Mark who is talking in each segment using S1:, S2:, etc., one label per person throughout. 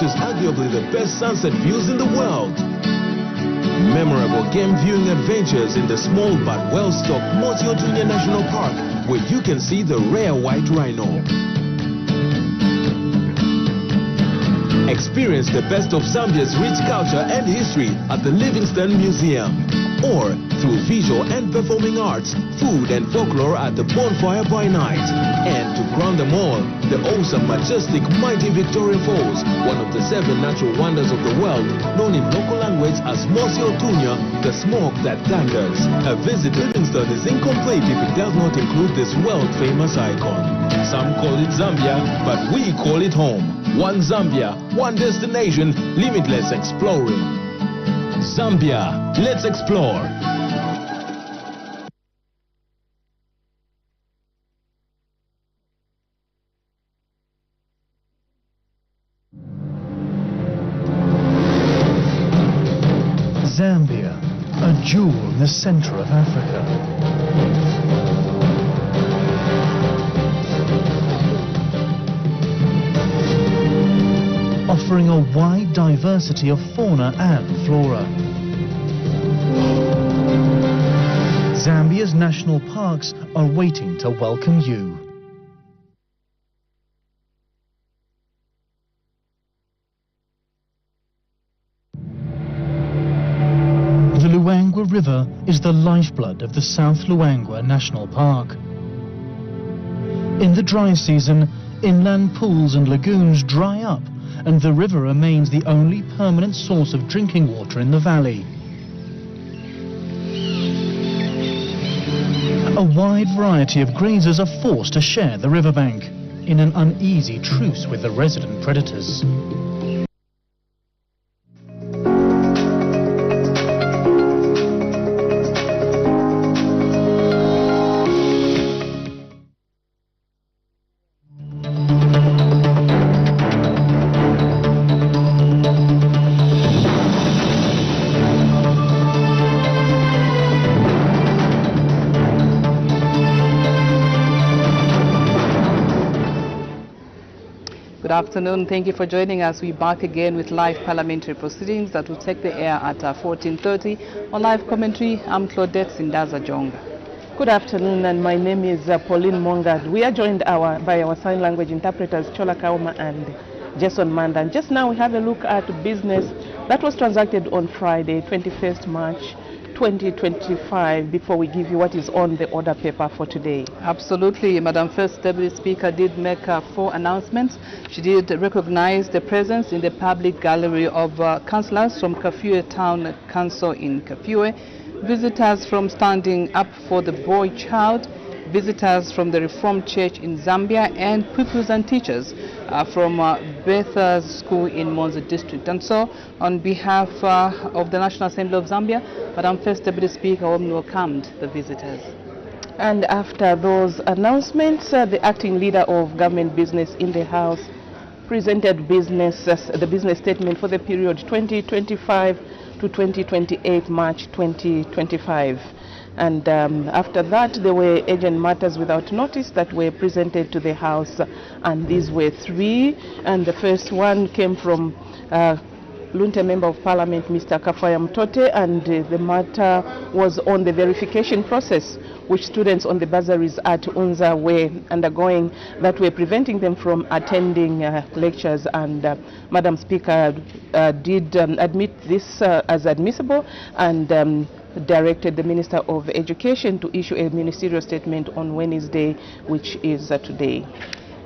S1: is arguably the best sunset views in the world. Memorable game viewing adventures in the small but well-stocked Otunya National Park, where you can see the rare white rhino. Experience the best of Zambia's rich culture and history at the Livingstone Museum, or through visual and performing arts, food and folklore at the Bonfire by Night. And to crown them all, the awesome, majestic, mighty Victoria Falls, one of the 7 natural wonders of the world, known in local language as Otunya, the smoke that thunders. A visit to Livingstone is incomplete if it does not include this world-famous icon. Some call it Zambia, but we call it home. One Zambia, one destination, limitless exploring. Zambia, let's explore.
S2: Zambia, a jewel in the center of Africa. Offering a wide diversity of fauna and flora. Zambia's national parks are waiting to welcome you. The Luangwa River is the lifeblood of the South Luangwa National Park. In the dry season, inland pools and lagoons dry up, and the river remains the only permanent source of drinking water in the valley. A wide variety of grazers are forced to share the riverbank in an uneasy truce with the resident predators.
S3: Good afternoon. Thank you for joining us. We're back again with live parliamentary proceedings that will take the air at 14:30. On live commentary, I'm Claudette Sindaza Jonga.
S4: Good afternoon, and my name is Pauline Monga. We are joined by our sign language interpreters Chola Kauma and Jason Manda. And just now we have a look at business that was transacted on Friday, 21st March 2025, before we give you what is on the order paper for today.
S3: Absolutely. Madam First Deputy Speaker did make 4 announcements. She did recognize the presence in the public gallery of councillors from Kafue Town Council in Kafue, visitors from Standing Up for the Boy Child, visitors from the Reformed Church in Zambia, and pupils and teachers from Betha's School in Monza District. And so, on behalf of the National Assembly of Zambia, Madam First Deputy Speaker warmly welcomed the visitors.
S4: And after those announcements, the acting leader of government business in the House presented the business statement for the period 2025 to 2028 March 2025. And after that, there were urgent matters without notice that were presented to the House, and these were 3. And the first one came from Lunte Member of Parliament, Mr. Kafaya Mtote, and the matter was on the verification process which students on the bursaries at UNZA were undergoing that were preventing them from attending lectures. And Madam Speaker did admit this as admissible, and directed the Minister of Education to issue a ministerial statement on Wednesday, which is today.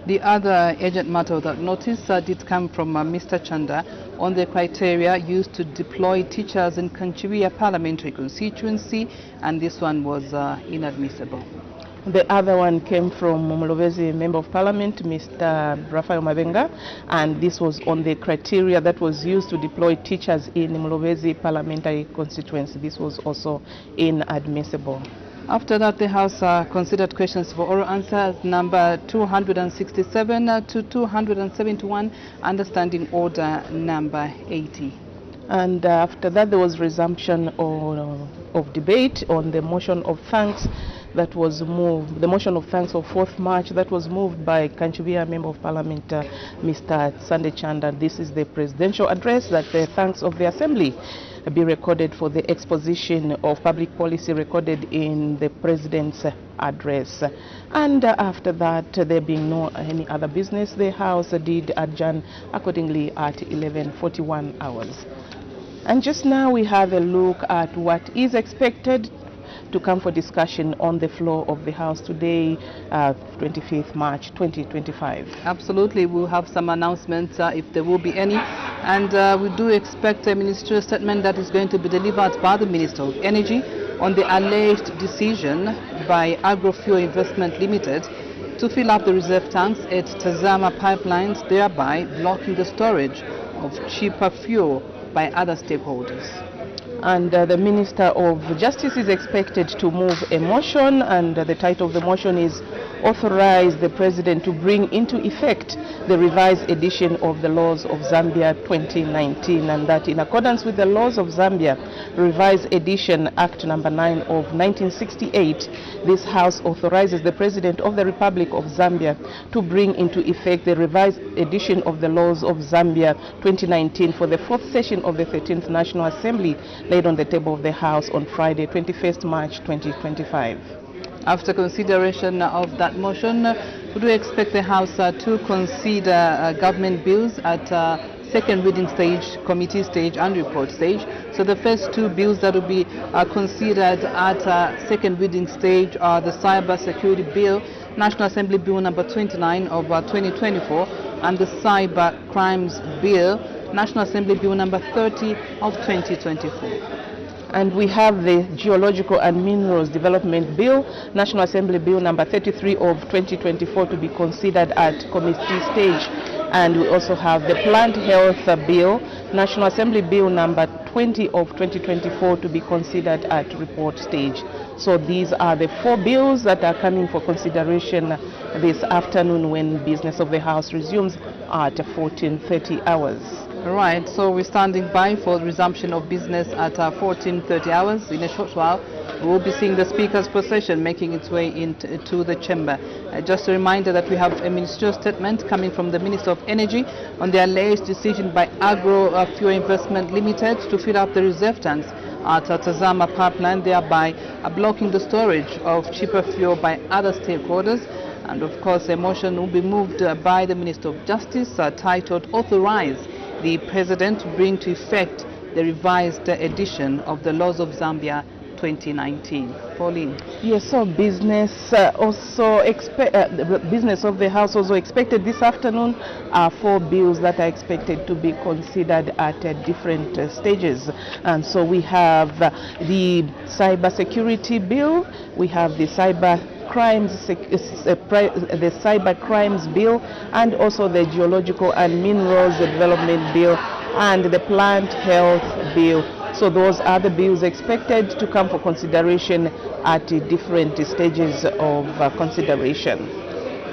S3: The other urgent matter without notice did come from Mr. Chanda on the criteria used to deploy teachers in Kanchiria parliamentary constituency, and this one was inadmissible.
S4: The other one came from Mumulovezi Member of Parliament, Mr. Rafael Mabenga, and this was on the criteria that was used to deploy teachers in Mumulovezi parliamentary constituency. This was also inadmissible.
S3: After that, the House considered questions for oral answers number 267 to 271, understanding order number 80.
S4: And after that, there was resumption of debate on the motion of thanks that was moved, the motion of thanks of 4th March that was moved by Kanchubia Member of Parliament, Mr. Sunday Chanda. This is the presidential address, that the thanks of the Assembly be recorded for the exposition of public policy recorded in the President's address. And after that, there being no any other business, the House did adjourn accordingly at 11:41 hours. And just now we have a look at what is expected to come for discussion on the floor of the House today, 25th March 2025.
S3: Absolutely, we'll have some announcements if there will be any, and we do expect a ministerial statement that is going to be delivered by the Minister of Energy on the alleged decision by Agrofuel Investment Limited to fill up the reserve tanks at Tazama pipelines, thereby blocking the storage of cheaper fuel by other stakeholders.
S4: And the Minister of Justice is expected to move a motion, and the title of the motion is authorize the President to bring into effect the revised edition of the laws of Zambia 2019, and that in accordance with the laws of Zambia, revised edition Act number 9 of 1968, this House authorizes the President of the Republic of Zambia to bring into effect the revised edition of the laws of Zambia 2019 for the 4th session of the 13th National Assembly, laid on the table of the House on Friday, 21st March 2025.
S3: After consideration of that motion, we do expect the House to consider government bills at second reading stage, committee stage and report stage. So the first two bills that will be considered at second reading stage are the Cyber Security Bill, National Assembly Bill number 29 of 2024, and the Cyber Crimes Bill, National Assembly Bill number 30 of 2024.
S4: And we have the Geological and Minerals Development Bill, National Assembly Bill number 33 of 2024 to be considered at committee stage. And we also have the Plant Health Bill, National Assembly Bill number 20 of 2024 to be considered at report stage. So these are the 4 bills that are coming for consideration this afternoon when business of the House resumes at 14:30 hours.
S3: All right, so we're standing by for the resumption of business at 14:30 hours. In a short while, we will be seeing the Speaker's procession making its way into the chamber. Just a reminder that we have a ministerial statement coming from the Minister of Energy on the alleged decision by Agrofuel Investment Limited to fill up the reserve tanks at Tazama pipeline, thereby blocking the storage of cheaper fuel by other stakeholders. And of course, a motion will be moved by the Minister of Justice titled Authorize the President to bring to effect the revised edition of the laws of Zambia 2019. Pauline.
S4: Yes, so business business of the House also expected this afternoon are 4 bills that are expected to be considered at different stages. And so we have the Cyber Security Bill, we have the Cyber Crimes Bill, and also the Geological and Minerals Development Bill and the Plant Health Bill. So those are the bills expected to come for consideration at different stages of consideration.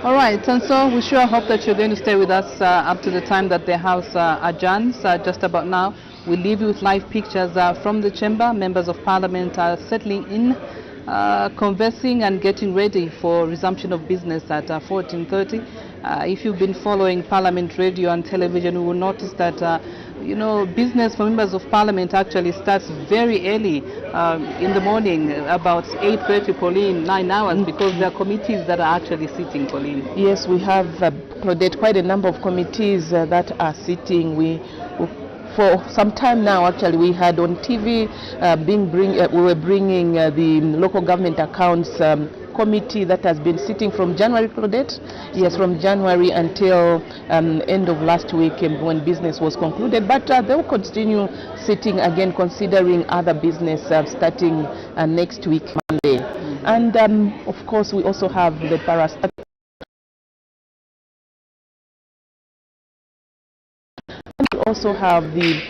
S3: All right, and so we sure hope that you're going to stay with us up to the time that the House adjourns. Just about now, we'll leave you with live pictures from the chamber. Members of Parliament are settling in, conversing and getting ready for resumption of business at 14:30. If you've been following Parliament radio and television, you will notice that business for members of Parliament actually starts very early in the morning, about 8:30, Pauline, 9 hours, because there are committees that are actually sitting, Pauline.
S4: Yes, we have Claudette, quite a number of committees that are sitting. For some time now, actually, we had on TV we were bringing the local government accounts committee that has been sitting from January, Claudette? Yes, from January until end of last week when business was concluded. But they will continue sitting again, considering other business starting next week, Monday. And of course, we also have the parastatal. And we also have the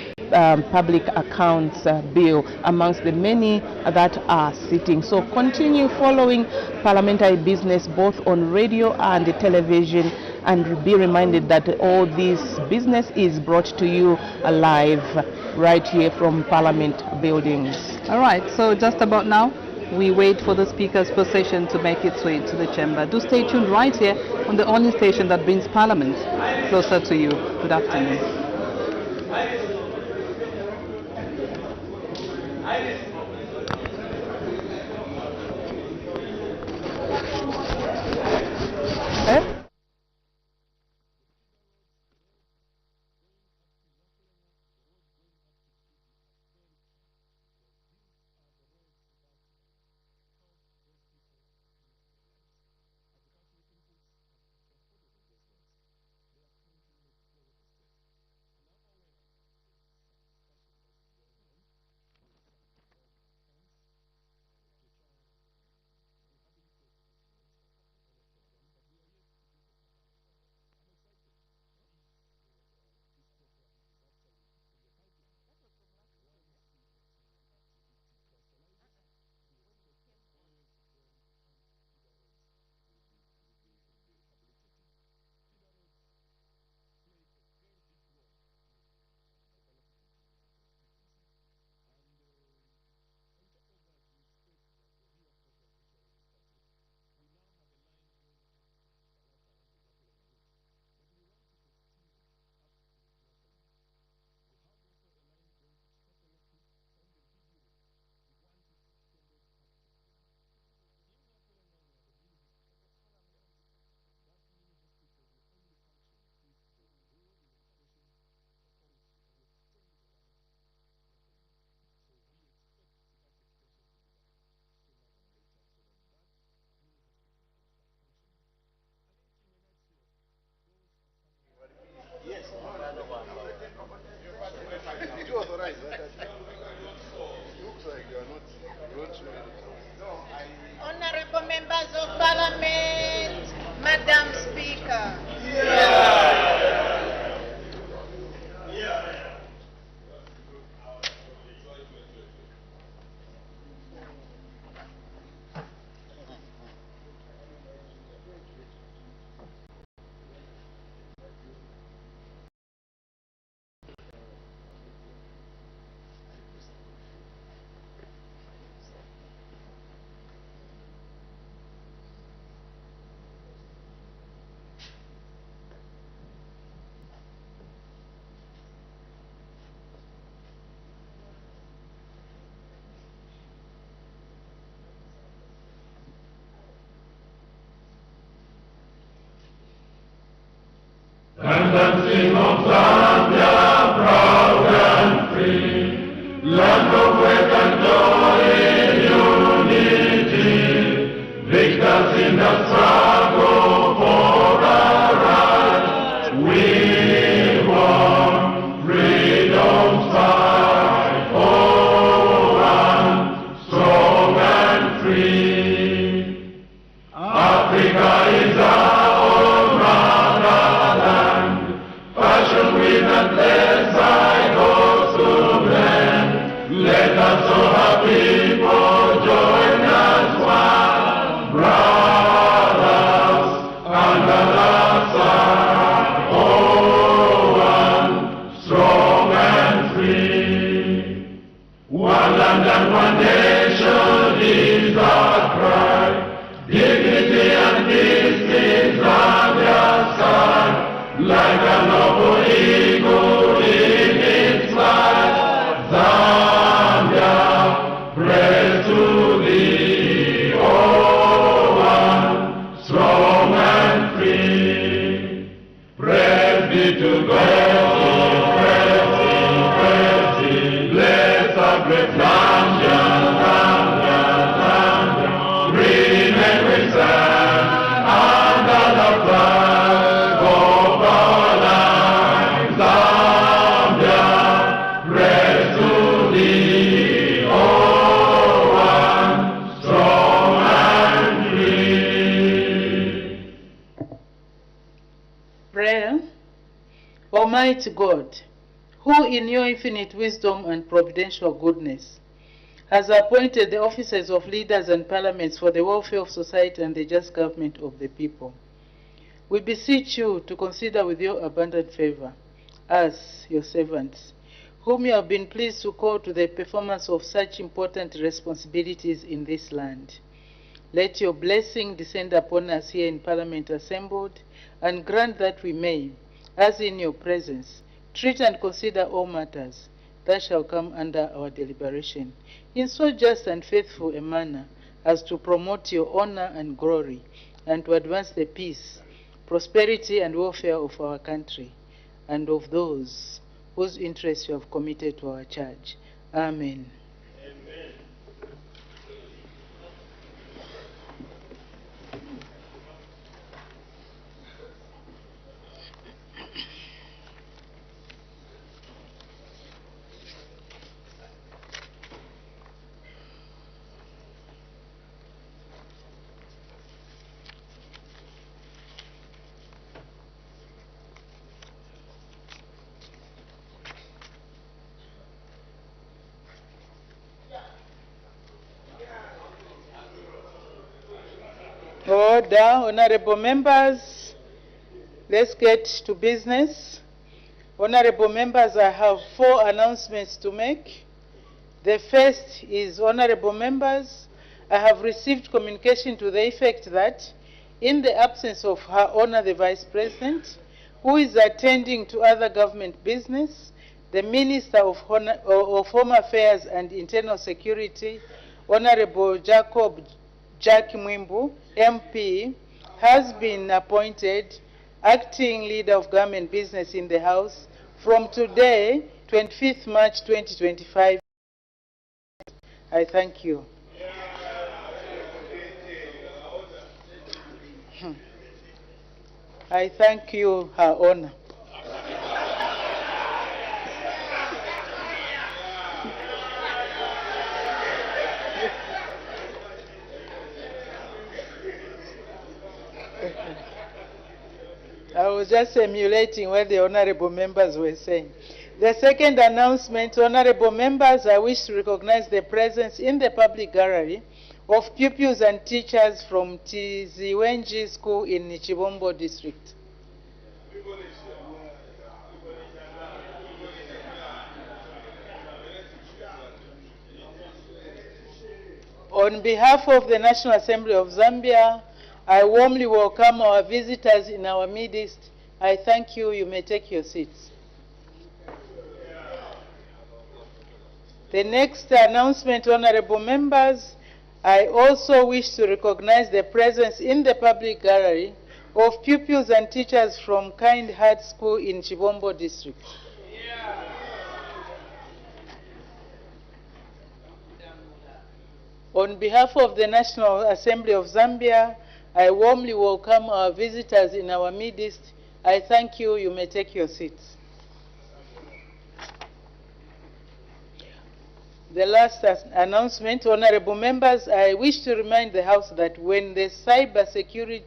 S4: public accounts bill amongst the many that are sitting. So continue following parliamentary business both on radio and television, and be reminded that all this business is brought to you live right here from Parliament buildings.
S3: All right, so just about now we wait for the Speaker's procession to make its way to the chamber. Do stay tuned right here on the only station that brings Parliament closer to you. Good afternoon.
S5: Did you authorize that? Looks like you are not. You want to read it.
S6: Honorable members of Parliament, Madam Speaker.
S7: And sing of Zambia, proud and free, land of wealth and glory, unity, victors in the struggle for our rights. We want freedom's fight, oh, one, strong and free. Africa is our own motherland, passion with and blessed by God's to blend. Let us all our people join as one, brothers under the sun, oh, one, strong and free. One land and one nation is our cry. Dignity and peace in Zambia's sky, like a noble eagle in its flight. Zambia, praise to thee, oh, one, strong and free. Praise be to God, praise be, bless our great Zambia, Zambia, Zambia. Remain we stand under the flag of our land. Zambia, praise to thee, oh, one, strong and free.
S8: Prayer. Almighty God, who in your infinite wisdom and providential goodness has appointed the offices of leaders and parliaments for the welfare of society and the just government of the people, we beseech you to consider with your abundant favor us, your servants, whom you have been pleased to call to the performance of such important responsibilities in this land. Let your blessing descend upon us here in Parliament assembled, and grant that we may, as in your presence, treat and consider all matters that shall come under our deliberation, in so just and faithful a manner as to promote your honor and glory, and to advance the peace, prosperity, and welfare of our country, and of those whose interests you have committed to our charge. Amen. Order, honorable members, let's get to business. Honorable members, I have 4 announcements to make. The first is, honorable members, I have received communication to the effect that, in the absence of Her Honor the Vice President, who is attending to other government business, the Minister of Home Affairs and Internal Security, Honorable Jack Mwimbu, MP, has been appointed acting leader of government business in the House from today, 25th March 2025. I thank you. I thank you, Her Honor. I was just emulating what the honorable members were saying. The second announcement, honorable members, I wish to recognize the presence in the public gallery of pupils and teachers from Tiziwenji School in Chibombo district. On behalf of the National Assembly of Zambia, I warmly welcome our visitors in our midst. I thank you. You may take your seats. The next announcement, honorable members, I also wish to recognize the presence in the public gallery of pupils and teachers from Kind Heart School in Chibombo district. On behalf of the National Assembly of Zambia, I warmly welcome our visitors in our midst. I thank you. You may take your seats. The last announcement, honorable members, I wish to remind the House that when the Cyber Security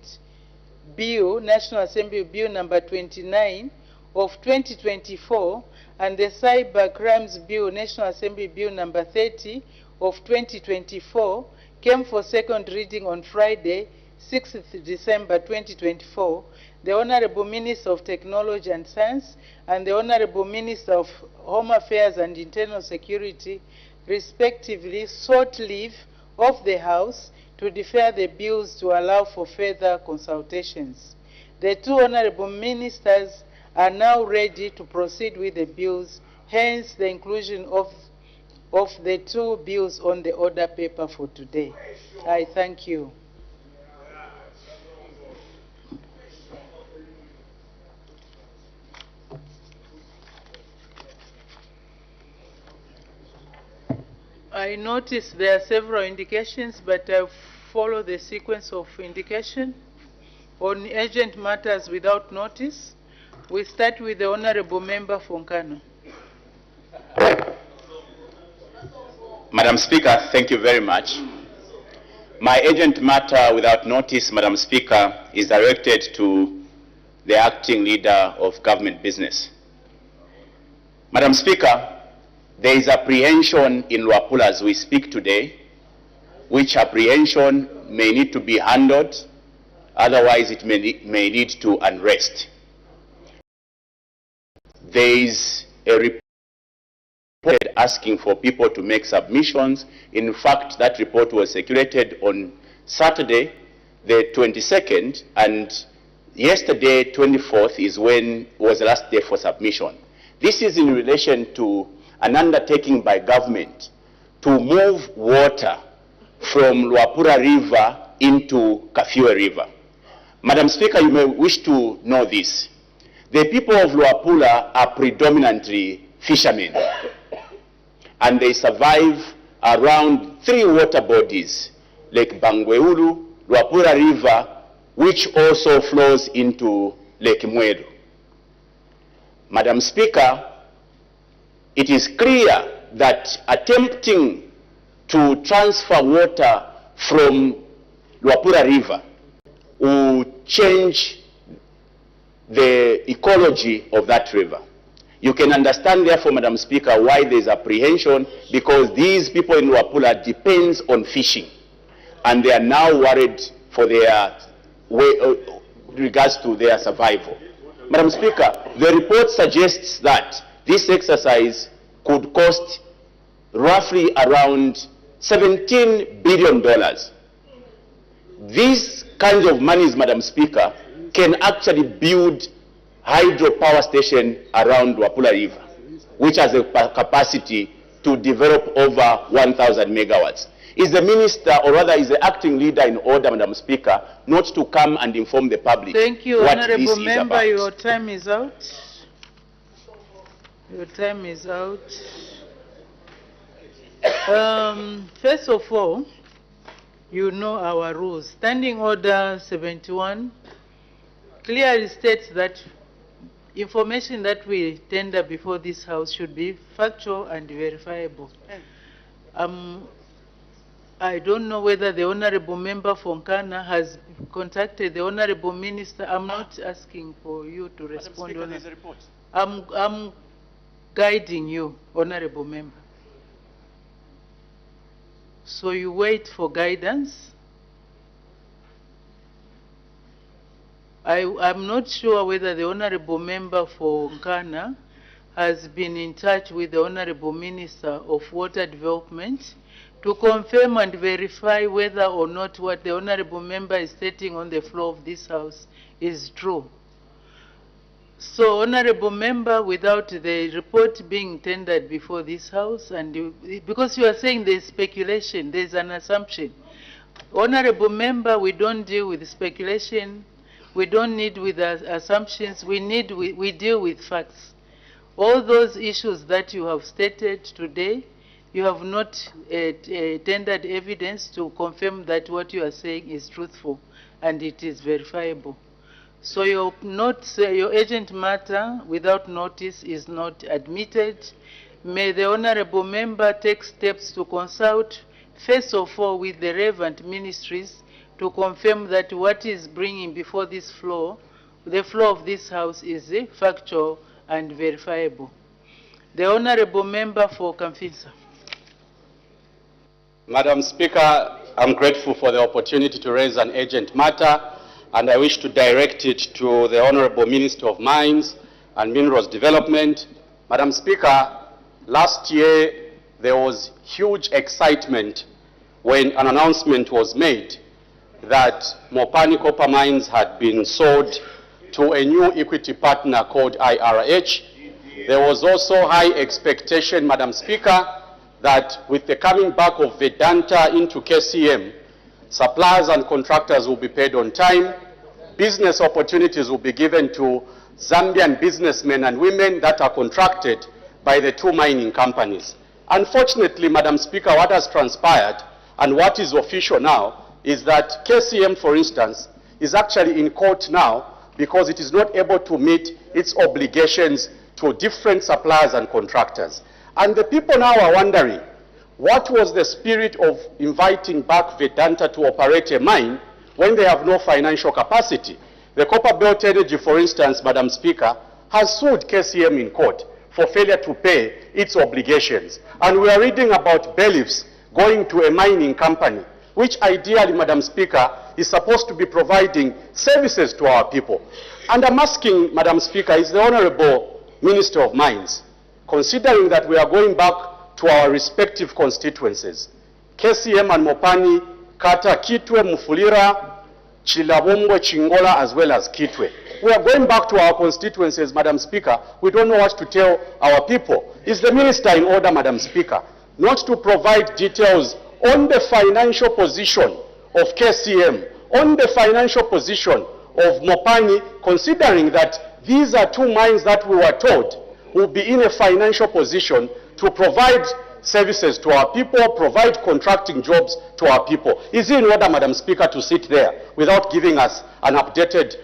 S8: Bill, National Assembly Bill number 29 of 2024, and the Cyber Crimes Bill, National Assembly Bill number 30 of 2024, came for second reading on Friday, 6th December 2024, the Honorable Minister of Technology and Science and the Honorable Minister of Home Affairs and Internal Security respectively sought leave of the House to defer the bills to allow for further consultations. The 2 honorable ministers are now ready to proceed with the bills, hence the inclusion of the 2 bills on the order paper for today. I thank you. I notice there are several indications, but I'll follow the sequence of indication. On urgent matters without notice, we start with the Honorable Member Fonkano.
S9: Madam Speaker, thank you very much. My urgent matter without notice, Madam Speaker, is directed to the acting leader of government business. Madam Speaker, there is apprehension in Luapula as we speak today, which apprehension may need to be handled, otherwise it may lead to unrest. There is a report asking for people to make submissions. In fact, that report was circulated on Saturday, the 22nd, and yesterday, 24th, was the last day for submission. This is in relation to an undertaking by government to move water from Luapula River into Kafue River. Madam Speaker, you may wish to know this. The people of Luapula are predominantly fishermen, and they survive around 3 water bodies, Lake Bangweulu, Luapula River, which also flows into Lake Mweru. Madam Speaker, it is clear that attempting to transfer water from Luapula River will change the ecology of that river. You can understand, therefore, Madam Speaker, why there is apprehension, because these people in Luapula depends on fishing, and they are now worried for their regards to their survival. Madam Speaker, the report suggests that this exercise could cost roughly around $17 billion. These kinds of monies, Madam Speaker, can actually build hydropower station around Luapula River, which has a capacity to develop over 1,000 megawatts. Is the minister, or rather is the acting leader, in order, Madam Speaker, not to come and inform the public?
S8: Thank you,
S9: what
S8: Honorable
S9: this
S8: Member.
S9: is about?
S8: Your time is out. Your time is out. First of all, you know our rules. Standing Order 71 clearly states that information that we tender before this House should be factual and verifiable. I don't know whether the Honorable Member from Nkana has contacted the Honorable Minister. I'm not asking for you to respond.
S9: Madam Speaker, there's a report.
S8: I'm guiding you, Honorable Member. So you wait for guidance. I'm not sure whether the Honorable Member for Nkana has been in touch with the Honorable Minister of Water Development to confirm and verify whether or not what the Honorable Member is stating on the floor of this House is true. So, Honorable Member, without the report being tendered before this House, and because you are saying there is speculation, there is an assumption. Honorable Member, we don't deal with speculation, we don't need with assumptions, we deal with facts. All those issues that you have stated today, you have not tendered evidence to confirm that what you are saying is truthful and it is verifiable. So your urgent matter without notice is not admitted. May the Honorable Member take steps to consult, first of all, with the relevant ministries to confirm that what is bringing before this floor, the floor of this House, is factual and verifiable. The Honorable Member for Kamfinsa.
S10: Madam Speaker, I'm grateful for the opportunity to raise an urgent matter, and I wish to direct it to the Honorable Minister of Mines and Minerals Development. Madam Speaker, last year there was huge excitement when an announcement was made that Mopani Copper Mines had been sold to a new equity partner called IRH. There was also high expectation, Madam Speaker, that with the coming back of Vedanta into KCM, suppliers and contractors will be paid on time, business opportunities will be given to Zambian businessmen and women that are contracted by the 2 mining companies. Unfortunately, Madam Speaker, what has transpired and what is official now is that KCM, for instance, is actually in court now because it is not able to meet its obligations to different suppliers and contractors. And the people now are wondering, what was the spirit of inviting back Vedanta to operate a mine when they have no financial capacity? The Copper Belt Energy, for instance, Madam Speaker, has sued KCM in court for failure to pay its obligations. And we are reading about bailiffs going to a mining company, which ideally, Madam Speaker, is supposed to be providing services to our people. And I'm asking, Madam Speaker, is the Honorable Minister of Mines considering that we are going back to our respective constituencies, KCM and Mopani, Kata, Kitwe, Mufulira, Chilabombwe, Chingola, as well as Kitwe. We are going back to our constituencies, Madam Speaker. We don't know what to tell our people. Is the minister in order, Madam Speaker, not to provide details on the financial position of KCM, on the financial position of Mopani, considering that these are two mines that we were told will be in a financial position to provide services to our people, provide contracting jobs to our people. Is it in order, Madam Speaker, to sit there without giving us an updated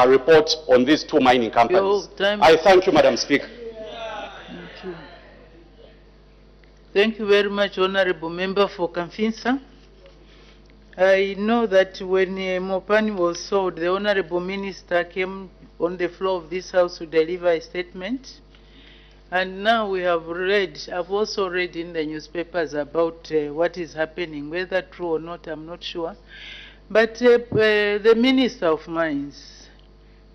S10: report on these two mining companies? I thank you, Madam Speaker.
S8: Thank you. Thank you very much, Honorable Member for Kamfinsa. I know that when Mopani was sold, the Honorable Minister came on the floor of this House to deliver a statement. And now we have read, I've also read in the newspapers about what is happening, whether true or not, I'm not sure. But the Minister of Mines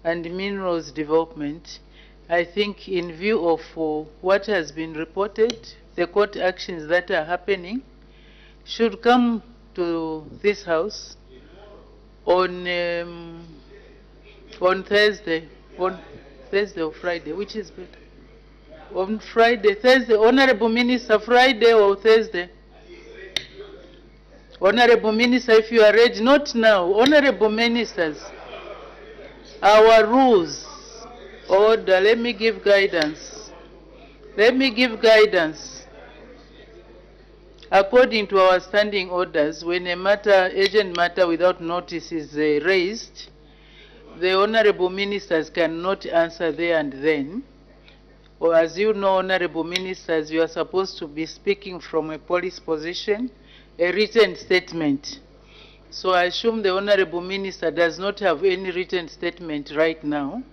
S8: and Minerals Development, I think in view of what has been reported, the court actions that are happening, should come to this House on Thursday or Friday, which is better? On Friday, Thursday, Honorable Minister, Friday or Thursday? Honorable Minister, if you are ready, not now. Honorable Ministers, our rules, order, let me give guidance. Let me give guidance. According to our standing orders, when a matter, urgent matter without notice is raised, the Honorable Ministers cannot answer there and then. Or as you know, Honorable Ministers, you are supposed to be speaking from a police position, a written statement. So I assume the Honorable Minister does not have any written statement right now.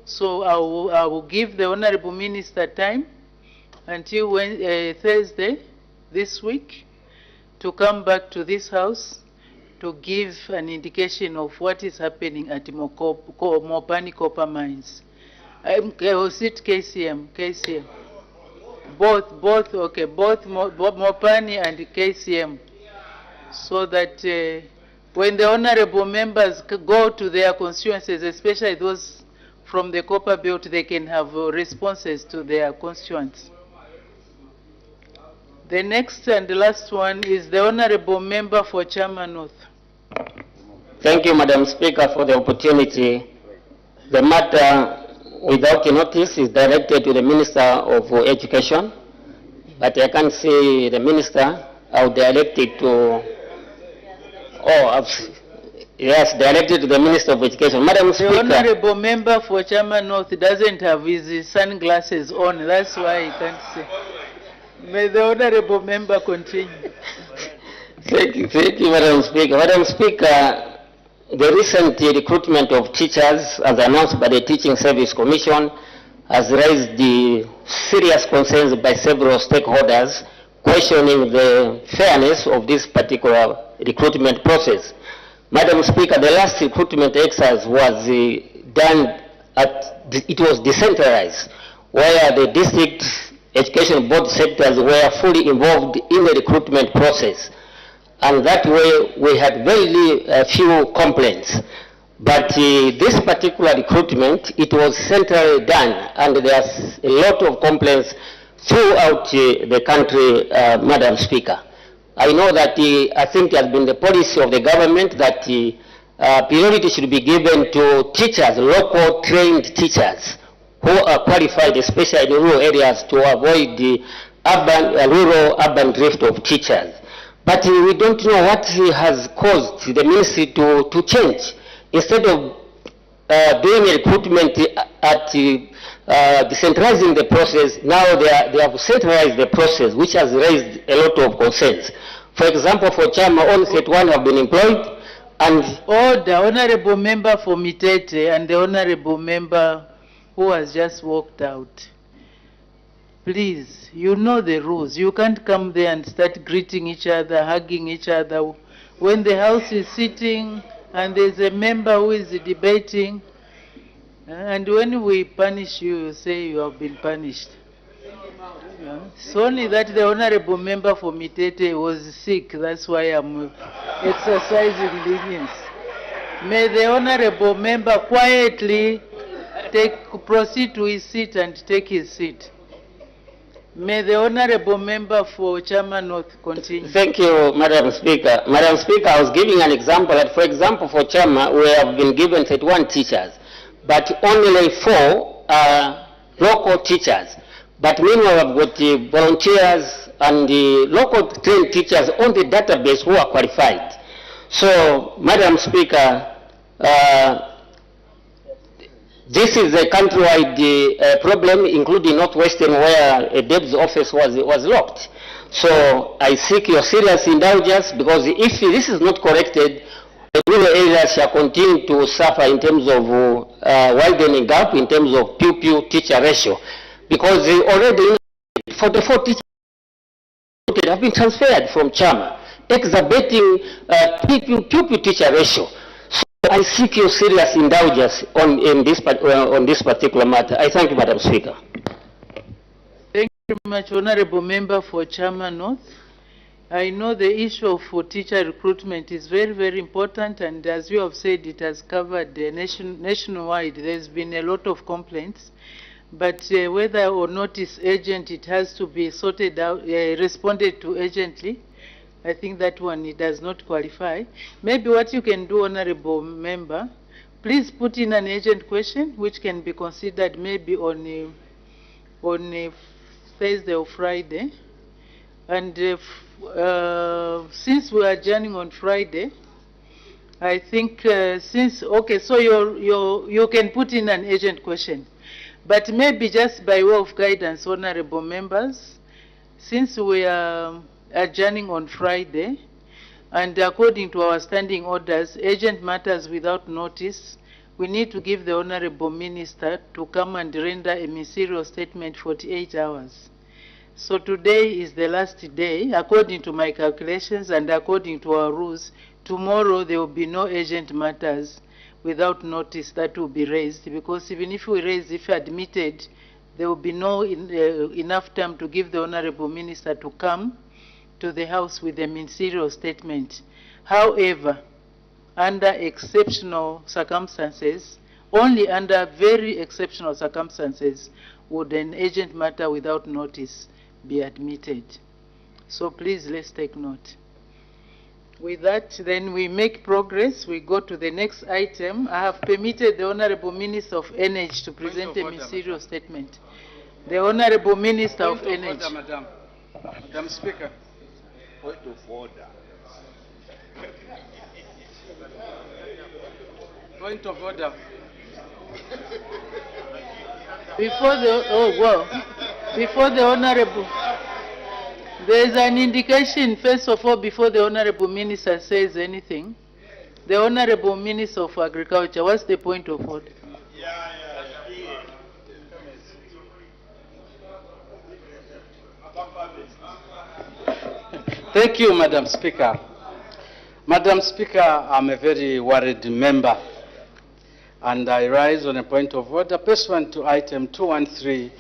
S8: So I will give the Honorable Minister time until Thursday this week to come back to this House to give an indication of what is happening at Mopani Copper Mines. Was it KCM? KCM. Both Mopani and KCM. So that when the honorable members go to their constituencies, especially those from the Copper Belt, they can have responses to their constituents. The next and the last one is the honorable member for Chama North.
S11: Thank you, Madam Speaker, for the opportunity. The matter without notice is directed to the Minister of Education, but I can't see the Minister. I'll direct it to, yes, directed to the Minister of Education. Madam Speaker.
S8: The honorable member for Chama North doesn't have his sunglasses on, that's why he can't see. May the honorable member continue.
S11: Thank you, Madam Speaker. Madam Speaker, the recent recruitment of teachers, as announced by the Teaching Service Commission, has raised the serious concerns by several stakeholders, questioning the fairness of this particular recruitment process. Madam Speaker, the last recruitment exercise was done it was decentralized, where the district education board sectors were fully involved in the recruitment process. And that way we had very few complaints. But this particular recruitment, it was centrally done, and there's a lot of complaints throughout the country, Madam Speaker. I know that I think it has been the policy of the government that priority should be given to teachers, local trained teachers who are qualified, especially in rural areas, to avoid the rural-urban drift of teachers. But we don't know what has caused the ministry to change. Instead of doing a recruitment at decentralizing the process, now they have centralized the process, which has raised a lot of concerns. For example, for Chama, only 31 have been employed, and
S8: the honorable member for Mitete and the honorable member who has just walked out. Please, you know the rules. You can't come there and start greeting each other, hugging each other. When the House is sitting and there's a member who is debating, and when we punish you, you say you have been punished. It's only that the honorable member for Mitete was sick. That's why I'm exercising lenience. May the honorable member quietly proceed to his seat and take his seat. May the honorable member for Chairman North continue.
S11: Thank you, Madam Speaker. Madam Speaker, I was giving an example that, for example, for Chama, we have been given 31 teachers, but only 4 are local teachers. But meanwhile, we've got the volunteers and the local trained teachers on the database who are qualified. So, Madam Speaker, this is a countrywide problem, including Northwestern, where Deb's office was locked. So I seek your serious indulgence, because if this is not corrected, the rural areas shall continue to suffer in terms of widening gap in terms of pupil-teacher ratio, because already 44 teachers have been transferred from Chama, exacerbating pupil-teacher ratio. I seek your serious indulgence on this particular matter. I thank you, Madam Speaker.
S8: Thank you very much, Honorable Member for Chairman North. I know the issue for teacher recruitment is very, very important, and as you have said, it has covered the nationwide. There's been a lot of complaints, but whether or not it's urgent, it has to be sorted out, responded to urgently. I think that one, it does not qualify. Maybe what you can do, Honorable Member, please put in an urgent question which can be considered maybe on a Thursday or Friday. And since we are adjourning on Friday, I think okay, so you can put in an urgent question. But maybe just by way of guidance, Honorable Members, since we are adjourning on Friday, and according to our standing orders, urgent matters without notice, we need to give the Honorable Minister to come and render a ministerial statement 48 hours. So today is the last day, according to my calculations and according to our rules. Tomorrow there will be no urgent matters without notice that will be raised, because even if we raise, if admitted, there will be no enough time to give the Honorable Minister to come to the House with a ministerial statement. However, under exceptional circumstances, only under very exceptional circumstances, would an urgent matter without notice be admitted. So please, let's take note. With that, then we make progress. We go to the next item. I have permitted the Honorable Minister of Energy to present a ministerial statement. The Honorable Minister of Energy.
S10: Madam Speaker.
S5: Point of order.
S10: Point of order.
S8: Before the Honorable, there is an indication, first of all, before the Honorable Minister says anything. The Honorable Minister of Agriculture, what's the point of order?
S10: Thank you, Madam Speaker. Madam Speaker, I'm a very worried member, and I rise on a point of order pursuant to item 213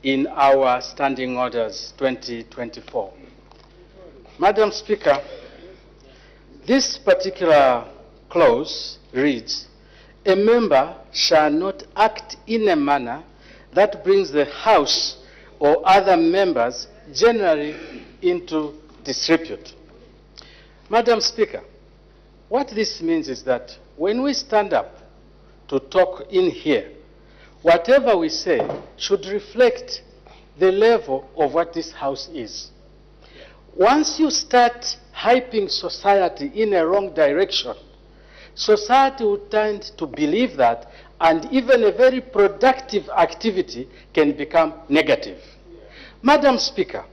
S10: in our Standing Orders 2024. Madam Speaker, this particular clause reads, "A member shall not act in a manner that brings the House or other members generally into disrepute." Madam Speaker, what this means is that when we stand up to talk in here, whatever we say should reflect the level of what this House is. Once you start hyping society in a wrong direction, society will tend to believe that, and even a very productive activity can become negative. Madam Speaker,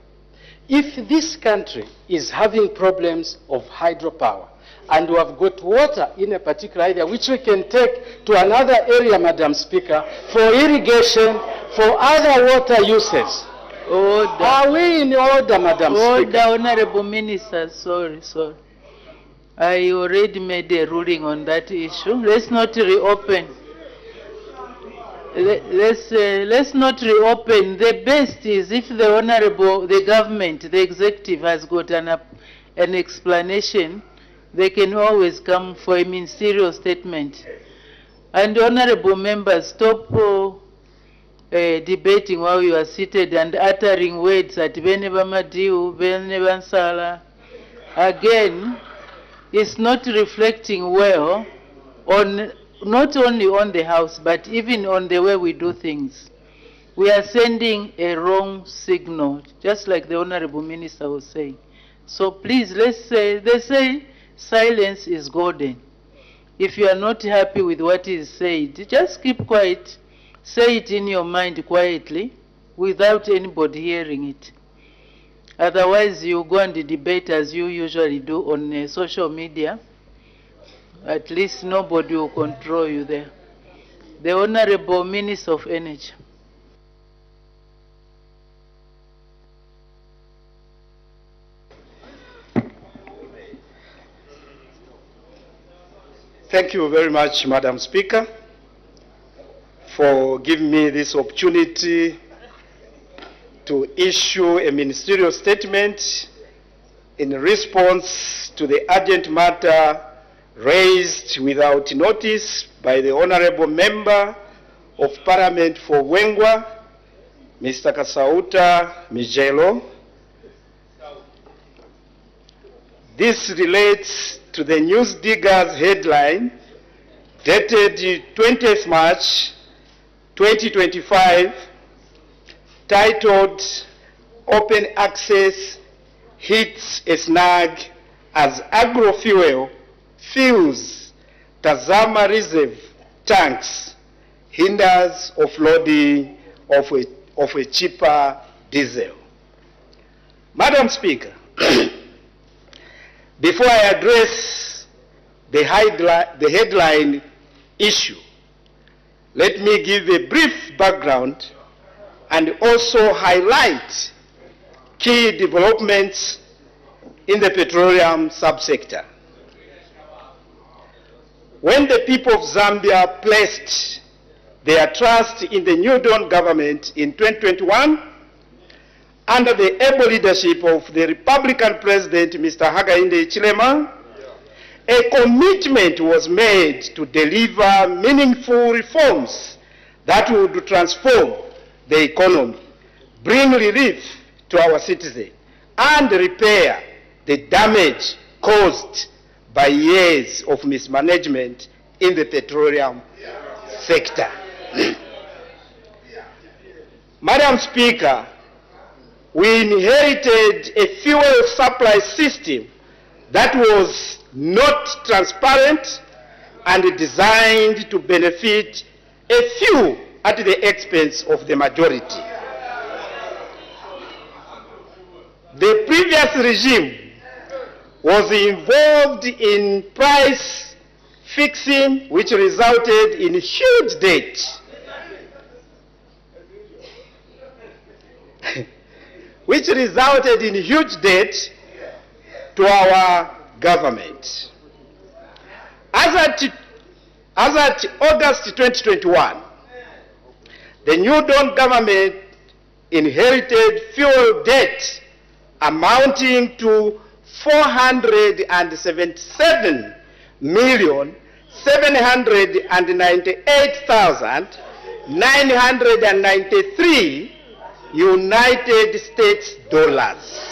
S10: if this country is having problems of hydropower, and we have got water in a particular area which we can take to another area, Madam Speaker, for irrigation, for other water uses.
S8: Order.
S10: Are we in order, Madam Speaker?
S8: Order, Honorable Minister, sorry. I already made a ruling on that issue. Let's not reopen. let's not reopen. The best is if the government, the executive has got an explanation, they can always come for a ministerial statement. And honorable members, stop debating while you are seated and uttering words at Beneba Madiu, Beneba Nsala. Again, it's not reflecting well on not only on the House, but even on the way we do things. We are sending a wrong signal, just like the Honorable Minister was saying. So please, they say silence is golden. If you are not happy with what is said, just keep quiet. Say it in your mind quietly, without anybody hearing it. Otherwise, you go and debate as you usually do on social media. At least nobody will control you there. The Honorable Minister of Energy.
S5: Thank you very much, Madam Speaker, for giving me this opportunity to issue a ministerial statement in response to the urgent matter raised without notice by the Honorable Member of Parliament for Wengwa, Mr. Kasauta Mijelo. This relates to the Newsdigger's headline dated 20th March 2025 titled "Open Access Hits a Snag as Agrofuel Fuels Tazama Reserve Tanks Hinders Offloading of a Cheaper Diesel." Madam Speaker, before I address the headline issue, let me give a brief background and also highlight key developments in the petroleum subsector. When the people of Zambia placed their trust in the New Dawn government in 2021, under the able leadership of the Republican President, Mr. Hakainde Hichilema, a commitment was made to deliver meaningful reforms that would transform the economy, bring relief to our citizens, and repair the damage caused by years of mismanagement in the petroleum sector. Madam Speaker, we inherited a fuel supply system that was not transparent and designed to benefit a few at the expense of the majority. The previous regime was involved in price fixing, which resulted in huge debt. Which resulted in huge debt to our government. As at August 2021, the New Dawn government inherited fuel debt amounting to 477,798,993 United States dollars.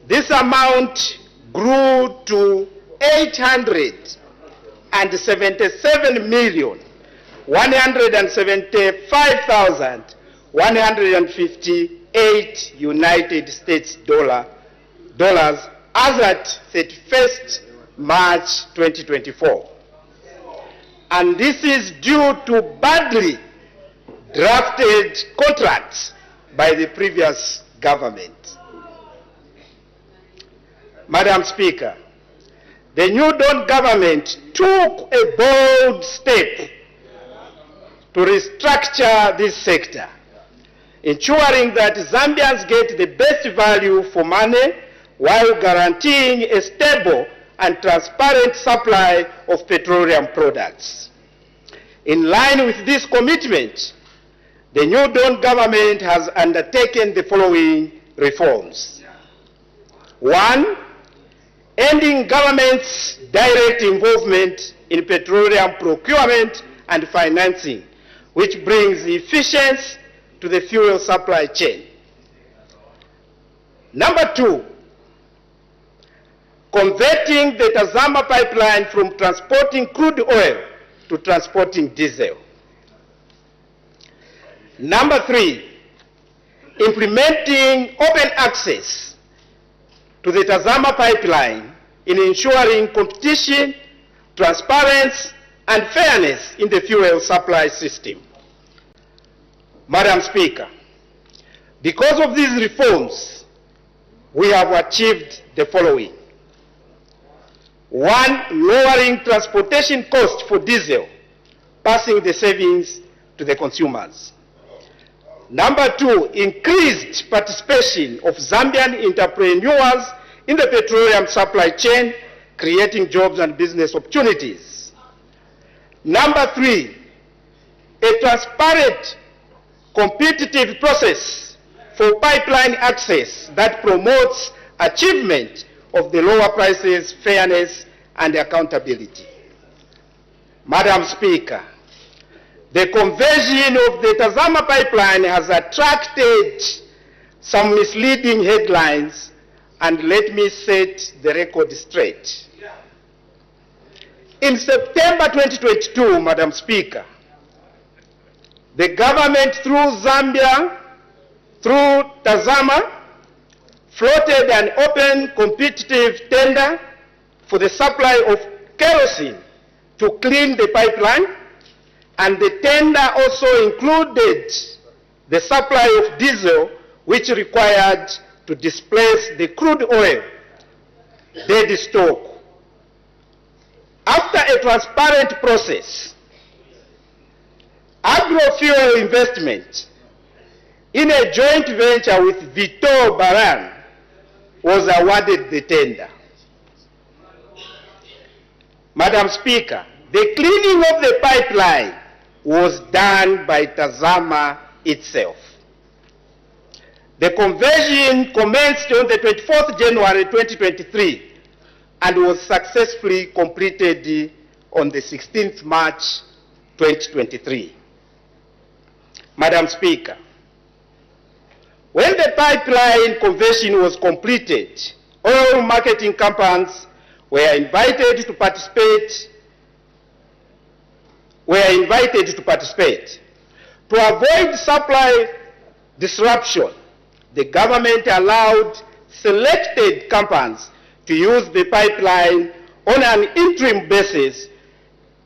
S5: This amount grew to 877,175,158 United States dollars as at 31st March 2024. And this is due to badly drafted contracts by the previous government. Madam Speaker, the New Dawn government took a bold step to restructure this sector, ensuring that Zambians get the best value for money while guaranteeing a stable and transparent supply of petroleum products. In line with this commitment, the New Dawn government has undertaken the following reforms. 1. Ending government's direct involvement in petroleum procurement and financing, which brings efficiency to the fuel supply chain. Number 2, converting the Tazama pipeline from transporting crude oil to transporting diesel. Number 3, implementing open access to the Tazama pipeline in ensuring competition, transparency, and fairness in the fuel supply system. Madam Speaker, because of these reforms, we have achieved the following. 1, lowering transportation costs for diesel, passing the savings to the consumers. Number 2, increased participation of Zambian entrepreneurs in the petroleum supply chain, creating jobs and business opportunities. Number 3, a transparent, competitive process for pipeline access that promotes achievement of the lower prices, fairness, and accountability. Madam Speaker, the conversion of the Tazama pipeline has attracted some misleading headlines, and let me set the record straight. In September 2022, Madam Speaker, the government through Zambia, through Tazama, floated an open competitive tender for the supply of kerosene to clean the pipeline, and the tender also included the supply of diesel, which required to displace the crude oil dead stock. After a transparent process, agro-fuel investment in a joint venture with Vito Baran was awarded the tender. Madam Speaker, the cleaning of the pipeline was done by Tazama itself. The conversion commenced on the 24th January 2023 and was successfully completed on the 16th March 2023. Madam Speaker, when the pipeline conversion was completed, oil marketing companies were invited to participate. To avoid supply disruption, the government allowed selected companies to use the pipeline on an interim basis,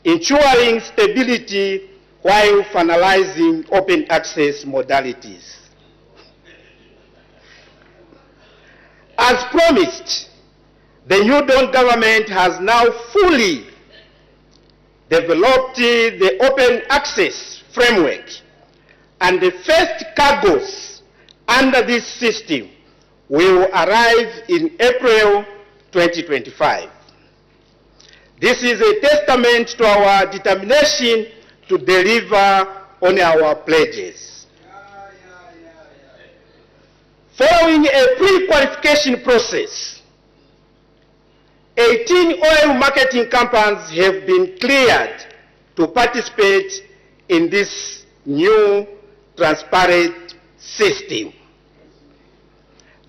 S5: ensuring stability while finalizing open access modalities. As promised, the New Dawn government has now fully developed the open access framework, and the first cargoes under this system will arrive in April 2025. This is a testament to our determination to deliver on our pledges. Following a pre-qualification process, 18 oil marketing companies have been cleared to participate in this new transparent system.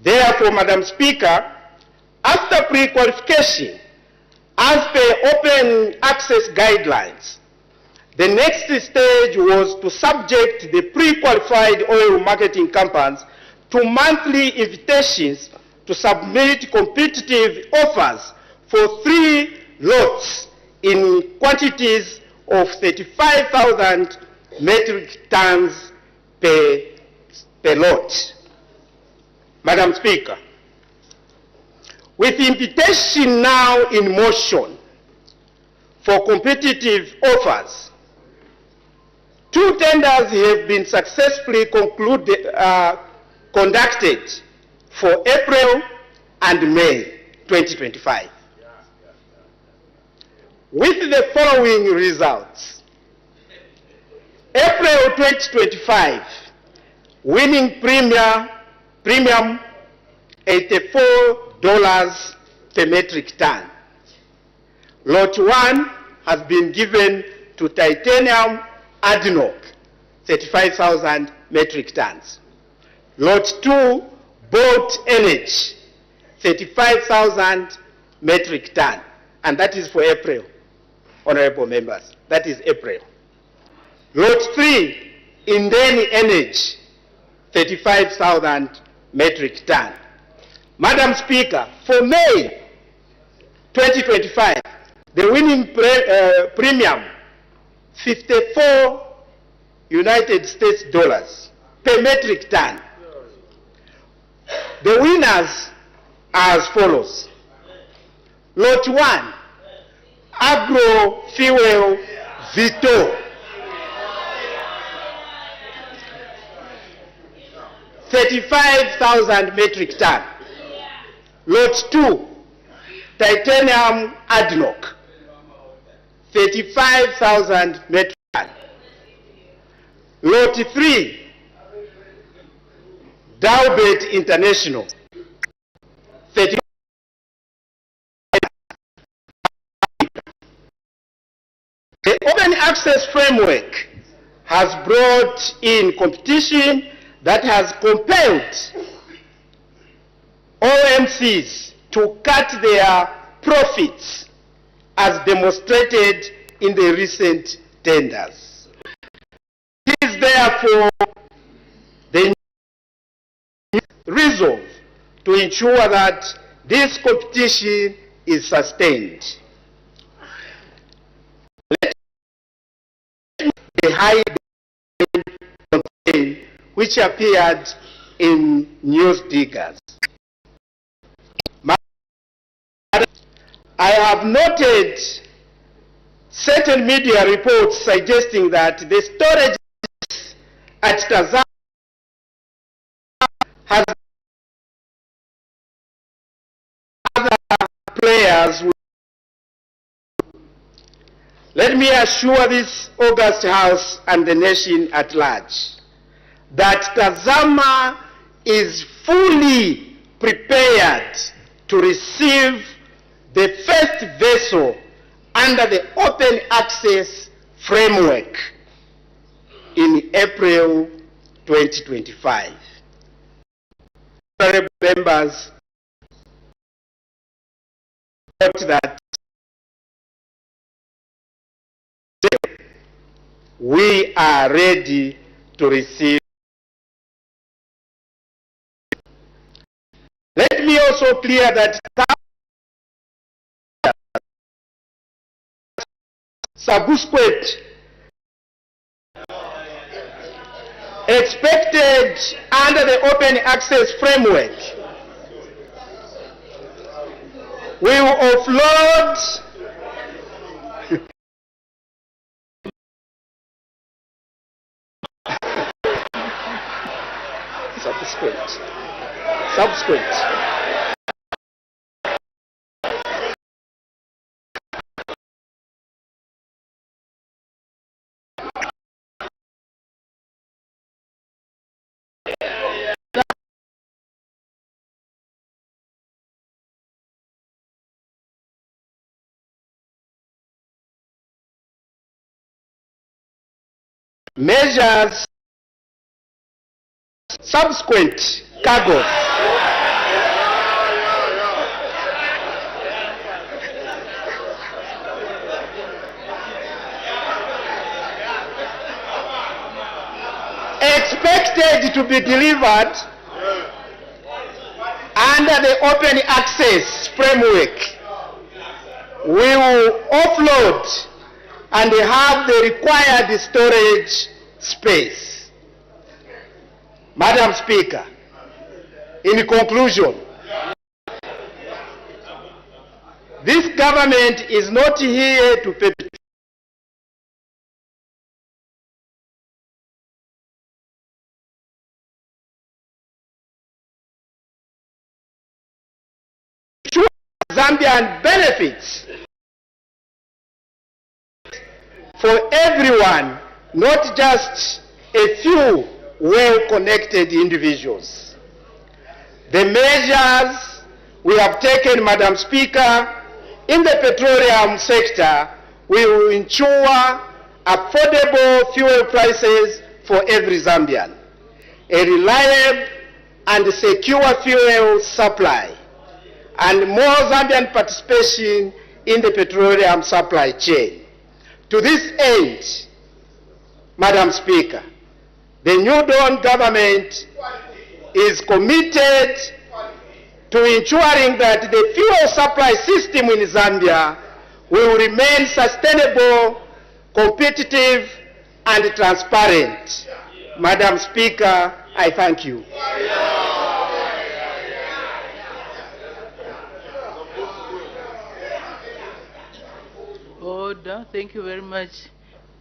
S5: Therefore, Madam Speaker, after pre-qualification, as per open access guidelines, the next stage was to subject the pre-qualified oil marketing companies to monthly invitations to submit competitive offers for 3 lots in quantities of 35,000 metric tons per lot. Madam Speaker, with invitation now in motion for competitive offers, 2 tenders have been successfully conducted for April and May 2025. with the following results. April 2025, winning premium $84 per metric ton. Lot 1 has been given to titanium ADNOC, 35,000 metric tons. Lot 2, Bolt Energy, 35,000 metric ton. And that is for April, honorable members. That is April. Lot 3, Indeni Energy, 35,000 metric ton. Madam Speaker, for May 2025, the winning premium, 54 United States dollars per metric ton. The winners are as follows. Lot 1, Agro Fuel Vito, 35,000 metric ton. Lot 2, Titanium ADNOC, 35,000 metric ton. Lot 3, Dowbet International, 35,000. The open access framework has brought in competition that has compelled OMCs to cut their profits as demonstrated in the recent tenders. It is therefore the resolve to ensure that this competition is sustained. Let the high campaign which appeared in Newsdiggers. I have noted certain media reports suggesting that the storage at Zambia has other players. Let me assure this august House and the nation at large that Tazama is fully prepared to receive the first vessel under the open access framework in April 2025. Honorable members, note that we are ready to receive. Let me also clear that subsequent expected under the open access framework will offload subsequent measures subsequent cargoes expected to be delivered under the open access framework will offload and have the required storage space. Madam Speaker, in conclusion, this government is not here to perpetuate Zambian benefits for everyone, not just a few well-connected individuals. The measures we have taken, Madam Speaker, in the petroleum sector will ensure affordable fuel prices for every Zambian, a reliable and secure fuel supply, and more Zambian participation in the petroleum supply chain. To this end, Madam Speaker, the New Dawn government is committed to ensuring that the fuel supply system in Zambia will remain sustainable, competitive, and transparent. Madam Speaker, I thank you.
S8: Order. Thank you very much.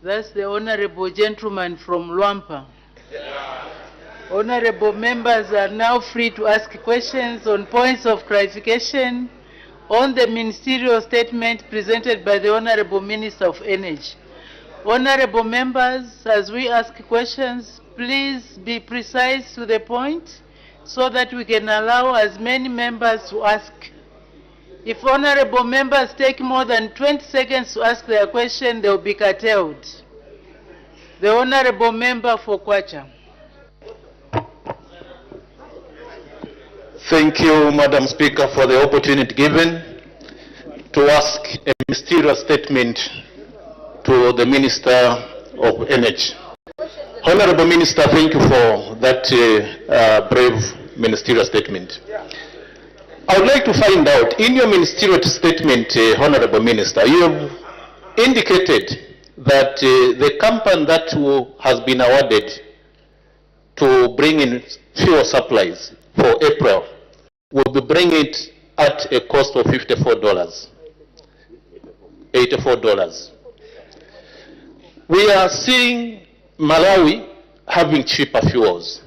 S8: That's the honorable gentleman from Luampa. Honorable members are now free to ask questions on points of clarification on the ministerial statement presented by the Honorable Minister of Energy. Honorable members, as we ask questions, please be precise to the point so that we can allow as many members to ask. If honorable members take more than 20 seconds to ask their question, they will be curtailed. The honorable member for Kwacha.
S12: Thank you, Madam Speaker, for the opportunity given to ask a ministerial statement to the Minister of Energy. Honorable Minister, thank you for that brave ministerial statement. I would like to find out, in your ministerial statement, Honorable Minister, you have indicated that the company that has been awarded to bring in fuel supplies for April will be bringing it at a cost of $54. We are seeing Malawi having cheaper fuels.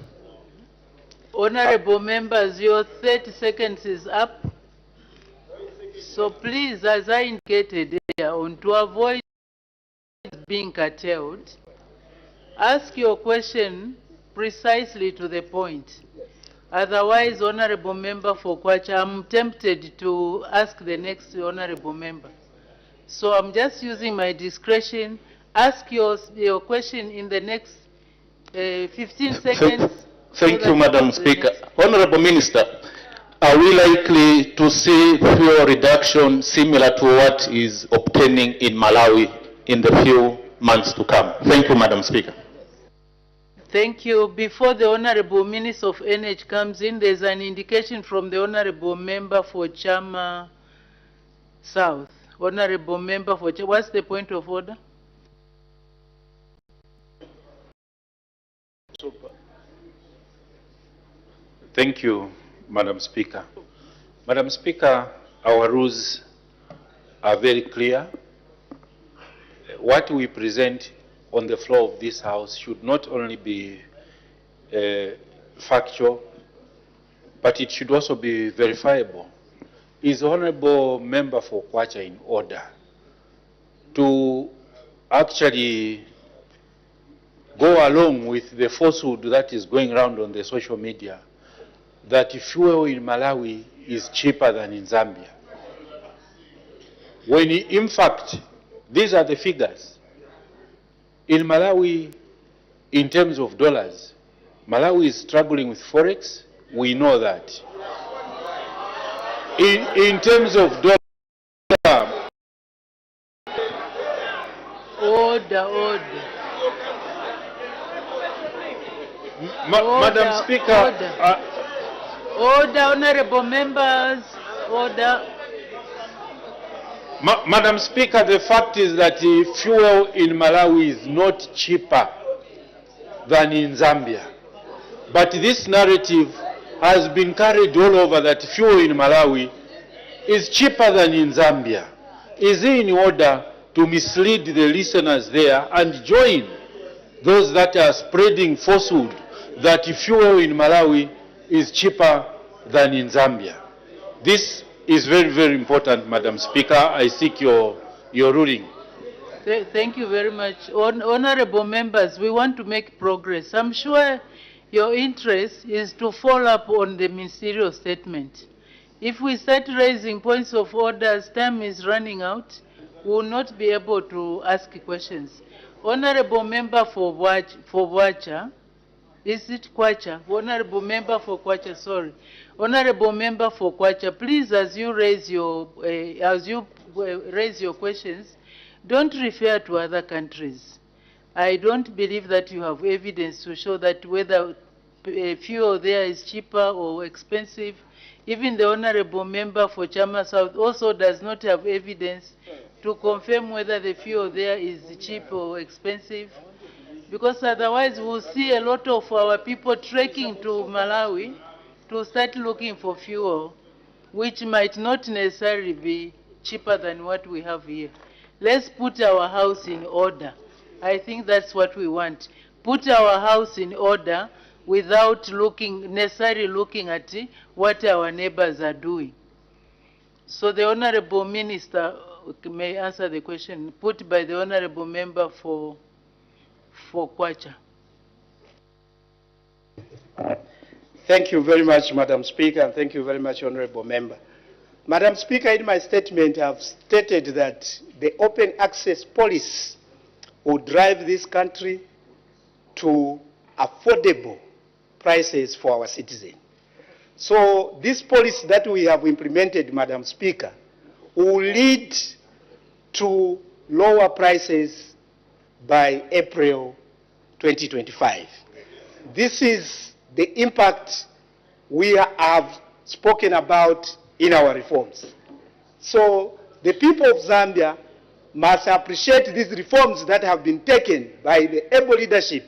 S8: Honorable members, your 30 seconds is up. So please, as I indicated earlier, to avoid being curtailed, ask your question precisely to the point. Otherwise, honorable member for Kwacha, I'm tempted to ask the next honorable member. So I'm just using my discretion. Ask your question in the next 15 seconds.
S12: Thank you, Madam Speaker. Honorable Minister, are we likely to see fuel reduction similar to what is obtaining in Malawi in the few months to come? Thank you, Madam Speaker.
S8: Thank you. Before the Honorable Minister of Energy comes in, there's an indication from the Honorable Member for Chama South. Honorable Member for Chama, what's the point of order?
S13: Thank you, Madam Speaker. Madam Speaker, our rules are very clear. What we present on the floor of this House should not only be factual, but it should also be verifiable. Is the Honorable Member for Kwacha in order to actually go along with the falsehood that is going around on the social media that fuel in Malawi is cheaper than in Zambia, when in fact these are the figures? In Malawi, in terms of dollars, Malawi is struggling with Forex. We know that. In terms of dollar.
S8: Order.
S13: Madam Speaker.
S8: Order, honorable members. Order.
S13: Madam Speaker, the fact is that fuel in Malawi is not cheaper than in Zambia. But this narrative has been carried all over that fuel in Malawi is cheaper than in Zambia. Is it in order to mislead the listeners there and join those that are spreading falsehood that fuel in Malawi is cheaper than in Zambia? This is very, very important, Madam Speaker. I seek your ruling.
S8: Thank you very much. Honorable members, we want to make progress. I'm sure your interest is to follow up on the ministerial statement. If we start raising points of orders, time is running out, we will not be able to ask questions. Honorable member for Wacha, is it Kwacha? Honorable member for Kwacha, sorry. Honorable member for Kwacha, please, as you raise your questions, don't refer to other countries. I don't believe that you have evidence to show that whether fuel there is cheaper or expensive. Even the honorable member for Chama South also does not have evidence to confirm whether the fuel there is cheap or expensive. Because otherwise we'll see a lot of our people trekking to Malawi to start looking for fuel, which might not necessarily be cheaper than what we have here. Let's put our house in order. I think that's what we want. Put our house in order without necessarily looking at what our neighbors are doing. So the Honorable Minister may answer the question put by the Honorable Member for Kwacha.
S5: Thank you very much, Madam Speaker, and thank you very much, Honorable Member. Madam Speaker, in my statement, I have stated that the open access policy will drive this country to affordable prices for our citizens. So this policy that we have implemented, Madam Speaker, will lead to lower prices by April 2025. This is the impact we have spoken about in our reforms. So the people of Zambia must appreciate these reforms that have been taken by the able leadership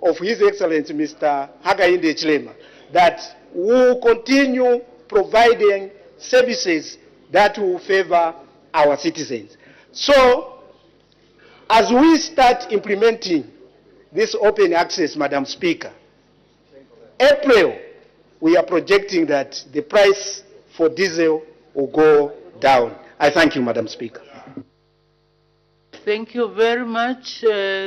S5: of His Excellency Mr. Hakainde Hichilema, that will continue providing services that will favor our citizens. So, as we start implementing this open access, Madam Speaker, April, we are projecting that the price for diesel will go down. I thank you, Madam Speaker.
S8: Thank you very much.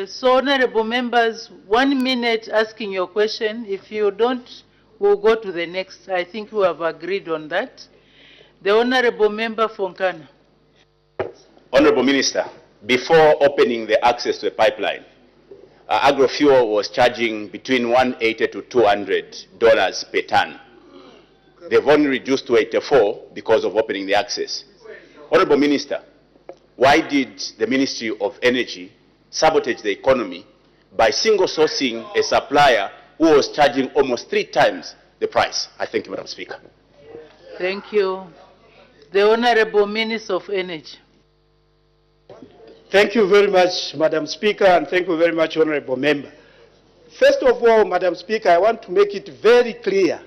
S8: So, honorable members, 1 minute asking your question. If you don't, we'll go to the next. I think we have agreed on that. The honorable member for Nkana.
S9: Honorable Minister, before opening the access to the pipeline, agrofuel was charging between $180 to $200 per ton. They've only reduced to $84 because of opening the access. Honorable Minister, why did the Ministry of Energy sabotage the economy by single sourcing a supplier who was charging almost 3 times the price? I thank you, Madam Speaker.
S8: Thank you. The Honorable Minister of Energy.
S5: Thank you very much, Madam Speaker, and thank you very much, Honorable Member. First of all, Madam Speaker, I want to make it very clear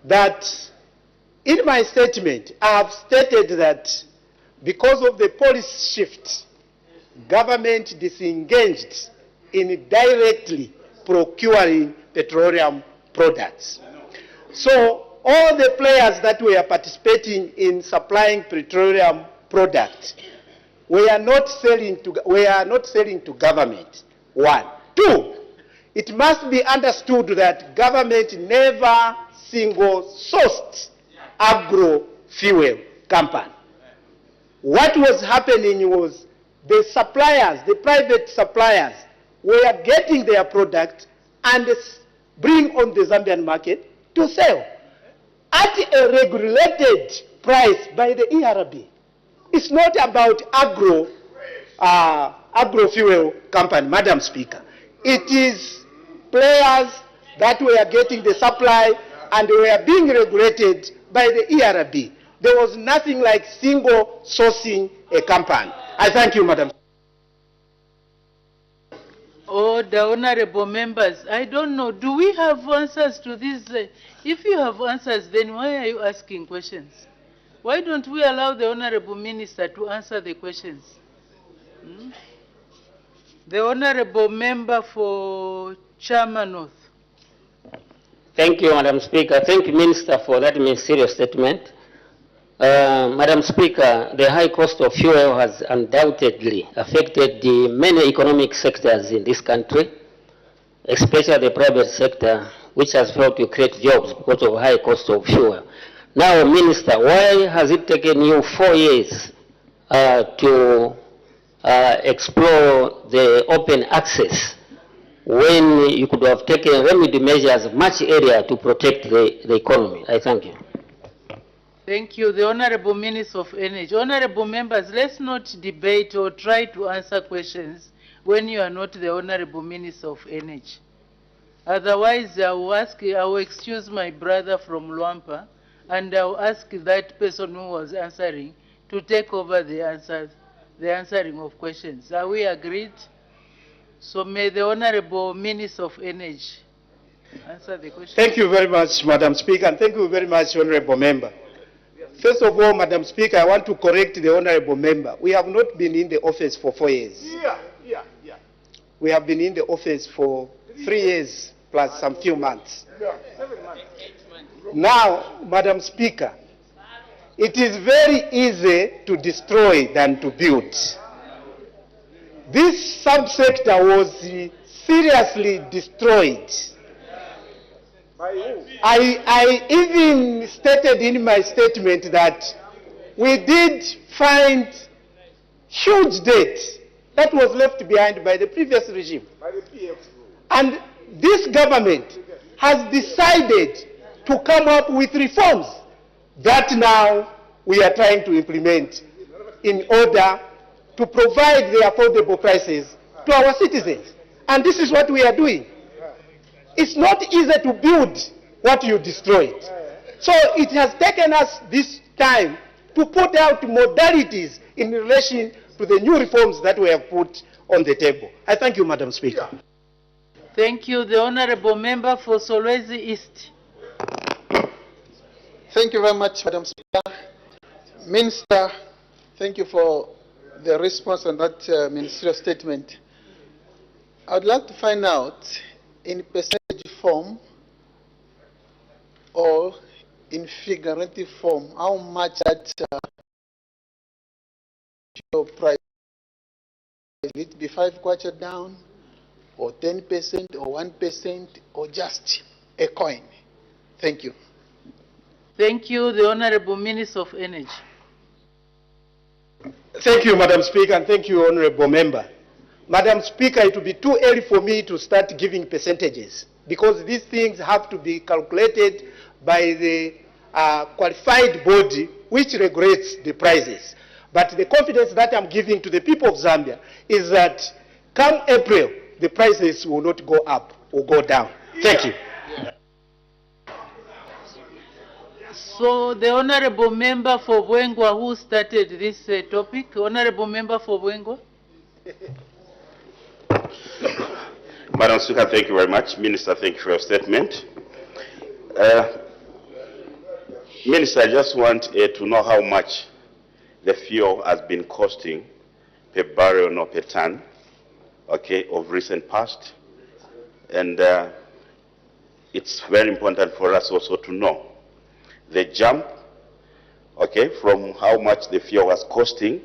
S5: that in my statement, I have stated that because of the policy shift, government disengaged in directly procuring petroleum products. So all the players that were participating in supplying petroleum products were not selling to government. 1. 2, it must be understood that government never single-sourced agro-fuel company. What was happening was the suppliers, the private suppliers, were getting their product and bring on the Zambian market to sell at a regulated price by the ERB. It's not about agro-fuel company, Madam Speaker. It is players that were getting the supply and were being regulated by the ERB. There was nothing like single sourcing a company. I thank you, Madam.
S8: Oh, the honorable members, I don't know. Do we have answers to this? If you have answers, then why are you asking questions? Why don't we allow the honorable minister to answer the questions? The honorable member for Chama North.
S11: Thank you, Madam Speaker. Thank you, Minister, for that ministerial statement. Madam Speaker, the high cost of fuel has undoubtedly affected the many economic sectors in this country, especially the private sector, which has failed to create jobs because of high cost of fuel. Now, Minister, why has it taken you 4 years to explore the open access when you could have taken remedy measures much earlier to protect the economy? I thank you.
S8: Thank you. The Honorable Minister of Energy. Honorable members, let's not debate or try to answer questions when you are not the Honorable Minister of Energy. Otherwise, I will excuse my brother from Luampa, and I will ask that person who was answering to take over the answering of questions. Are we agreed? So may the Honorable Minister of Energy answer the question.
S5: Thank you very much, Madam Speaker, and thank you very much, Honorable Member. First of all, Madam Speaker, I want to correct the Honorable Member. We have not been in the office for 4 years. We have been in the office for 3 years plus some few months. Now, Madam Speaker, it is very easy to destroy than to build. This subsector was seriously destroyed. I even stated in my statement that we did find huge debt that was left behind by the previous regime. And this government has decided to come up with reforms that now we are trying to implement in order to provide the affordable prices to our citizens. And this is what we are doing. It's not easy to build what you destroyed. So it has taken us this time to put out modalities in relation to the new reforms that we have put on the table. I thank you, Madam Speaker.
S8: Thank you. The Honorable Member for Solwezi East.
S14: Thank you very much, Madam Speaker. Minister, thank you for the response on that ministerial statement. I would like to find out in percentage form or in figurative form how much that price, will it be 5 kwacha down or 10% or 1% or just a coin? Thank you.
S8: Thank you. The Honorable Minister of Energy.
S5: Thank you, Madam Speaker, and thank you, Honorable Member. Madam Speaker, it will be too early for me to start giving percentages because these things have to be calculated by the qualified body which regulates the prices. But the confidence that I'm giving to the people of Zambia is that come April, the prices will not go up or go down. Thank you.
S8: So the Honorable Member for Bwengwa who started this topic, Honorable Member for Bwengwa.
S9: Madam Speaker, thank you very much. Minister, thank you for your statement. Minister, I just want to know how much the fuel has been costing per barrel or per ton, okay, of recent past. And it's very important for us also to know the jump, okay, from how much the fuel was costing,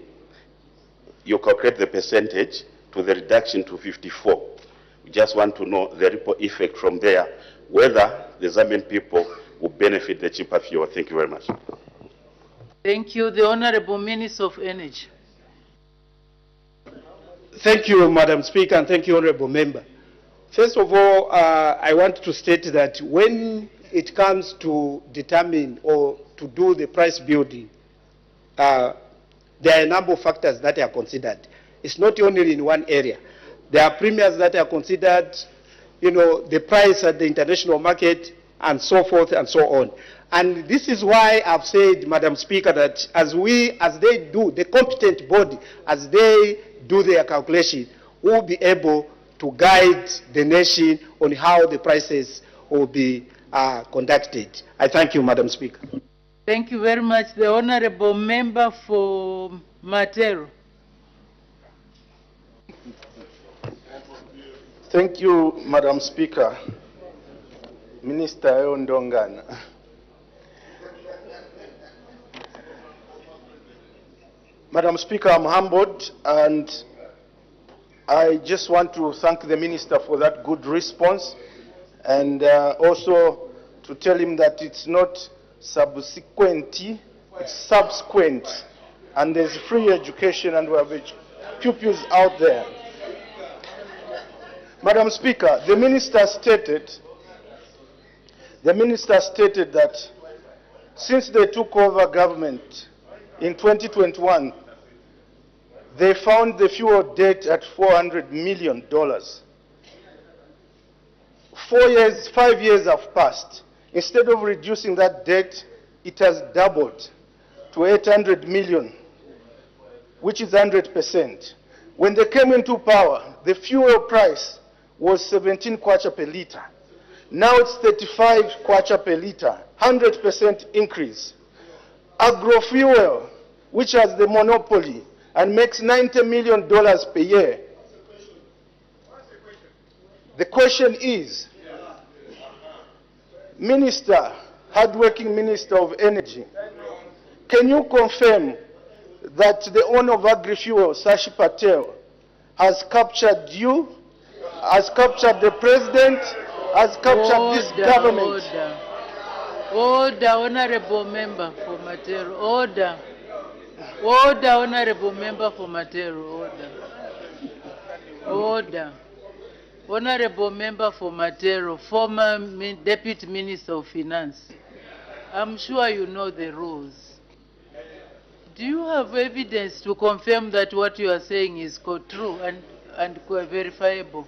S9: you calculate the percentage to the reduction to 54. We just want to know the ripple effect from there, whether the Zambian people will benefit the cheaper fuel. Thank you very much.
S8: Thank you. The Honorable Minister of Energy.
S5: Thank you, Madam Speaker, and thank you, Honorable Member. First of all, I want to state that when it comes to determine or to do the price building, there are a number of factors that are considered. It's not only in one area. There are premiums that are considered, you know, the price at the international market, and so forth and so on. And this is why I've said, Madam Speaker, that as they do, the competent body, as they do their calculation, will be able to guide the nation on how the prices will be conducted. I thank you, Madam Speaker.
S8: Thank you very much. The Honorable Member for Matero.
S15: Thank you, Madam Speaker. Minister Ndongana. Madam Speaker, I'm humbled, and I just want to thank the Minister for that good response, and also to tell him that it's not subsequent, it's subsequent, and there's free education, and we have pupils out there. Madam Speaker, the Minister stated that since they took over government in 2021, they found the fuel debt at $400 million. 5 years have passed. Instead of reducing that debt, it has doubled to 800 million, which is 100%. When they came into power, the fuel price was 17 kwacha per liter. Now it's 35 kwacha per liter, 100% increase. Agrofuel, which has the monopoly and makes $90 million per year. The question is, Minister, hardworking Minister of Energy, can you confirm that the owner of Agrifuel, Sashi Patel, has captured you, has captured the President, has captured this government?
S8: Order, Honorable Member for Matero. Order. Order, Honorable Member for Matero. Order. Order. Honorable Member for Matero, former Deputy Minister of Finance. I'm sure you know the rules. Do you have evidence to confirm that what you are saying is true and verifiable?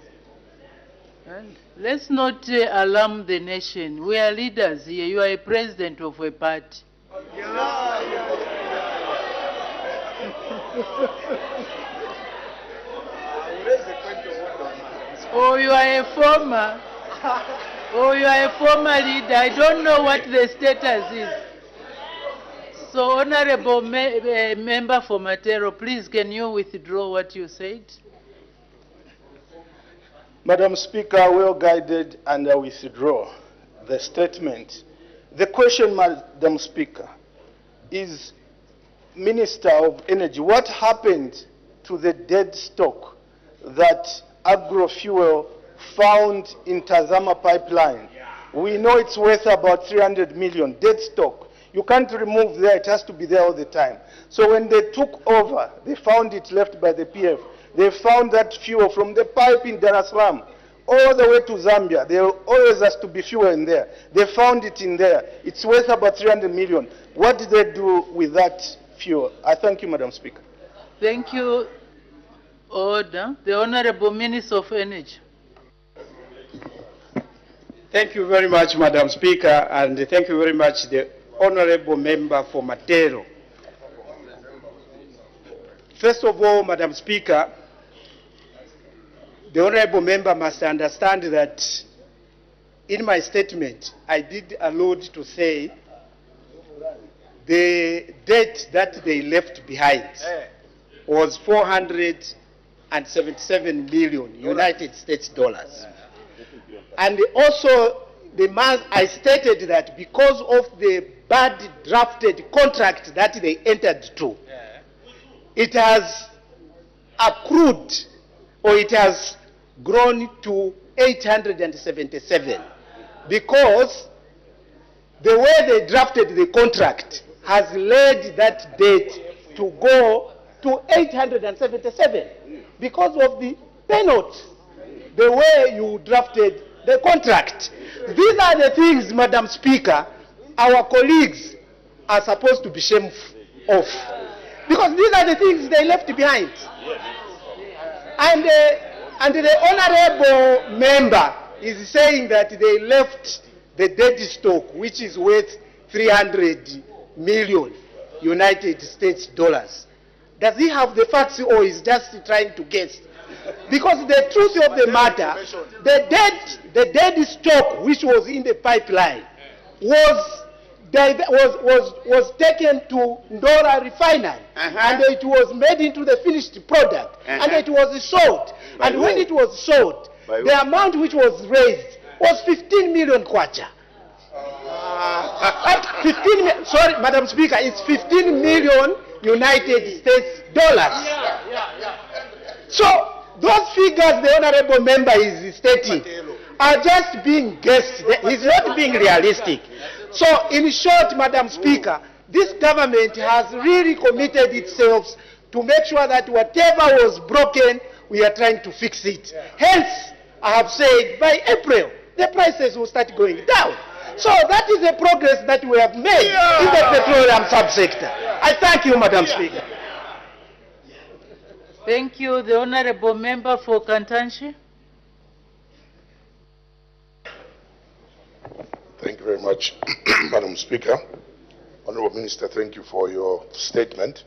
S8: And let's not alarm the nation. We are leaders here. You are a president of a party. Oh, you are a former. Oh, you are a former leader. I don't know what the status is. So, Honorable Member for Matero, please, can you withdraw what you said?
S15: Madam Speaker, well guided, and I withdraw the statement. The question, Madam Speaker, is Minister of Energy, what happened to the dead stock that Agrofuel found in Tazama pipeline? We know it's worth about 300 million, dead stock. You can't remove there, it has to be there all the time. So when they took over, they found it left by the PF. They found that fuel from the pipe in Dar es Salaam all the way to Zambia. There always has to be fuel in there. They found it in there. It's worth about 300 million. What did they do with that fuel? I thank you, Madam Speaker.
S8: Thank you. Order. The Honorable Minister of Energy.
S5: Thank you very much, Madam Speaker, and thank you very much, the Honorable Member for Matero. First of all, Madam Speaker, the Honorable Member must understand that in my statement, I did allude to say the debt that they left behind was 477 million United States dollars. And also, I stated that because of the bad drafted contract that they entered to, it has accrued, or it has grown to 877, because the way they drafted the contract has led that debt to go to 877 because of the penalty, the way you drafted the contract. These are the things, Madam Speaker, our colleagues are supposed to be shameful of, because these are the things they left behind. And the Honorable Member is saying that they left the dead stock, which is worth 300 million United States dollars. Does he have the facts, or is just trying to guess? Because the truth of the matter, the dead stock which was in the pipeline was taken to Ndora Refinery, and it was made into the finished product, and it was sold. And when it was sold, the amount which was raised was 15 million kwacha. 15 sorry, Madam Speaker, it's 15 million United States dollars. So those figures the honorable member is stating are just being guessed. He's not being realistic. So in short, Madam Speaker, this government has really committed itself to make sure that whatever was broken, we are trying to fix it. Hence, I have said by April, the prices will start going down. So that is the progress that we have made in the petroleum subsector. I thank you, Madam Speaker.
S8: Thank you. The Honorable Member for Kantanshi.
S16: Thank you very much, Madam Speaker. Honorable Minister, thank you for your statement.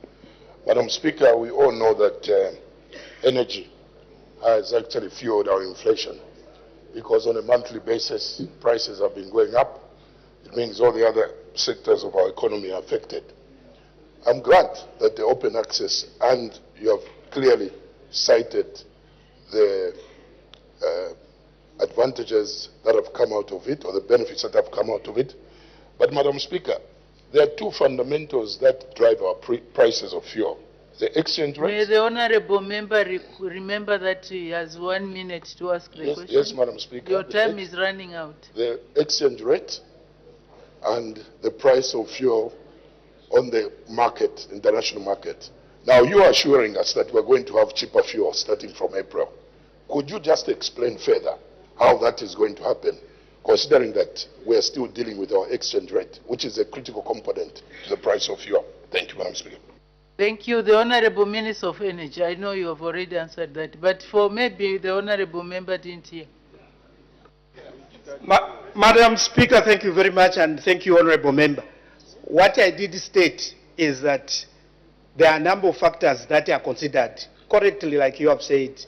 S16: Madam Speaker, we all know that energy has actually fueled our inflation because on a monthly basis, prices have been going up. It means all the other sectors of our economy are affected. I'm glad that the open access, and you have clearly cited the advantages that have come out of it, or the benefits that have come out of it. But, Madam Speaker, there are two fundamentals that drive our prices of fuel. The exchange rate.
S8: May the Honorable Member remember that he has 1 minute to ask the question.
S16: Yes, Madam Speaker.
S8: Your time is running out.
S16: The exchange rate and the price of fuel on the market, international market. Now, you are assuring us that we're going to have cheaper fuel starting from April. Could you just explain further how that is going to happen, considering that we're still dealing with our exchange rate, which is a critical component to the price of fuel? Thank you, Madam Speaker.
S8: Thank you. The Honorable Minister of Energy. I know you have already answered that, but for maybe the Honorable Member didn't hear.
S5: Madam Speaker, thank you very much, and thank you, Honorable Member. What I did state is that there are a number of factors that are considered, correctly, like you have said,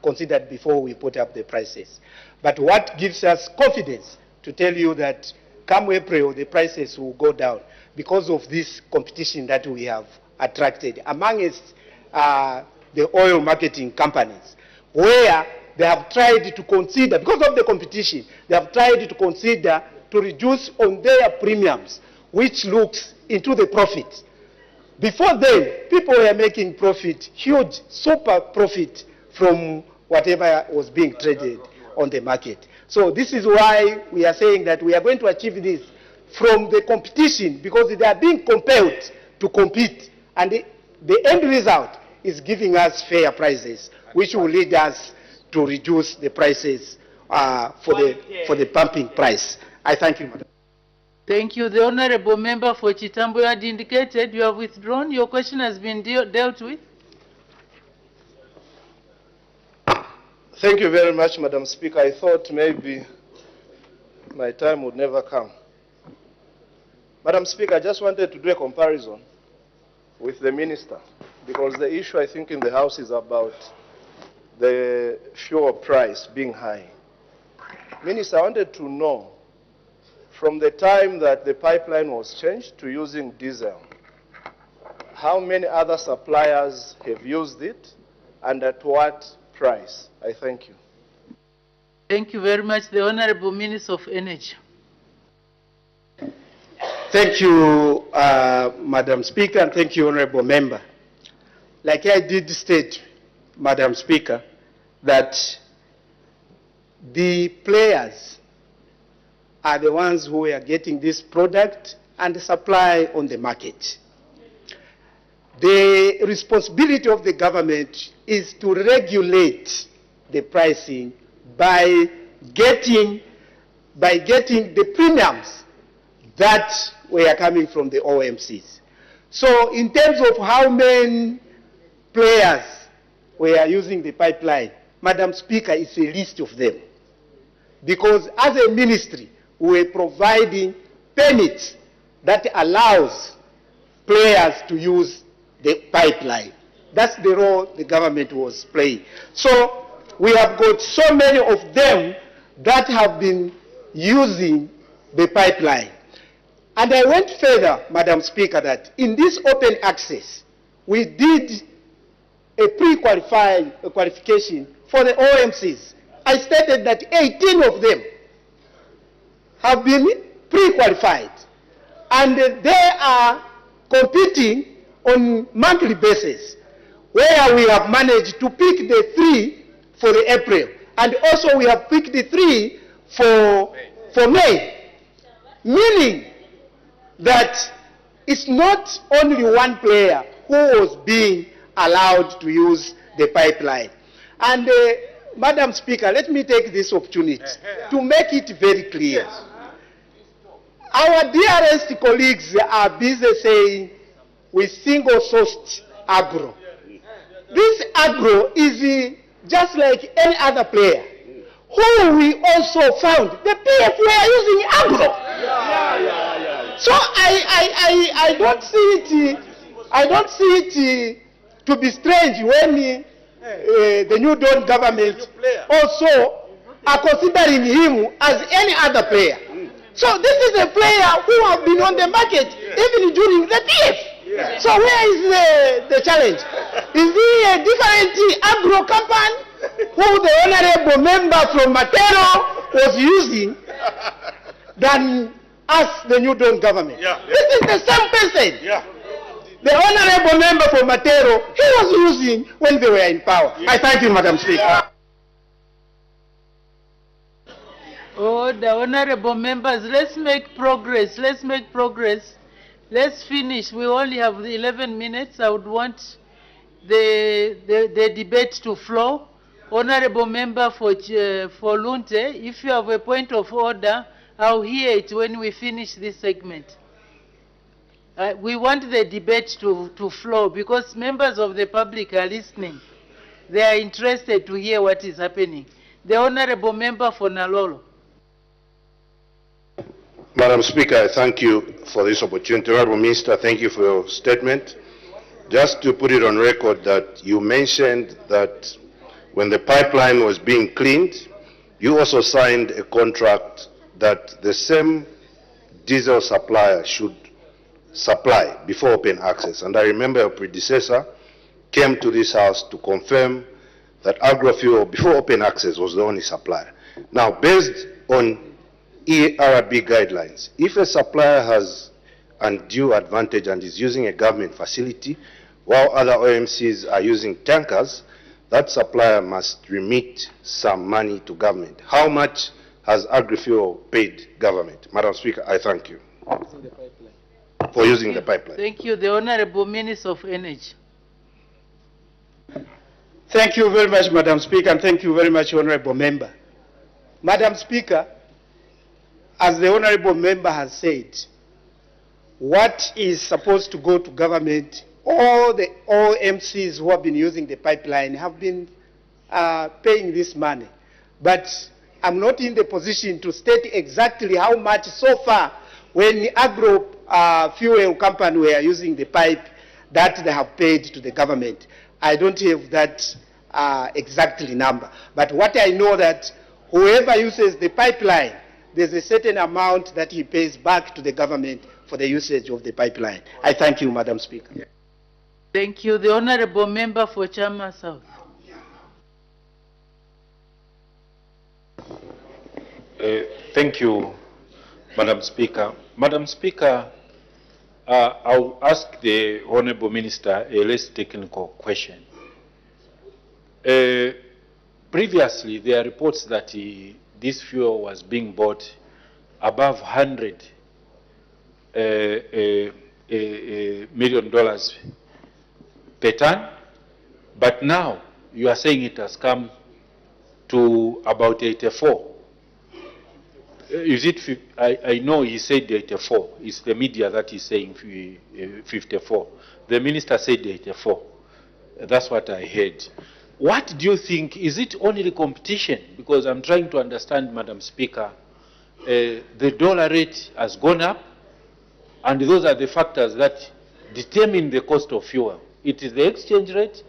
S5: considered before we put up the prices. But what gives us confidence to tell you that come April, the prices will go down because of this competition that we have attracted amongst the oil marketing companies, where they have tried to consider, because of the competition, they have tried to consider to reduce on their premiums, which looks into the profit. Before then, people were making profit, huge, super profit from whatever was being traded on the market. So this is why we are saying that we are going to achieve this from the competition, because they are being compelled to compete. And the end result is giving us fair prices, which will lead us to reduce the prices for the pumping price. I thank you, Madam.
S8: Thank you. The Honorable Member for Chitambo had indicated you have withdrawn. Your question has been dealt with.
S15: Thank you very much, Madam Speaker. I thought maybe my time would never come. Madam Speaker, I just wanted to do a comparison with the Minister, because the issue I think in the House is about the fuel price being high. Minister, I wanted to know, from the time that the pipeline was changed to using diesel, how many other suppliers have used it and at what price? I thank you.
S8: Thank you very much. The Honorable Minister of Energy.
S5: Thank you, Madam Speaker, and thank you, Honorable Member. Like I did state, Madam Speaker, that the players are the ones who are getting this product and the supply on the market. The responsibility of the government is to regulate the pricing by getting the premiums that were coming from the OMCs. So in terms of how many players were using the pipeline, Madam Speaker, it's a list of them. Because as a ministry, we're providing permits that allows players to use the pipeline. That's the role the government was playing. So we have got so many of them that have been using the pipeline. And I went further, Madam Speaker, that in this open access, we did a pre-qualification for the OMCs. I stated that 18 of them have been pre-qualified, and they are competing on monthly basis, where we have managed to pick the 3 for the April, and also we have picked the 3 for May, meaning that it's not only one player who was being allowed to use the pipeline. And Madam Speaker, let me take this opportunity to make it very clear. Our dearest colleagues are busy saying we single-sourced agro. This agro is just like any other player, who we also found the PF were using agro. So I don't see it to be strange when the New Dawn government also are considering him as any other player. So this is a player who have been on the market even during the PF. So where is the challenge? Is he a different agro company who the honorable member from Matero was using than us, the New Dawn government? This is the same person. The honorable member from Matero, he was using when they were in power. I thank you, Madam Speaker.
S8: Oh, the honorable members, let's make progress. Let's make progress. Let's finish. We only have 11 minutes. I would want the debate to flow. Honorable member for Lunte, if you have a point of order, I'll hear it when we finish this segment. We want the debate to flow because members of the public are listening. They are interested to hear what is happening. The honorable member for Nalolo.
S16: Madam Speaker, I thank you for this opportunity. Honorable Minister, thank you for your statement. Just to put it on record that you mentioned that when the pipeline was being cleaned, you also signed a contract that the same diesel supplier should supply before open access. And I remember your predecessor came to this house to confirm that agrofuel before open access was the only supplier. Now, based on ERB guidelines, if a supplier has undue advantage and is using a government facility while other OMCs are using tankers, that supplier must remit some money to government. How much has agrofuel paid government? Madam Speaker, I thank you for using the pipeline.
S8: Thank you. The Honorable Minister of Energy.
S5: Thank you very much, Madam Speaker, and thank you very much, Honorable Member. Madam Speaker, as the Honorable Member has said, what is supposed to go to government, all the OMCs who have been using the pipeline have been paying this money. But I'm not in the position to state exactly how much so far when the agro fuel company were using the pipe that they have paid to the government. I don't have that exactly number. But what I know that whoever uses the pipeline, there's a certain amount that he pays back to the government for the usage of the pipeline. I thank you, Madam Speaker.
S8: Thank you. The Honorable Member for Chama South.
S13: Thank you, Madam Speaker. Madam Speaker, I'll ask the Honorable Minister a less technical question. Previously, there are reports that this fuel was being bought above $100 million per ton, but now you are saying it has come to about 84. Is it? I know he said 84. It's the media that is saying 54. The minister said 84. That's what I heard. What do you think? Is it only competition? Because I'm trying to understand, Madam Speaker. The dollar rate has gone up, and those are the factors that determine the cost of fuel. It is the exchange rate,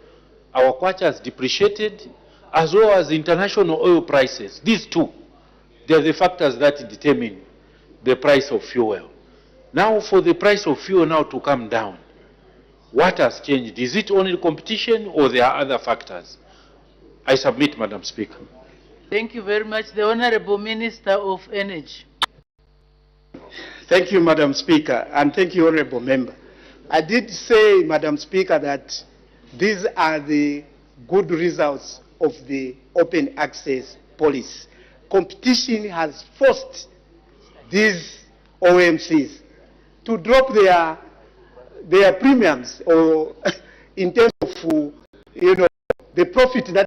S13: our kwacha has depreciated, as well as international oil prices. These two, they are the factors that determine the price of fuel. Now, for the price of fuel now to come down, what has changed? Is it only competition or there are other factors? I submit, Madam Speaker.
S8: Thank you very much. The Honorable Minister of Energy.
S5: Thank you, Madam Speaker, and thank you, Honorable Member. I did say, Madam Speaker, that these are the good results of the open access policy. Competition has forced these OMCs to drop their premiums, or in terms of the profit that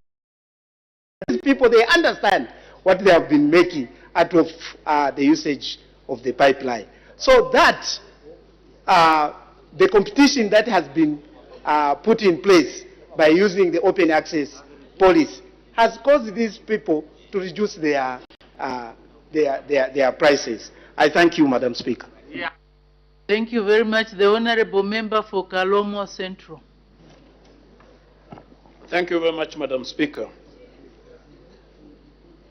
S5: these people, they understand what they have been making out of the usage of the pipeline. So that the competition that has been put in place by using the open access policy has caused these people to reduce their prices. I thank you, Madam Speaker.
S8: Yeah. Thank you very much. The Honorable Member for Kalomo Central.
S17: Thank you very much, Madam Speaker.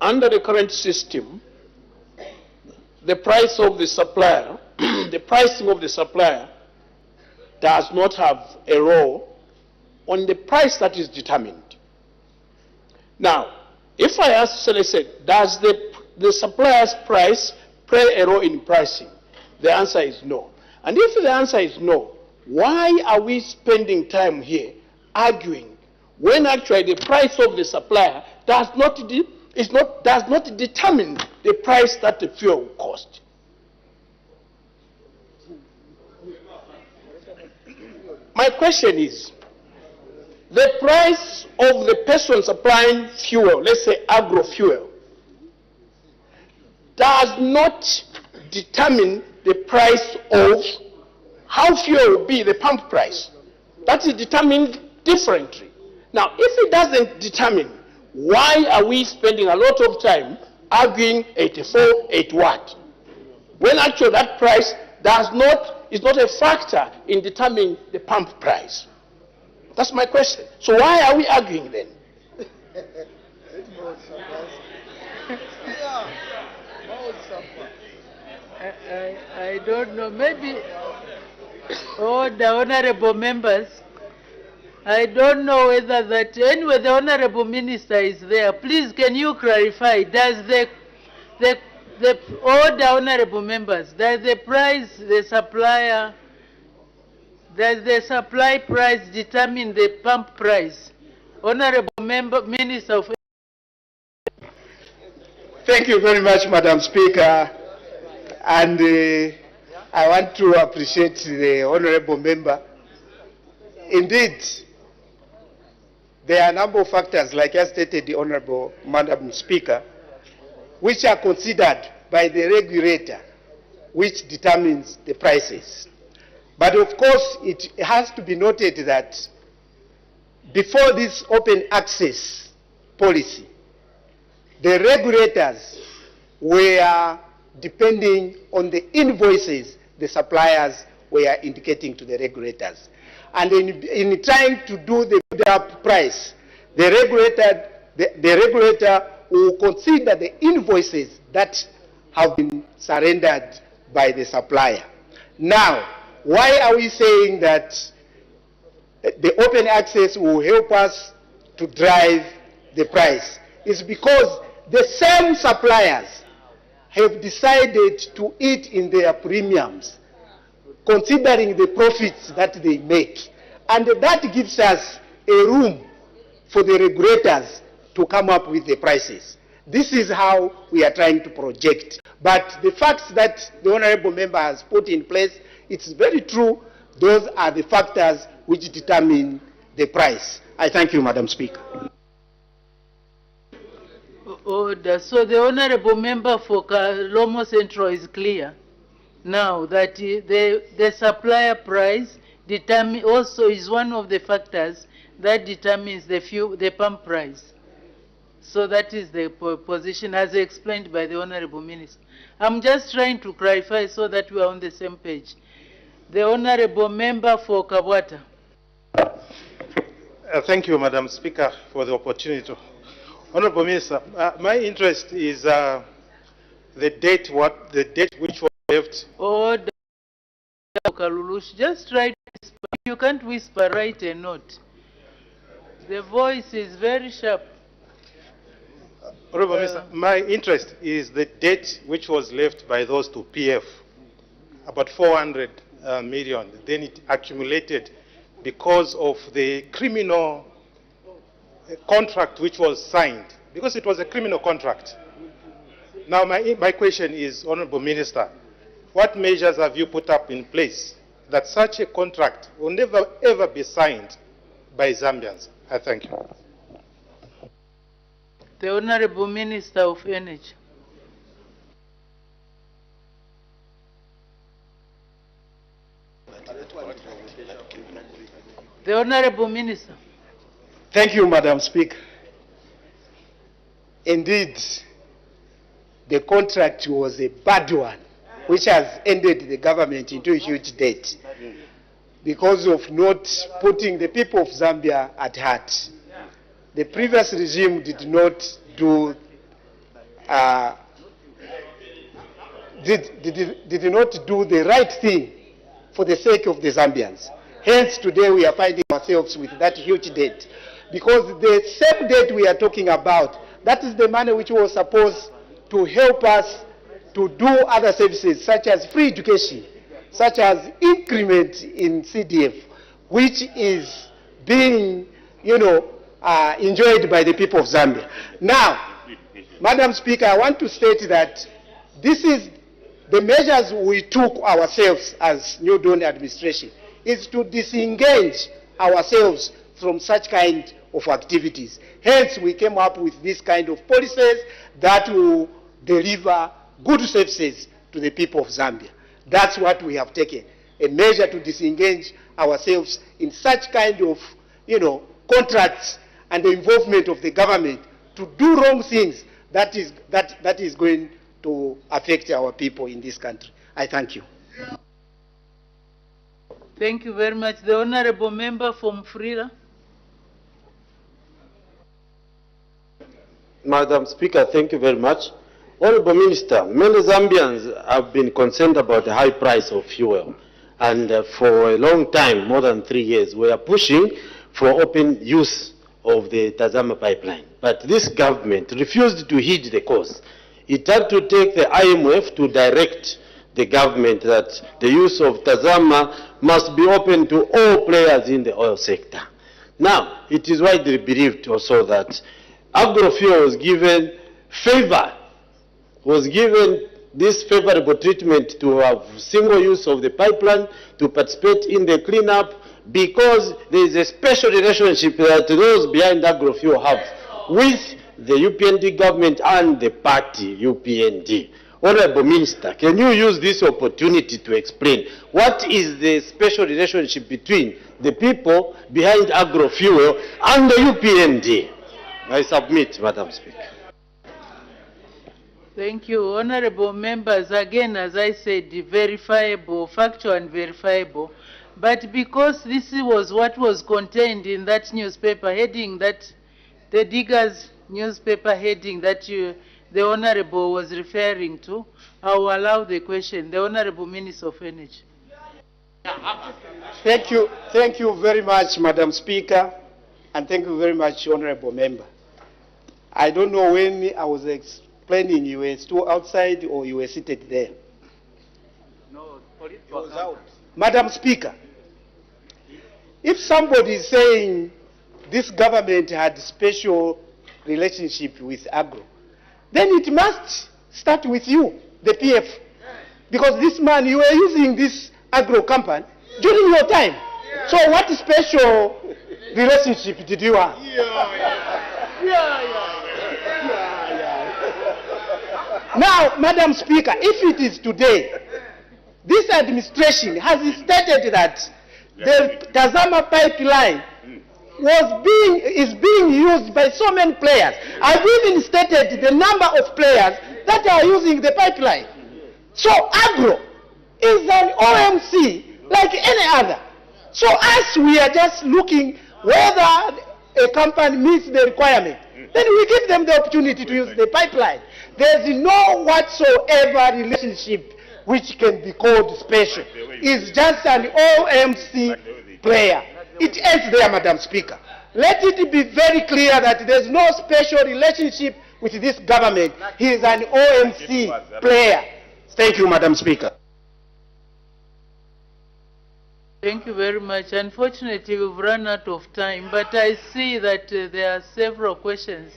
S17: Under the current system, the price of the supplier, the pricing of the supplier does not have a role on the price that is determined. Now, if I ask, let's say, does the supplier's price play a role in pricing? The answer is no. And if the answer is no, why are we spending time here arguing when actually the price of the supplier does not determine the price that the fuel will cost? My question is, the price of the person supplying fuel, let's say agro fuel, does not determine the price of how fuel will be, the pump price. That is determined differently. Now, if it doesn't determine, why are we spending a lot of time arguing 84, 8 watt, when actually that price is not a factor in determining the pump price? That's my question. So why are we arguing then?
S8: I don't know. Maybe all the honorable members, I don't know whether that, anyway, the honorable minister is there. Please, can you clarify, does all the honorable members, does the price, the supplier, does the supply price determine the pump price? Honorable Minister of...
S5: Thank you very much, Madam Speaker. And I want to appreciate the honorable member. Indeed, there are a number of factors, like I stated, the honorable Madam Speaker, which are considered by the regulator, which determines the prices. But of course, it has to be noted that before this open access policy, the regulators were depending on the invoices the suppliers were indicating to the regulators. And in trying to do the build-up price, the regulator will consider the invoices that have been surrendered by the supplier. Now, why are we saying that the open access will help us to drive the price? It's because the same suppliers have decided to eat in their premiums, considering the profits that they make. And that gives us a room for the regulators to come up with the prices. This is how we are trying to project. But the facts that the honorable member has put in place, it's very true. Those are the factors which determine the price. I thank you, Madam Speaker.
S8: Order. So the honorable member for Kalomo Central is clear now that the supplier price also is one of the factors that determines the pump price. So that is the position as explained by the honorable minister. I'm just trying to clarify so that we are on the same page. The honorable member for Kabwata.
S13: Thank you, Madam Speaker, for the opportunity. Honorable Minister, my interest is the date which was left.
S8: Order. Just try to whisper. You can't whisper, write a note. The voice is very sharp.
S13: Honorable Minister, my interest is the date which was left by those to PF, about 400 million. Then it accumulated because of the criminal contract which was signed, because it was a criminal contract. Now my question is, Honorable Minister, what measures have you put up in place that such a contract will never ever be signed by Zambians? I thank you.
S8: The Honorable Minister of Energy. The Honorable Minister.
S5: Thank you, Madam Speaker. Indeed, the contract was a bad one, which has ended the government into a huge debt because of not putting the people of Zambia at heart. The previous regime did not do did not do the right thing for the sake of the Zambians. Hence, today we are finding ourselves with that huge debt. Because the same debt we are talking about, that is the money which was supposed to help us to do other services, such as free education, such as increment in CDF, which is being, enjoyed by the people of Zambia. Now, Madam Speaker, I want to state that this is the measures we took ourselves as New Dawn administration, is to disengage ourselves from such kind of activities. Hence, we came up with this kind of policies that will deliver good services to the people of Zambia. That's what we have taken, a measure to disengage ourselves in such kind of, contracts and the involvement of the government to do wrong things that is going to affect our people in this country. I thank you.
S8: Thank you very much. The Honorable Member from Frila.
S18: Madam Speaker, thank you very much. Honorable Minister, many Zambians have been concerned about the high price of fuel. And for a long time, more than 3 years, we are pushing for open use of the Tazama pipeline. But this government refused to heed the cause. It had to take the IMF to direct the government that the use of Tazama must be open to all players in the oil sector. Now, it is widely believed also that agrofuel was given this favorable treatment to have single use of the pipeline, to participate in the cleanup, because there is a special relationship that those behind agrofuel have with the UPND government and the party UPND. Honorable Minister, can you use this opportunity to explain what is the special relationship between the people behind agrofuel and the UPND? I submit, Madam Speaker.
S8: Thank you. Honorable members, again, as I said, verifiable, factual and verifiable. But because this was what was contained in that newspaper heading, that the Diggers newspaper heading that the Honorable was referring to, I will allow the question. The Honorable Minister of Energy.
S5: Thank you very much, Madam Speaker, and thank you very much, Honorable Member. I don't know when I was explaining, you were still outside or you were seated there.
S13: No, it was out.
S5: Madam Speaker, if somebody is saying this government had special relationship with agro, then it must start with you, the PF. Because this man, you were using this agro company during your time. So what special relationship did you have? Now, Madam Speaker, if it is today, this administration has stated that the Tazama pipeline is being used by so many players. I've even stated the number of players that are using the pipeline. So agro is an OMC like any other. So us, we are just looking whether a company meets the requirement. Then we give them the opportunity to use the pipeline. There is no whatsoever relationship which can be called special. It's just an OMC player. It ends there, Madam Speaker. Let it be very clear that there's no special relationship with this government. He is an OMC. OMC player. Thank you, Madam Speaker.
S8: Thank you very much. Unfortunately, we've run out of time, but I see that there are several questions.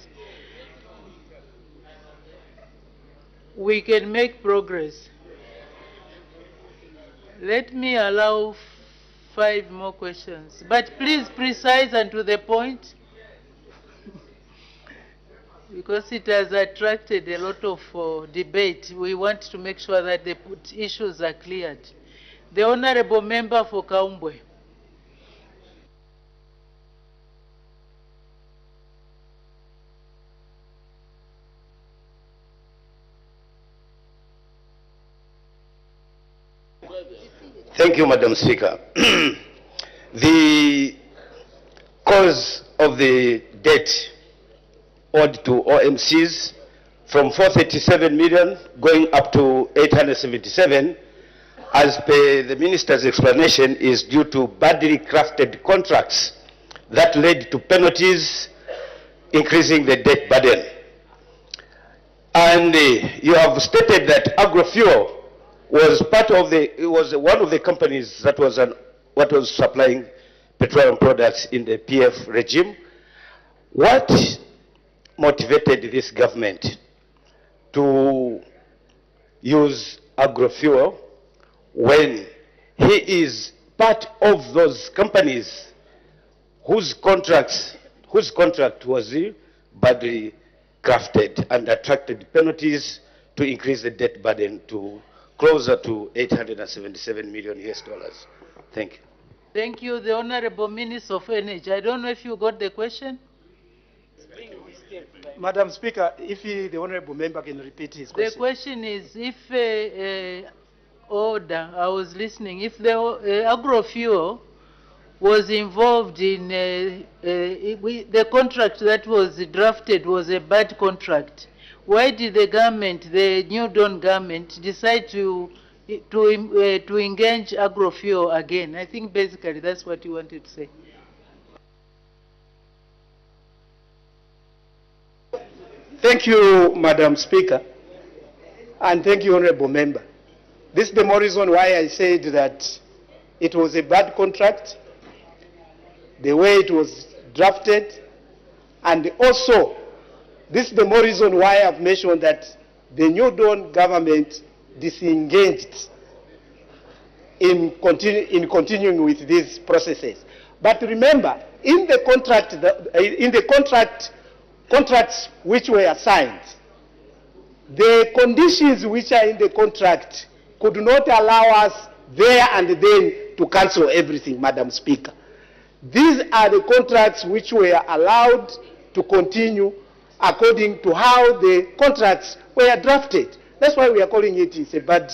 S8: We can make progress. Let me allow 5 more questions, but please precise and to the point, because it has attracted a lot of debate. We want to make sure that the issues are cleared. The Honorable Member for Kaumbwe.
S19: Thank you, Madam Speaker. The cause of the debt owed to OMCs from 437 million going up to 877, as per the Minister's explanation, is due to badly crafted contracts that led to penalties, increasing the debt burden. And you have stated that agrofuel was one of the companies that was supplying petroleum products in the PF regime. What motivated this government to use agrofuel when he is part of those companies whose contract was badly crafted and attracted penalties to increase the debt burden to closer to $877 million US. Thank you.
S8: Thank you, the Honorable Minister of Energy. I don't know if you got the question.
S5: Madam Speaker, if the Honorable Member can repeat his question.
S8: The question is, if order, I was listening, if the agrofuel was involved in the contract that was drafted was a bad contract, why did the government, the New Dawn government, decide to engage agrofuel again? I think basically that's what you wanted to say.
S5: Thank you, Madam Speaker, and thank you, Honorable Member. This is the more reason why I said that it was a bad contract, the way it was drafted, and also this is the more reason why I've mentioned that the New Dawn government disengaged in continuing with these processes. But remember, in the contracts which were signed, the conditions which are in the contract could not allow us there and then to cancel everything, Madam Speaker. These are the contracts which were allowed to continue according to how the contracts were drafted. That's why we are calling it a bad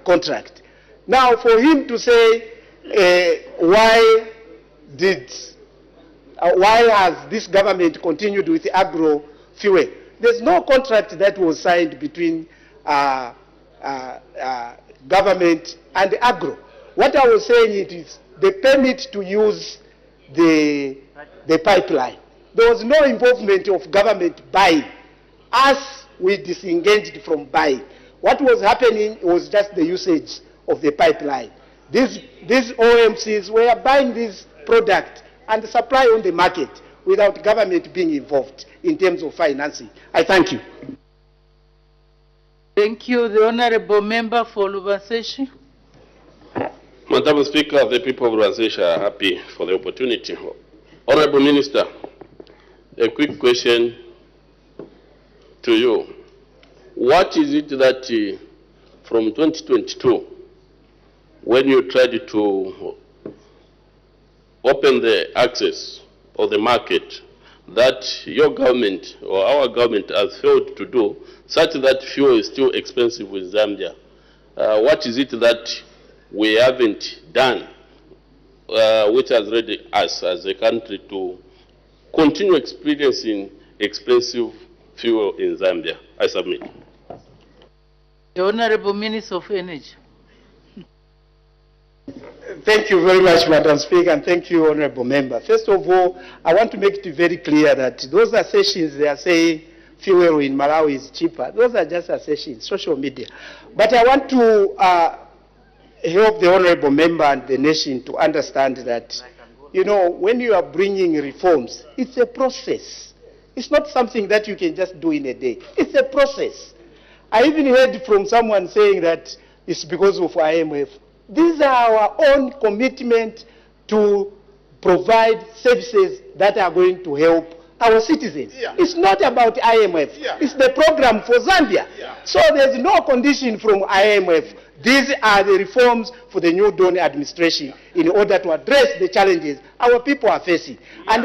S5: contract. Now, for him to say why has this government continued with agro-fuel, there's no contract that was signed between government and agro. What I was saying is the permit to use the pipeline. There was no involvement of government buying. As we disengaged from buying, what was happening was just the usage of the pipeline. These OMCs were buying this product and supply on the market without government being involved in terms of financing. I thank you.
S8: Thank you. The Honorable Member for Lubaseshi.
S20: Madam Speaker, the people of Lubaseshi are happy for the opportunity. Honorable Minister, a quick question to you. What is it that from 2022, when you tried to open the access of the market, that your government or our government has failed to do, such that fuel is still expensive with Zambia? What is it that we haven't done which has led us as a country to continue experiencing expensive fuel in Zambia? I submit.
S8: The Honorable Minister of Energy.
S5: Thank you very much, Madam Speaker, and thank you, Honorable Member. First of all, I want to make it very clear that those assertions they are saying fuel in Malawi is cheaper, those are just assertions, social media. But I want to help the honorable member and the nation to understand that, you know, when you are bringing reforms, it's a process. It's not something that you can just do in a day. It's a process. I even heard from someone saying that it's because of IMF. These are our own commitment to provide services that are going to help our citizens. Yeah. It's not about IMF. Yeah. It's the program for Zambia. Yeah. So there's no condition from IMF. These are the reforms for the New Dawn administration in order to address the challenges our people are facing. Yeah. And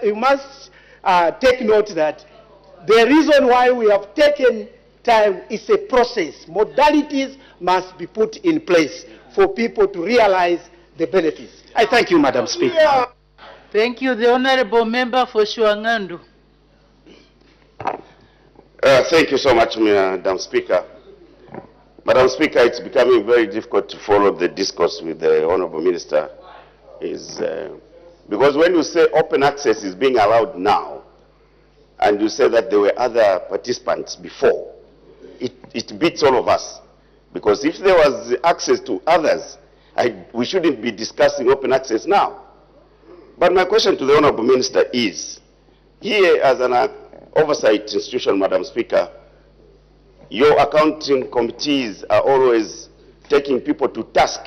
S5: you must take note that the reason why we have taken time is a process. Modalities must be put in place for people to realize the benefits. I thank you, Madam Speaker. Yeah.
S8: Thank you. The Honorable Member for Shuangandu.
S20: Thank you so much, Madam Speaker. Madam Speaker, it's becoming very difficult to follow the discourse with the Honorable Minister. Because when you say open access is being allowed now, and you say that there were other participants before, it beats all of us. Because if there was access to others, we shouldn't be discussing open access now. But my question to the Honorable Minister is, here as an oversight institution, Madam Speaker, your accounting committees are always taking people to task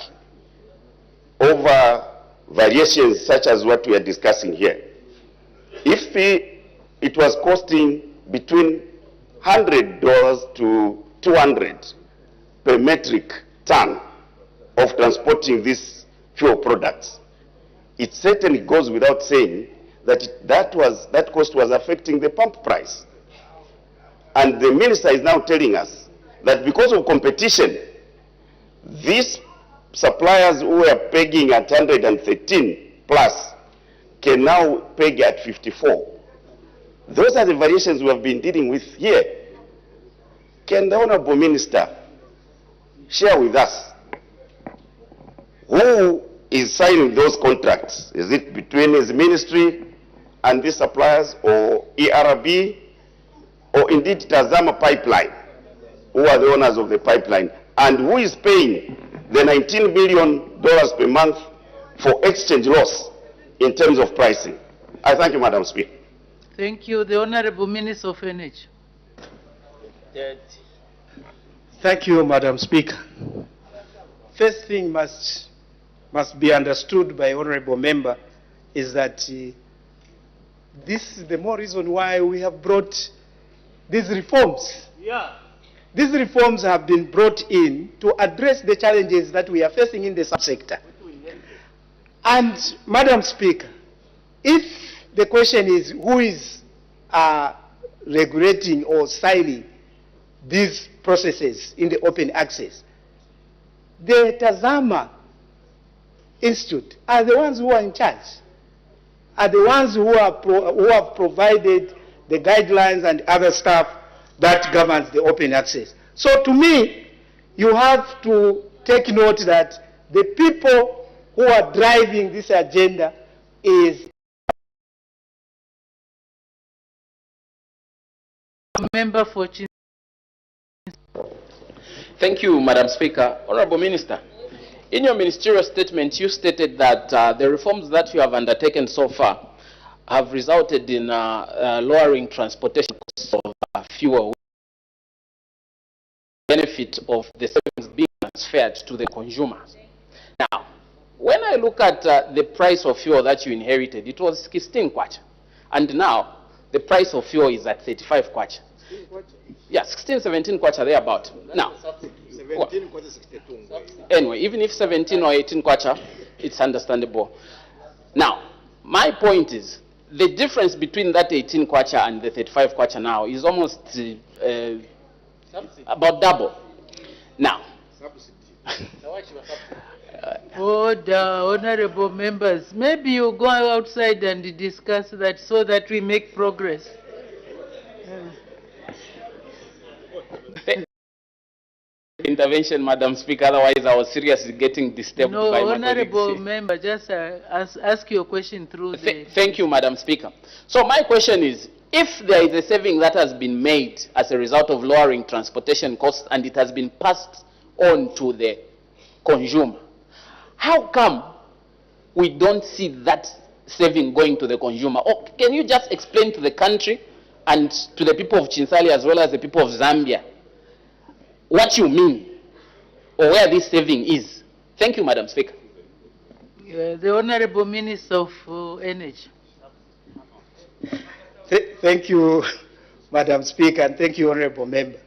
S20: over variations such as what we are discussing here. If it was costing between $100 to $200 per metric ton of transporting these fuel products, it certainly goes without saying that that cost was affecting the pump price. And the minister is now telling us that because of competition, these suppliers who were pegging at 113 plus can now peg at 54. Those are the variations we have been dealing with here. Can the Honorable Minister share with us who is signing those contracts? Is it between his ministry and these suppliers, or ERB, or indeed Tazama Pipeline? Who are the owners of the pipeline? And who is paying the $19 billion per month for exchange loss in terms of pricing? I thank you, Madam Speaker.
S8: Thank you. The Honorable Minister of Energy.
S5: Thank you, Madam Speaker. First thing must be understood by Honorable Member is that this is the more reason why we have brought these reforms. Yeah. These reforms have been brought in to address the challenges that we are facing in the subsector. And, Madam Speaker, if the question is who is regulating or signing these processes in the open access, the Tazama Institute are the ones who are in charge, are the ones who have provided the guidelines and other stuff that governs the open access. So to me, you have to take note that the people who are driving this agenda is
S8: Member for Chin.
S21: Thank you, Madam Speaker. Honorable Minister, in your ministerial statement, you stated that the reforms that you have undertaken so far have resulted in lowering transportation costs of fuel, benefit of the savings being transferred to the consumer. Now, when I look at the price of fuel that you inherited, it was 16 kwacha, and now the price of fuel is at 35 kwacha. Yeah, 16, 17 kwacha, thereabout. Now, 17 kwacha, 62. Anyway, even if 17 or 18 kwacha, it's understandable. Now, my point is, the difference between that 18 kwacha and the 35 kwacha now is almost about double. Now,
S8: honorable members, maybe you go outside and discuss that so that we make progress.
S21: Intervention, Madam Speaker, otherwise I was seriously getting disturbed by my
S8: honorable member, just ask your question through the...
S21: Thank you, Madam Speaker. So my question is, if there is a saving that has been made as a result of lowering transportation costs and it has been passed on to the consumer. How come we don't see that saving going to the consumer? Or can you just explain to the country and to the people of Chinsali as well as the people of Zambia what you mean or where this saving is? Thank you, Madam Speaker.
S8: The Honorable Minister of Energy.
S5: Thank you, Madam Speaker, and thank you, Honorable Member.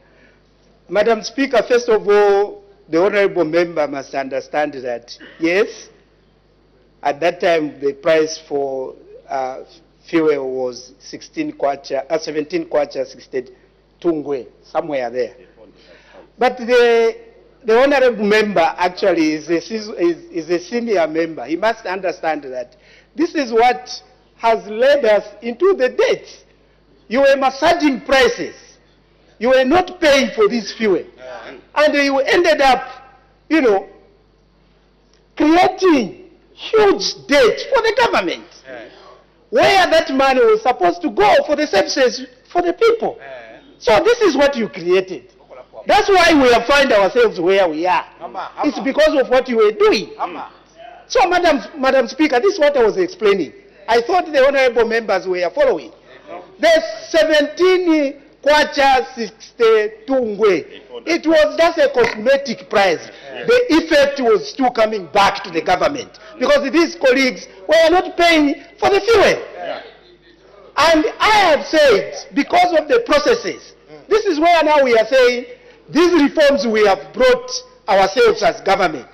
S5: Madam Speaker, first of all, the Honorable Member must understand that, yes, at that time the price for fuel was 17 kwacha, 62 ngwe, somewhere there. But the Honorable Member actually is a senior member. He must understand that this is what has led us into the debts. You were massaging prices. You were not paying for this fuel. And you ended up, you know, creating huge debt for the government. Where that money was supposed to go for the services for the people. So this is what you created. That's why we have found ourselves where we are. It's because of what you were doing. So, Madam Speaker, this is what I was explaining. I thought the honorable members were following. The 17 kwacha 62 ngwe, it was just a cosmetic price. The effect was still coming back to the government because these colleagues were not paying for the fuel. And I have said, because of the processes, this is where now we are saying, these reforms we have brought ourselves as government,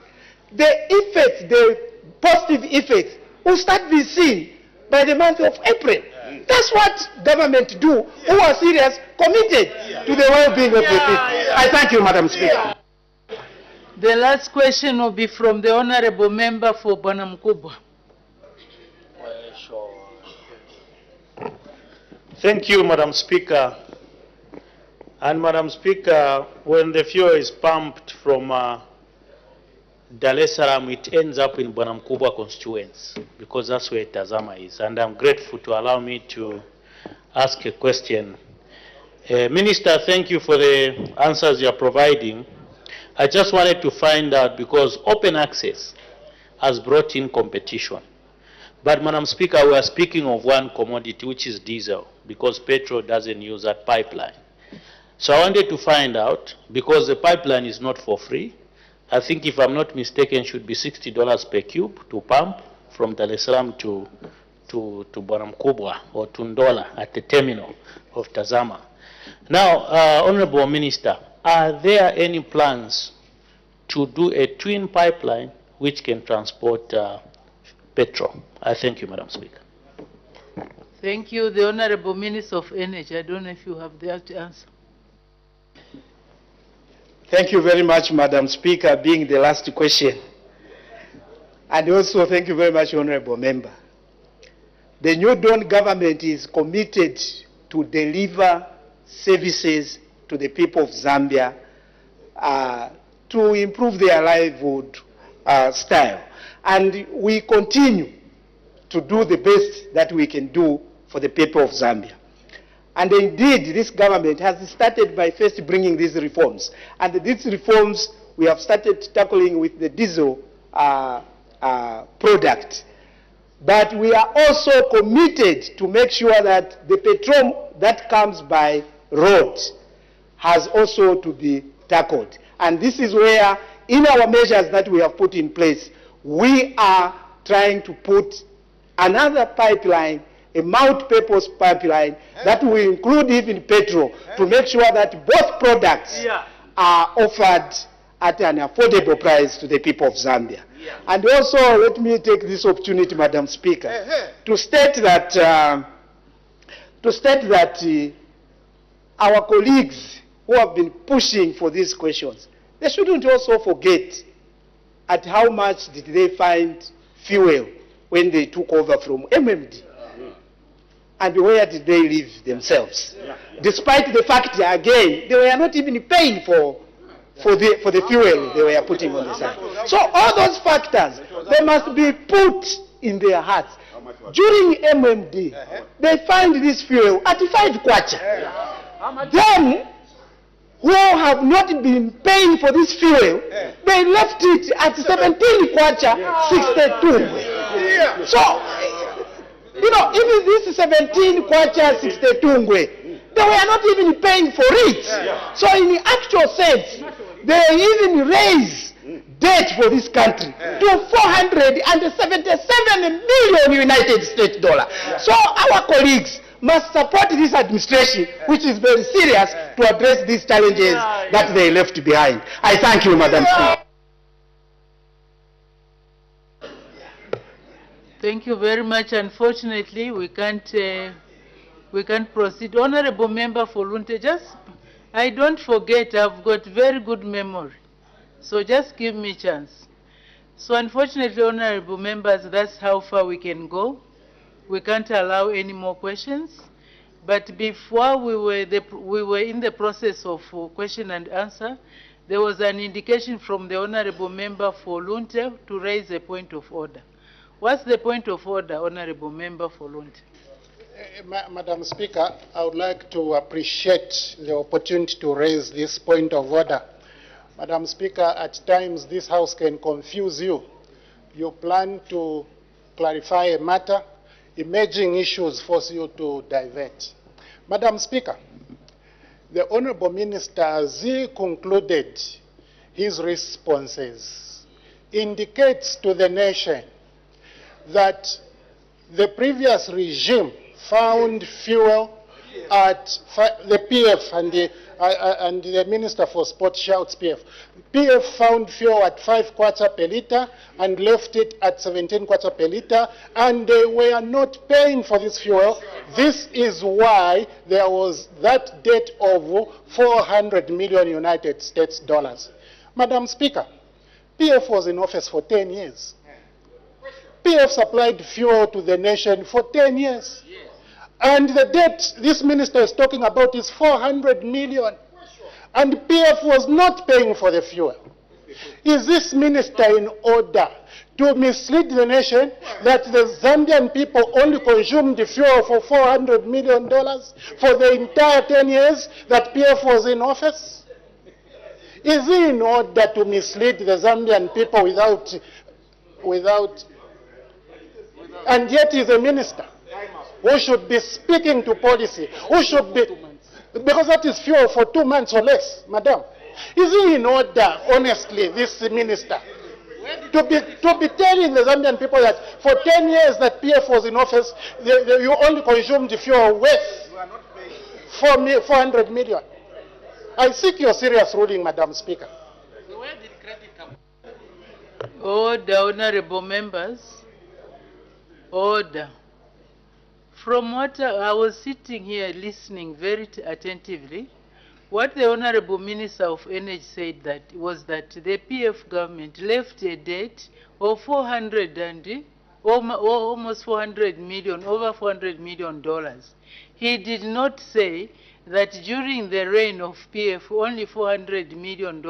S5: the effects, the positive effects, will start being seen by the month of April. That's what government do, who are serious, committed to the well-being of the people. I thank you, Madam Speaker.
S8: The last question will be from the Honorable Member for Bwana Mkubwa.
S13: Thank you, Madam Speaker. And Madam Speaker, when the fuel is pumped from Dar es Salaam, it ends up in Bwana Mkubwa constituency because that's where Tazama is. And I'm grateful to allow me to ask a question. Minister, thank you for the answers you're providing. I just wanted to find out because open access has brought in competition. But Madam Speaker, we are speaking of one commodity, which is diesel, because petrol doesn't use that pipeline. So I wanted to find out, because the pipeline is not for free, I think if I'm not mistaken, should be $60 per cube to pump from Dar es Salaam to Bwana Mkubwa or to Ndola at the terminal of Tazama. Now, Honorable Minister, are there any plans to do a twin pipeline which can transport petrol? I thank you, Madam Speaker.
S8: Thank you, the Honorable Minister of Energy. I don't know if you have the answer.
S5: Thank you very much, Madam Speaker, being the last question. And also thank you very much, Honorable Member. The New Dawn government is committed to deliver services to the people of Zambia to improve their livelihood style. And we continue to do the best that we can do for the people of Zambia. And indeed, this government has started by first bringing these reforms. And these reforms we have started tackling with the diesel product. But we are also committed to make sure that the petrol that comes by road has also to be tackled. And this is where, in our measures that we have put in place, we are trying to put another pipeline, a multi-purpose pipeline that will include even petrol to make sure that both products are offered at an affordable price to the people of Zambia. And also, let me take this opportunity, Madam Speaker, to state that our colleagues who have been pushing for these questions, they shouldn't also forget at how much did they find fuel when they took over from MMD. And where did they live themselves? Despite the fact, again, they were not even paying for the fuel they were putting on the side. So all those factors, they must be put in their hearts. During MMD, they find this fuel at 5 kwacha. Then, who have not been paying for this fuel,
S1: They left it at 17 kwacha, 62. So, you know, even this 17 kwacha, 62, they were not even paying for it. So in the actual sense, they even raise debt for this country to 477 million United States dollars. So our colleagues must support this administration, which is very serious, to address these challenges that they left behind. I thank you, Madam Speaker.
S8: Thank you very much. Unfortunately, we can't proceed. Honorable Member for Lunte, I don't forget, I've got very good memory. So just give me a chance. So unfortunately, honorable members, that's how far we can go. We can't allow any more questions. But before we were in the process of question and answer, there was an indication from the honorable member for Lunte to raise a point of order. What's the point of order, honorable member for Lunte?
S14: Madam Speaker, I would like to appreciate the opportunity to raise this point of order. Madam Speaker, at times this House can confuse you. You plan to clarify a matter, emerging issues force you to divert. Madam Speaker, the Honourable Minister, as he concluded his responses, indicates to the nation that the previous regime found fuel at the PF and the Minister for Sport shouts PF. PF found fuel at 5 kwacha per litre and left it at 17 kwacha per litre, and they were not paying for this fuel. This is why there was that debt of 400 million United States dollars. Madam Speaker, PF was in office for 10 years. PF supplied fuel to the nation for 10 years. And the debt this minister is talking about is 400 million. And PF was not paying for the fuel. Is this minister in order to mislead the nation that the Zambian people only consumed the fuel for $400 million for the entire 10 years that PF was in office? Is he in order to mislead the Zambian people without and yet he's a minister who should be speaking to policy, who should be, because that is fuel for 2 months or less, madam. Is he in order, honestly, this minister, to be telling the Zambian people that for 10 years that PF was in office, you only consumed the fuel worth 400 million? I seek your serious ruling, Madam Speaker.
S8: Order, honorable members. Order. From what I was sitting here listening very attentively, what the Honorable Minister of Energy said was that the PF government left a debt of almost 400 million, over $400 million. He did not say that during the reign of PF, only $400 million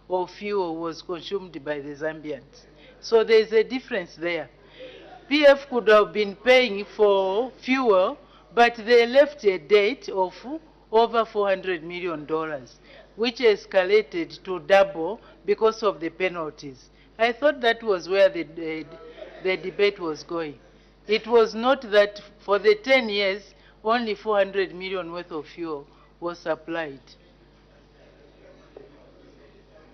S8: of fuel was consumed by the Zambians. So there is a difference there. PF could have been paying for fuel, but they left a debt of over $400 million, which escalated to double because of the penalties. I thought that was where the debate was going. It was not that for the 10 years, only 400 million worth of fuel was supplied.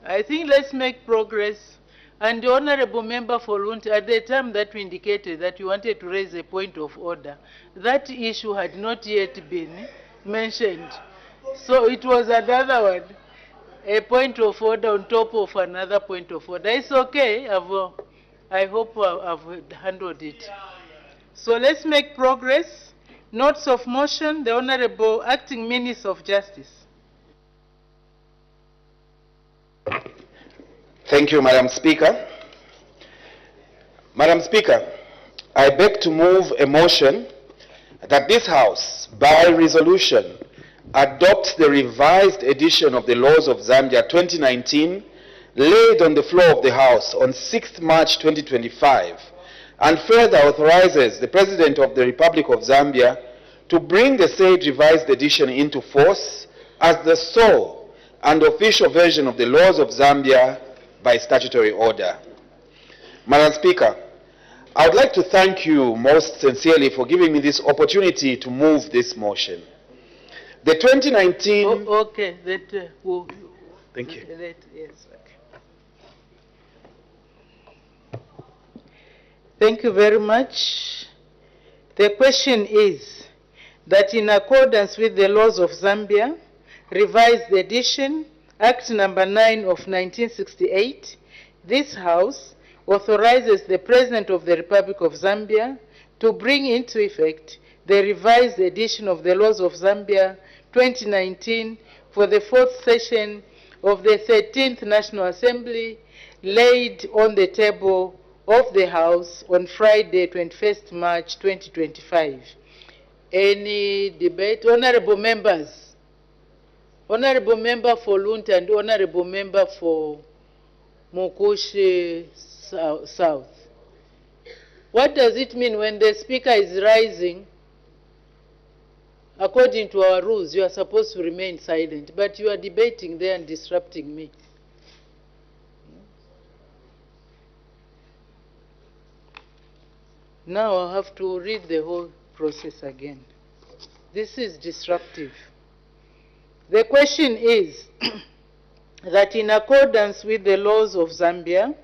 S8: I think let's make progress. And the honorable member for Lunte, at the time that we indicated that you wanted to raise a point of order, that issue had not yet been mentioned. So it was another one, a point of order on top of another point of order. It's okay. I hope I've handled it. So let's make progress. Notes of motion, the Honorable Acting Minister of Justice.
S22: Thank you, Madam Speaker. Madam Speaker, I beg to move a motion that this House, by resolution, adopts the revised edition of the Laws of Zambia 2019, laid on the floor of the House on 6th March 2025, and further authorizes the President of the Republic of Zambia to bring the said revised edition into force as the sole and official version of the Laws of Zambia by statutory order. Madam Speaker, I would like to thank you most sincerely for giving me this opportunity to move this motion. The 2019...
S8: Okay,
S22: Thank you.
S8: Yes, okay. Thank you very much. The question is that in accordance with the laws of Zambia, revised edition, Act number 9 of 1968, this House authorizes the President of the Republic of Zambia to bring into effect the revised edition of the laws of Zambia 2019 for the 4th session of the 13th National Assembly, laid on the table of the House on Friday, 21st March 2025. Any debate? Honorable members. Honorable member for Lunta and honorable member for Mukushi South. What does it mean when the speaker is rising? According to our rules, you are supposed to remain silent, but you are debating there and disrupting me. Now I have to read the whole process again. This is disruptive. The question is that in accordance with the laws of Zambia,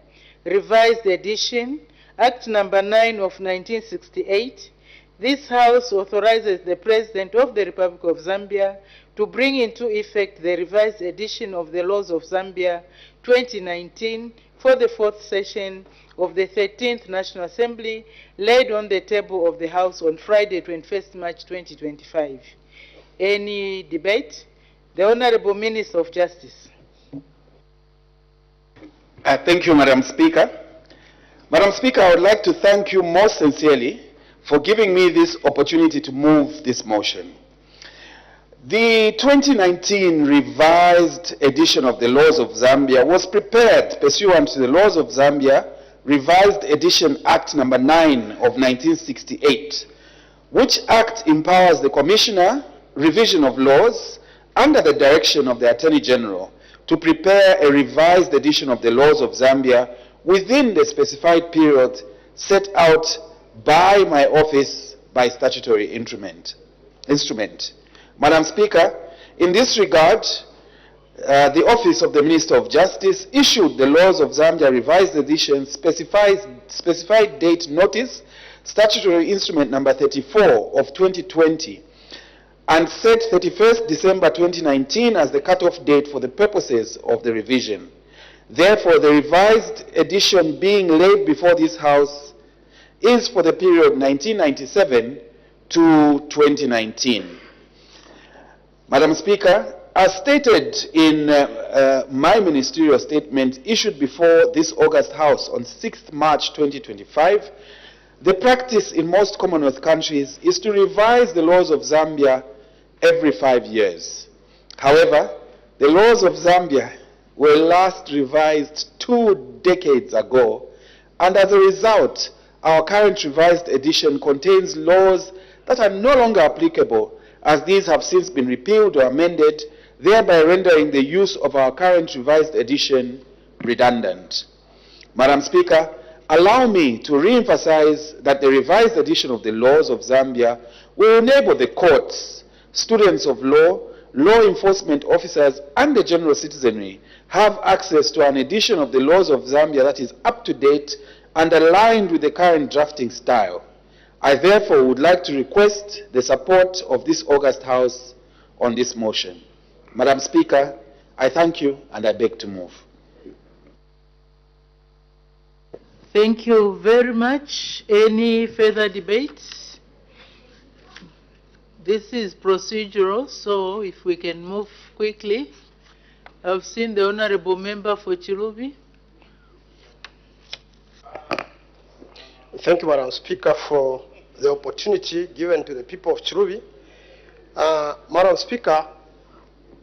S8: revised edition, Act number 9 of 1968, this House authorizes the President of the Republic of Zambia to bring into effect the revised edition of the laws of Zambia 2019 for the 4th session of the 13th National Assembly, laid on the table of the House on Friday, 21st March 2025. Any debate? The Honorable Minister of Justice.
S22: Thank you, Madam Speaker. Madam Speaker, I would like to thank you most sincerely for giving me this opportunity to move this motion. The 2019 revised edition of the laws of Zambia was prepared pursuant to the laws of Zambia, revised edition Act number 9 of 1968, which act empowers the Commissioner, revision of laws, under the direction of the Attorney General, to prepare a revised edition of the laws of Zambia within the specified period set out by my office by statutory instrument. Madam Speaker, in this regard, the Office of the Minister of Justice issued the laws of Zambia revised edition specified date notice, statutory instrument number 34 of 2020, and set 31st December 2019 as the cutoff date for the purposes of the revision. Therefore, the revised edition being laid before this House is for the period 1997 to 2019. Madam Speaker, as stated in my ministerial statement issued before this August House on 6th March 2025, the practice in most Commonwealth countries is to revise the laws of Zambia every 5 years. However, the laws of Zambia were last revised 2 decades ago, and as a result, our current revised edition contains laws that are no longer applicable, as these have since been repealed or amended, thereby rendering the use of our current revised edition redundant. Madam Speaker, allow me to re-emphasize that the revised edition of the laws of Zambia will enable the courts, students of law, law enforcement officers, and the general citizenry have access to an edition of the laws of Zambia that is up to date and aligned with the current drafting style. I therefore would like to request the support of this August House on this motion. Madam Speaker, I thank you and I beg to move.
S8: Thank you very much. Any further debates? This is procedural, so if we can move quickly. I've seen the Honorable Member for Chilubi.
S2: Thank you, Madam Speaker, for the opportunity given to the people of Chilubi. Madam Speaker,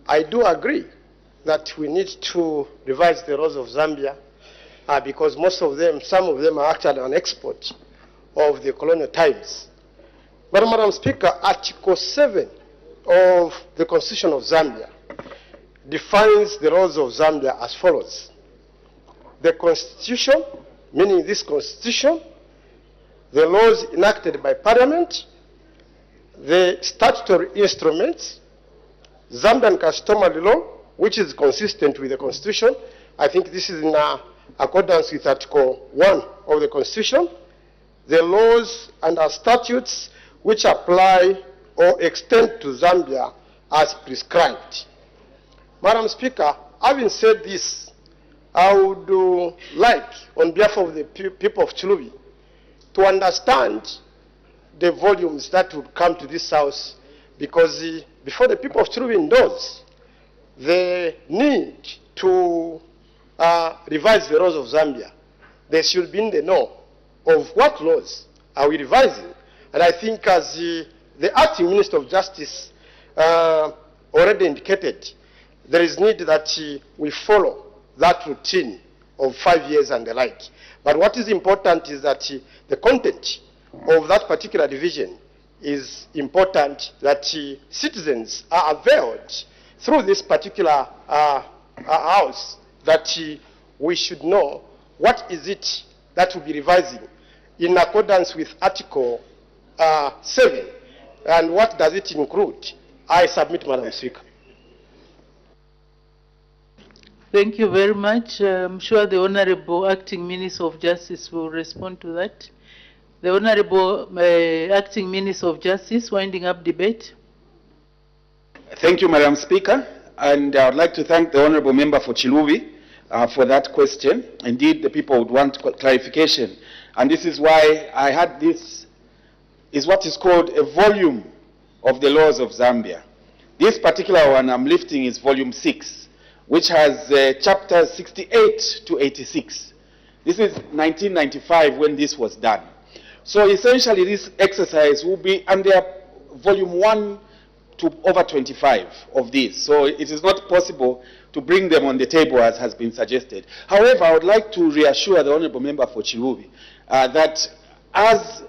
S2: I do agree that we need to revise the laws of Zambia because some of them are actually an export of the colonial times. But Madam Speaker, Article 7 of the Constitution of Zambia defines the laws of Zambia as follows. the Constitution, meaning this Constitution, the laws enacted by Parliament, the statutory instruments, Zambian customary law, which is consistent with the Constitution. I think this is in accordance with Article 1 of the Constitution. The laws and statutes which apply or extend to Zambia as prescribed. Madam Speaker, having said this, I would like, on behalf of the people of Chilubi, to understand the volumes that would come to this House, because before the people of Chilubi endorse the need to revise the laws of Zambia, they should be in the know of what laws are we revising. And I think, as the acting Minister of Justice already indicated, there is need that we follow that routine of 5 years and the like. But what is important is that the content of that particular division is important, that citizens are availed through this particular house, that we should know what is it that will be revising in accordance with Article 7, and what does it include. I submit, Madam Speaker.
S8: Thank you very much. I'm sure the Honorable Acting Minister of Justice will respond to that. The Honorable Acting Minister of Justice, winding up debate.
S22: Thank you, Madam Speaker. And I would like to thank the Honorable Member for Chilubi for that question. Indeed, the people would want clarification. And this is why I had this, is what is called a volume of the laws of Zambia. This particular one I'm lifting is volume 6, which has chapters 68 to 86. This is 1995 when this was done. So essentially this exercise will be under volume 1 to over 25 of these. So it is not possible to bring them on the table as has been suggested. However, I would like to reassure the Honourable Member for Chilubi that as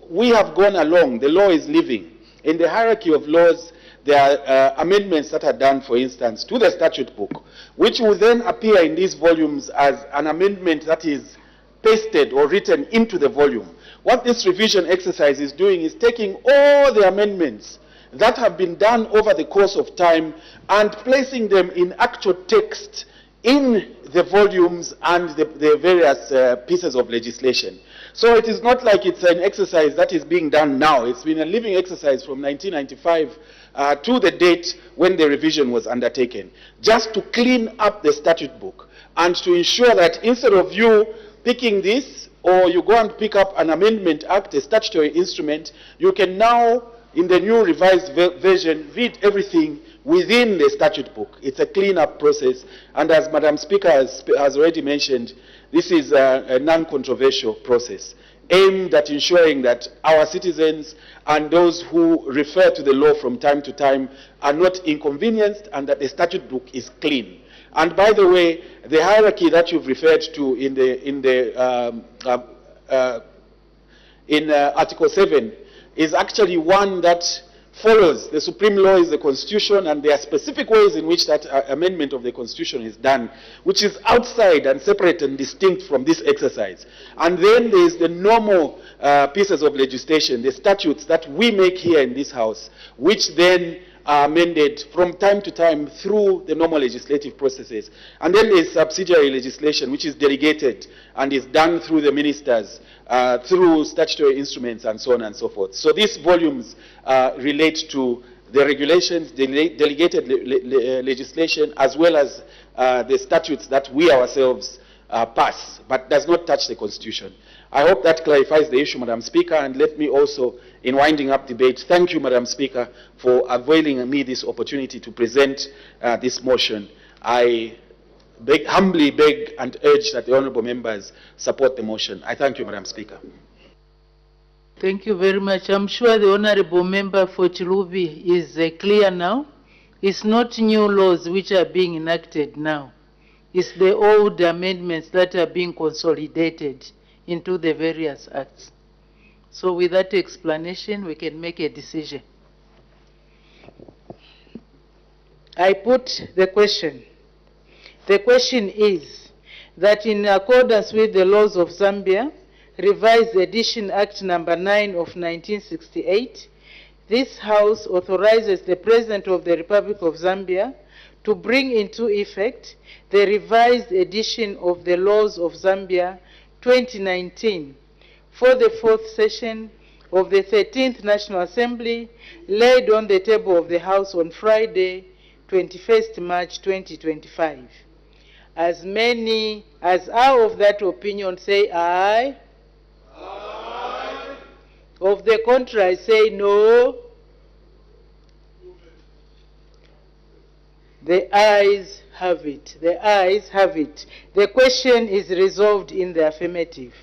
S22: we have gone along, the law is living. In the hierarchy of laws, there are amendments that are done, for instance, to the statute book, which will then appear in these volumes as an amendment that is pasted or written into the volume. What this revision exercise is doing is taking all the amendments that have been done over the course of time and placing them in actual text in the volumes and the various pieces of legislation. So it is not like it's an exercise that is being done now. It's been a living exercise from 1995 to the date when the revision was undertaken, just to clean up the statute book and to ensure that instead of you picking this, or you go and pick up an amendment act, a statutory instrument, you can now, in the new revised version, read everything within the statute book. It's a clean-up process, and as Madam Speaker has already mentioned, this is a non-controversial process aimed at ensuring that our citizens and those who refer to the law from time to time are not inconvenienced and that the statute book is clean. And by the way, the hierarchy that you've referred to in Article 7 is actually one that follows. The supreme law is the Constitution, and there are specific ways in which that amendment of the Constitution is done, which is outside and separate and distinct from this exercise. And then there is the normal pieces of legislation, the statutes that we make here in this House, which then are amended from time to time through the normal legislative processes. And then there is subsidiary legislation, which is delegated and is done through the ministers, through statutory instruments, and so on and so forth. So these volumes relate to the regulations, delegated legislation, as well as the statutes that we ourselves pass, but does not touch the Constitution. I hope that clarifies the issue, Madam Speaker, and let me also, in winding up debate, thank you, Madam Speaker, for availing me this opportunity to present this motion. I humbly beg and urge that the honourable members support the motion. I thank you, Madam Speaker.
S8: Thank you very much. I'm sure the honourable member for Chilubi is clear now. It's not new laws which are being enacted now. It's the old amendments that are being consolidated into the various acts. So with that explanation, we can make a decision. I put the question. The question is that in accordance with the laws of Zambia, Revised Edition Act Number 9 of 1968, this House authorizes the President of the Republic of Zambia to bring into effect the revised edition of the laws of Zambia 2019 for the fourth session of the 13th National Assembly, laid on the table of the House on Friday, 21st March 2025. As many as are of that opinion say aye. Aye. Of the contrary say no. The ayes have it. The ayes have it. The question is resolved in the affirmative.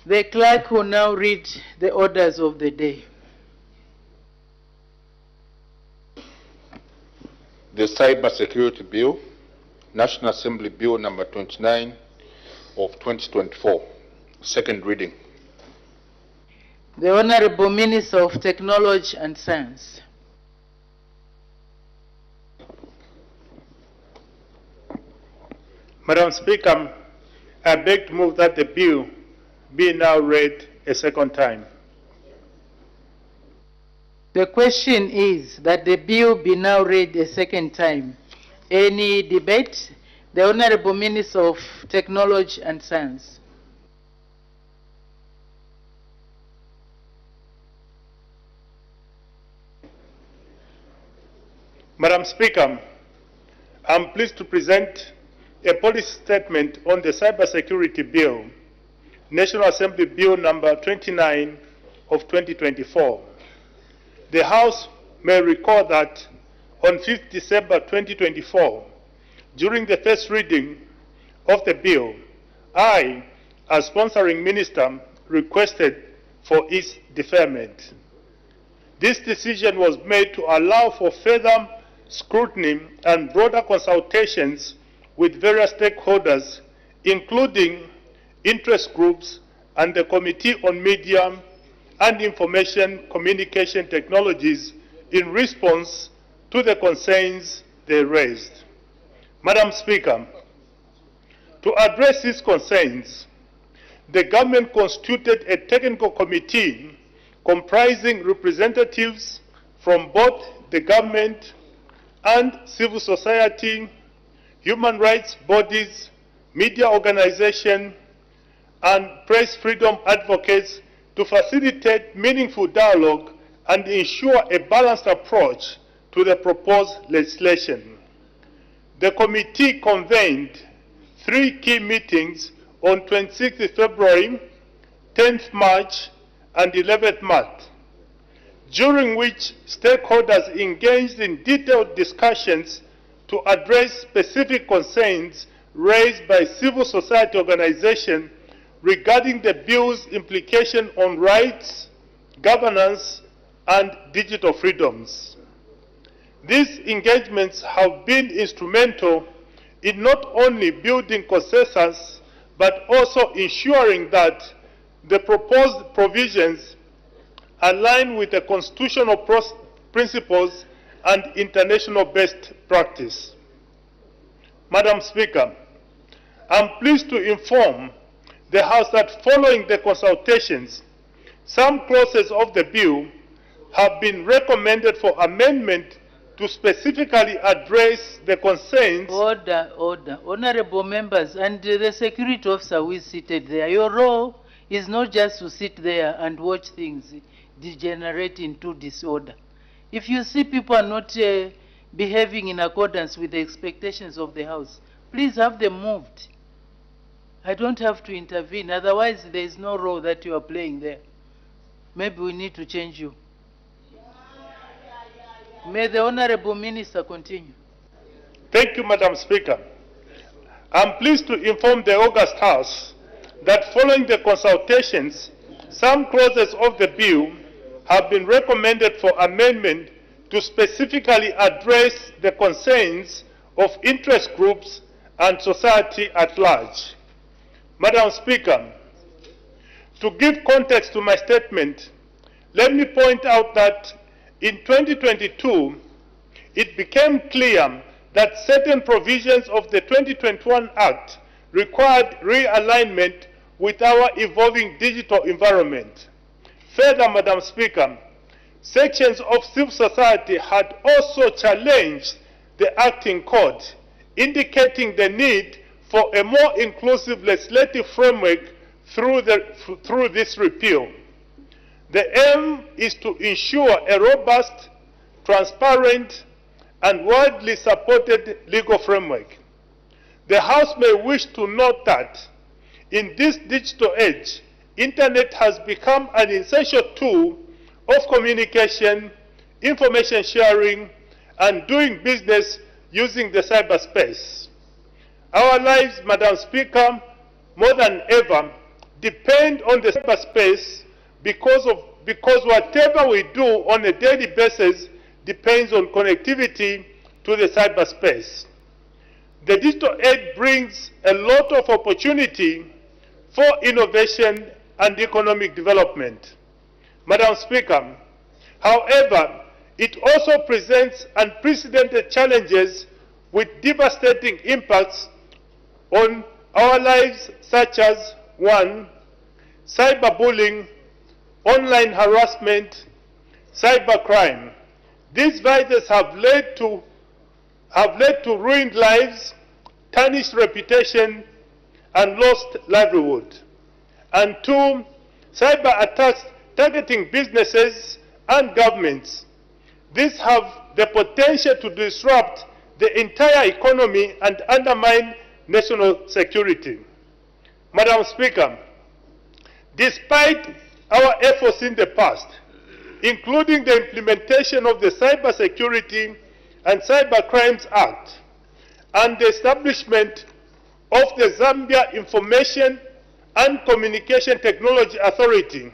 S8: The clerk will now read the orders of the day.
S3: The Cyber Security Bill, National Assembly Bill number 29 of 2024, second reading.
S8: The Honorable Minister of Technology and Science.
S5: Madam Speaker, I beg to move that the bill be now read a second time.
S8: The question is that the bill be now read a second time. Any debate? The Honorable Minister of Technology and Science.
S5: Madam Speaker, I am pleased to present a policy statement on the Cybersecurity Bill, National Assembly Bill number 29 of 2024. The House may recall that on 5th December 2024, during the first reading of the bill, I, as sponsoring minister, requested for its deferment. This decision was made to allow for further scrutiny and broader consultations with various stakeholders, including interest groups and the Committee on Media and Information Communication Technologies in response to the concerns they raised. Madam Speaker, to address these concerns, the government constituted a technical committee comprising representatives from both the government and civil society, human rights bodies, media organizations, and press freedom advocates to facilitate meaningful dialogue and ensure a balanced approach to the proposed legislation. The committee convened 3 key meetings on 26th February, 10th March, and 11th March, during which stakeholders engaged in detailed discussions to address specific concerns raised by civil society organizations regarding the bill's implication on rights, governance, and digital freedoms. These engagements have been instrumental in not only building consensus, but also ensuring that the proposed provisions align with the constitutional principles and international best practice. Madam Speaker, I am pleased to inform the House that following the consultations, some clauses of the bill have been recommended for amendment to specifically address the concerns.
S8: Order, order. Honorable members, and the security officer who is seated there, your role is not just to sit there and watch things degenerate into disorder. If you see people are not behaving in accordance with the expectations of the House, please have them moved. I don't have to intervene, otherwise there is no role that you are playing there. Maybe we need to change you. May the Honorable Minister continue.
S5: Thank you, Madam Speaker. I am pleased to inform the August House that following the consultations, some clauses of the bill have been recommended for amendment to specifically address the concerns of interest groups and society at large. Madam Speaker, to give context to my statement, let me point out that in 2022, it became clear
S15: that certain provisions of the 2021 Act required realignment with our evolving digital environment. Further, Madam Speaker, sections of civil society had also challenged the acting code, indicating the need for a more inclusive legislative framework through this repeal. The aim is to ensure a robust, transparent, and widely supported legal framework. The House may wish to note that in this digital age, Internet has become an essential tool of communication, information sharing, and doing business using the cyberspace. Our lives, Madam Speaker, more than ever, depend on the cyberspace because whatever we do on a daily basis depends on connectivity to the cyberspace. The digital age brings a lot of opportunity for innovation and economic development. Madam Speaker, however, it also presents unprecedented challenges with devastating impacts on our lives, such as 1. Cyberbullying, online harassment, cybercrime. These vices have led to ruined lives, tarnished reputation, and lost livelihood. And 2, cyber attacks targeting businesses and governments. These have the potential to disrupt the entire economy and undermine national security. Madam Speaker, despite our efforts in the past, including the implementation of the Cybersecurity and Cybercrimes Act and the establishment of the Zambia Information and Communication Technology Authority,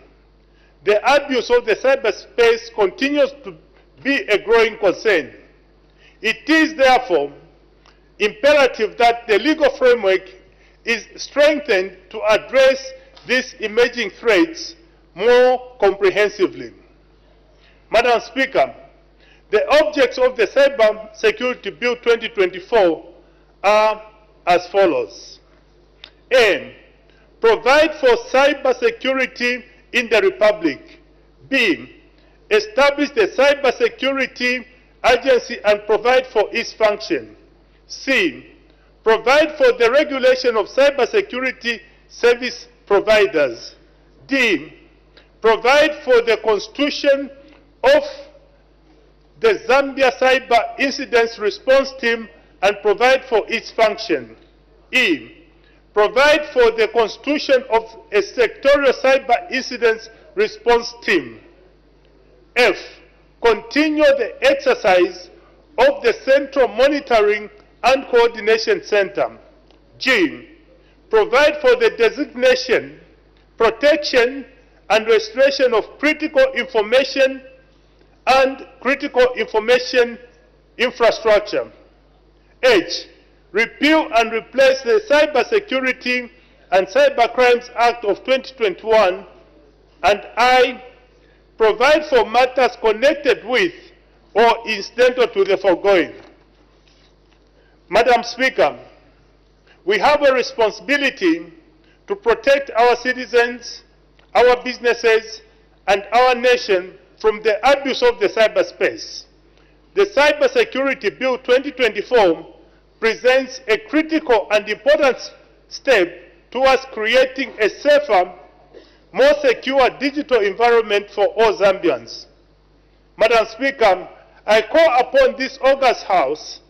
S15: the abuse of the cyberspace continues to be a growing concern. It is therefore imperative that the legal framework is strengthened to address these emerging threats more comprehensively. Madam Speaker, the objects of the Cyber Security Bill 2024 are as follows. A. Provide for cyber security in the Republic. B. Establish the Cyber Security Agency and provide for its function. C. Provide for the regulation of cybersecurity service providers. D. Provide for the constitution of the Zambia Cyber Incidents Response Team and provide for its function. E. Provide for the constitution of a sectorial cyber incidents response team. F. Continue the exercise of the Central Monitoring and Coordination Center. G. Provide for the designation, protection, and restoration of critical information and critical information infrastructure. H. Repeal and replace the Cybersecurity and Cybercrimes Act of 2021. And I. Provide for matters connected with or incidental to the foregoing. Madam Speaker, we have a responsibility to protect our citizens, our businesses, and our nation from the abuse of the cyberspace. The Cybersecurity Bill 2024 presents a critical and important step towards creating a safer, more secure digital environment for all Zambians. Madam Speaker, I call upon this august House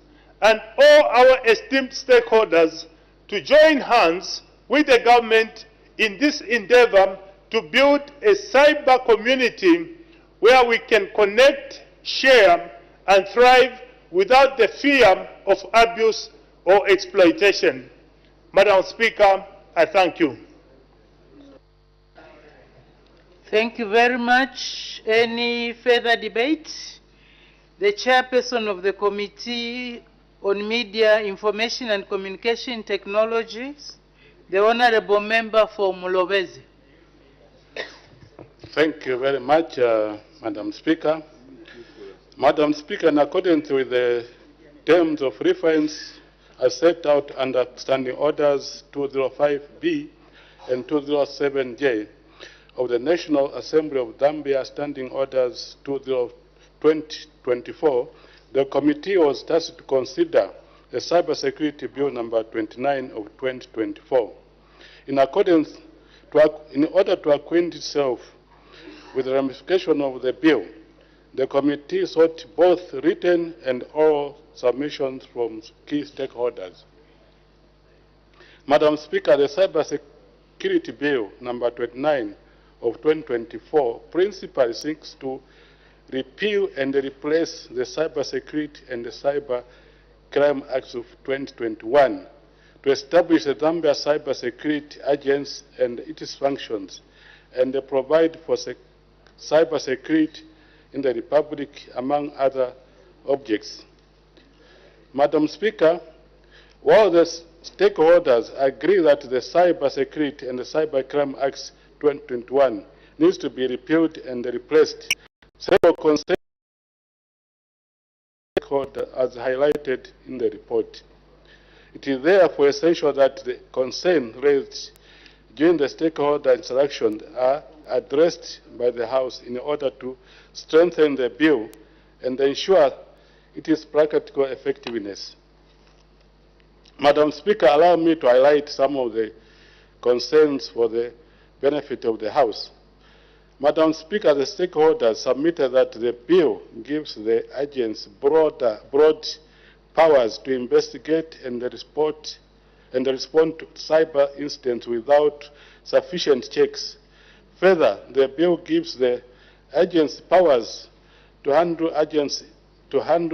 S15: and all our esteemed stakeholders to join hands with the government in this endeavor to build a cyber community where we can connect, share, and thrive without the fear of abuse or exploitation. Madam Speaker, I thank you.
S8: Thank you very much. Any further debate? The chairperson of the Committee on Media, Information and Communication Technologies, the Honorable Member for Mulobezi.
S4: Thank you very much, Madam Speaker. Madam Speaker, in accordance with the terms of reference as set out under Standing Orders 205B and 207J of the National Assembly of Zambia Standing Orders 2024, the committee was tasked to consider the Cybersecurity Bill number 29 of 2024. In order to acquaint itself with the ramification of the bill, the committee sought both written and oral submissions from key stakeholders. Madam Speaker, the Cybersecurity Bill number 29 of 2024 principally seeks to repeal and replace the Cybersecurity and the Cyber Crime Acts of 2021 to establish the Zambia Cybersecurity Agency and its functions, and provide for cybersecurity in the Republic, among other objects. Madam Speaker, while the stakeholders agree that the Cybersecurity and the Cybercrime Acts 2021 needs to be repealed and replaced, several concerns as highlighted in the report. It is therefore essential that the concerns raised during the stakeholder interaction are addressed by the House in order to strengthen the bill and ensure its practical effectiveness. Madam Speaker, allow me to highlight some of the concerns for the benefit of the House. Madam Speaker, the stakeholders submitted that the bill gives the agency broad powers to investigate and respond to cyber incidents without sufficient checks. Further, the bill gives the agency powers to handle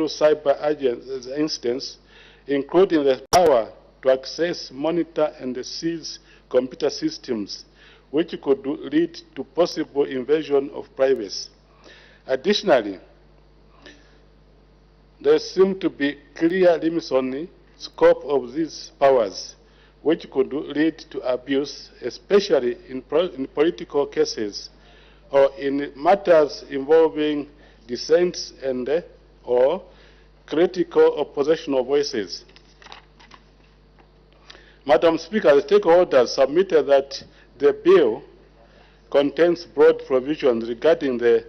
S4: cyber incidents, including the power to access, monitor, and seize computer systems, which could lead to possible invasion of privacy. Additionally, there seem to be clear limits on the scope of these powers, which could lead to abuse, especially in political cases or in matters involving dissents and or critical oppositional voices. Madam Speaker, the stakeholders submitted that the bill contains broad provisions regarding the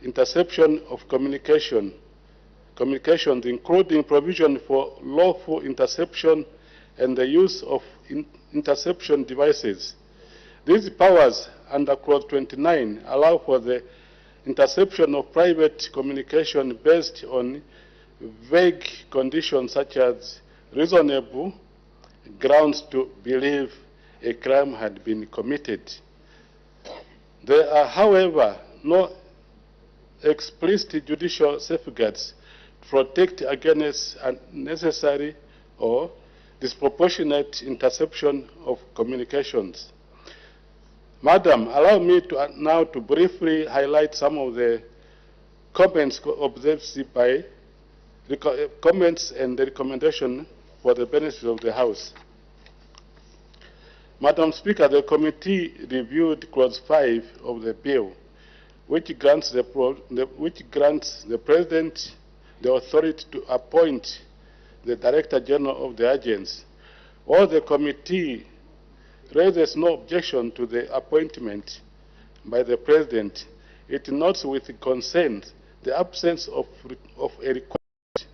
S4: interception of communications, including provision for lawful interception and the use of interception devices. These powers under Clause 29 allow for the interception of private communication based on vague conditions such as reasonable grounds to believe a crime had been committed. There are, however, no explicit judicial safeguards to protect against unnecessary or disproportionate interception of communications. Madam, allow me now to briefly highlight some of the comments observed by comments and the recommendation for the benefit of the House. Madam Speaker, the committee reviewed Clause 5 of the bill, which grants the President the authority to appoint the Director General of the agency. While the committee raises no objection to the appointment by the President, it notes with concern the absence of a request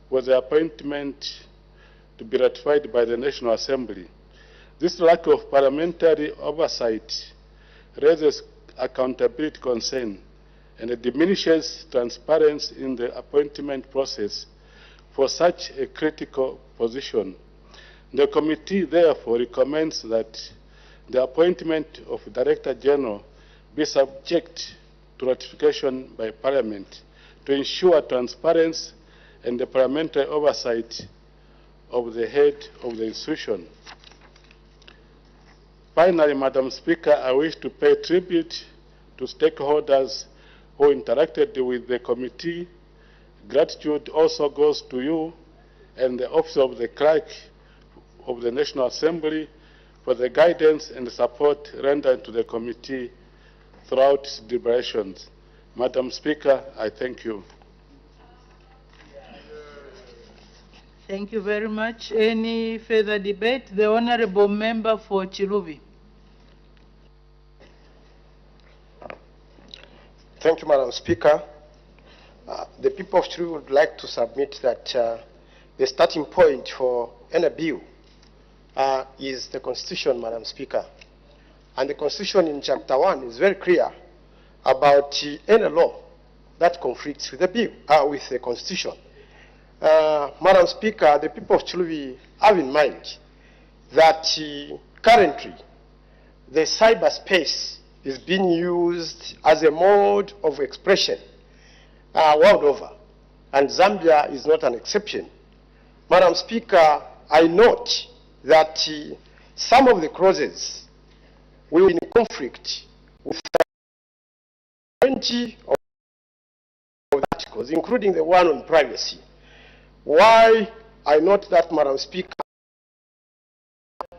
S4: for the appointment to be ratified by the National Assembly. This lack of parliamentary oversight raises accountability concern and it diminishes transparency in the appointment process for such a critical position. The committee therefore recommends that the appointment of Director General be subject to ratification by Parliament to ensure transparency and the parliamentary oversight of the head of the institution. Finally, Madam Speaker, I wish to pay tribute to stakeholders who interacted with the committee. Gratitude also goes to you and the Office of the Clerk of the National Assembly for the guidance and support rendered to the committee throughout its deliberations. Madam Speaker, I thank you.
S8: Thank you very much. Any further debate? The Honorable Member for Chiluvi.
S2: Thank you, Madam Speaker. The people of Chiluvi would like to submit that the starting point for any bill is the Constitution, Madam Speaker. And the Constitution in Chapter 1 is very clear about any law that conflicts with the bill, with the Constitution. Madam Speaker, the people of Chiluvi have in mind that currently the cyberspace is being used as a mode of expression world over, and Zambia is not an exception. Madam Speaker, I note that some of the clauses will be in conflict with 20 of the articles, including the one on privacy. Why I note that, Madam Speaker,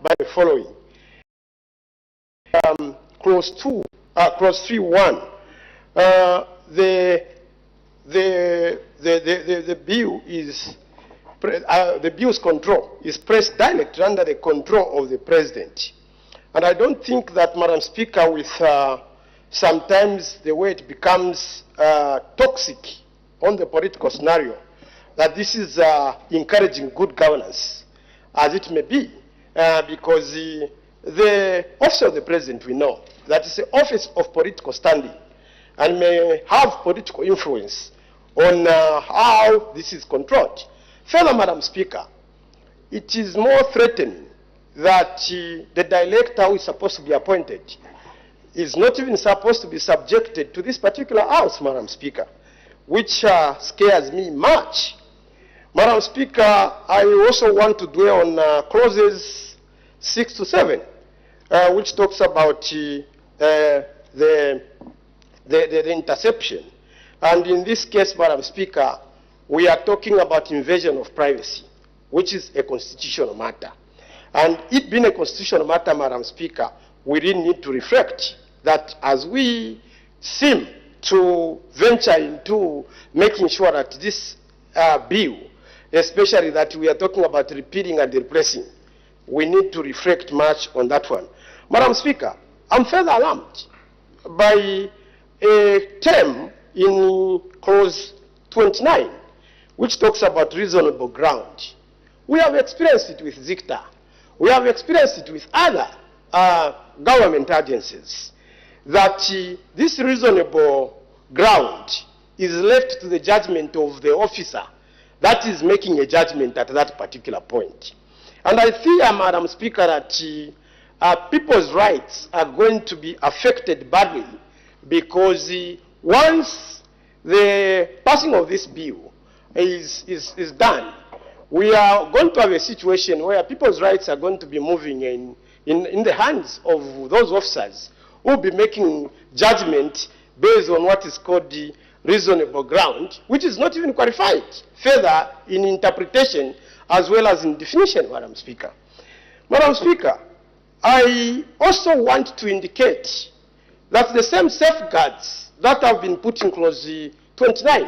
S2: by the following. Clause 3.1, the bill is the bill's control is placed directly under the control of the President. And I don't think that, Madam Speaker, with sometimes the way it becomes toxic on the political scenario, that this is encouraging good governance, as it may be, because the office of the President, we know, that is the office of political standing, and may have political influence on how this is controlled. Further, Madam Speaker, it is more threatening that the director who is supposed to be appointed is not even supposed to be subjected to this particular house, Madam Speaker, which scares me much. Madam Speaker, I also want to dwell on clauses 6 to 7, which talks about the interception. And in this case, Madam Speaker, we are talking about invasion of privacy, which is a constitutional matter. And it being a constitutional matter, Madam Speaker, we really need to reflect that as we seem to venture into making sure that this bill, especially that we are talking about repealing and replacing, we need to reflect much on that one. Madam Speaker, I'm further alarmed by a term in clause 29, which talks about reasonable ground. We have experienced it with ZICTA. We have experienced it with other government agencies, that this reasonable ground is left to the judgment of the officer that is making a judgment at that particular point. And I fear, Madam Speaker, that people's rights are going to be affected badly, because once the passing of this bill is done, we are going to have a situation where people's rights are going to be moving in the hands of those officers who will be making judgment based on what is called the reasonable ground, which is not even qualified further in interpretation as well as in definition, Madam Speaker. Madam Speaker, I also want to indicate that the same safeguards that have been put in clause 29,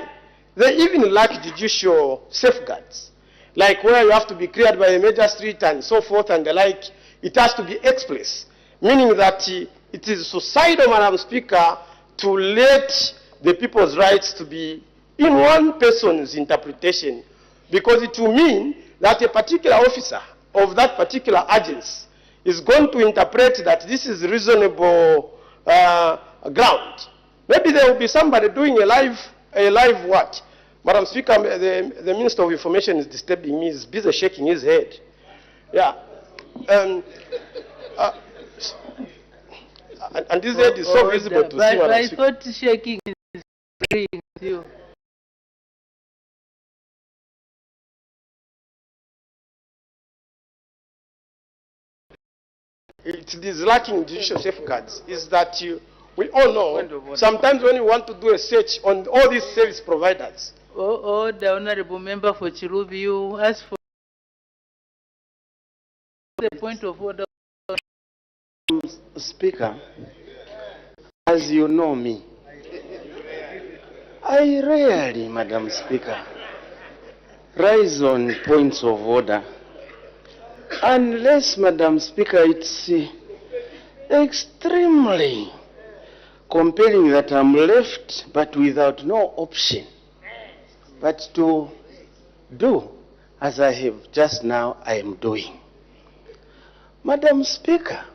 S2: they even lack judicial safeguards, like where you have to be cleared by a magistrate and so forth and the like. It has to be express, meaning that it is suicidal, Madam Speaker, to let the people's rights to be in one person's interpretation, because it will mean that a particular officer of that particular agency is going to interpret that this is reasonable ground. Maybe there will be somebody doing a live what? Madam Speaker, the Minister of Information is disturbing me. He's busy shaking his head. Yeah. And this head is so visible to see, Madam Speaker.
S8: I thought shaking is agreeing with you.
S2: It is lacking judicial safeguards. Is that we all know sometimes when you want to do a search on all these service providers.
S8: The Honorable Member for Chiluvi, you ask for the point of order.
S19: Speaker, as you know me, I rarely, Madam Speaker, rise on points of order. Unless, Madam Speaker, it's extremely compelling that I'm left but without no option but to do as I have just now I am doing. Madam Speaker,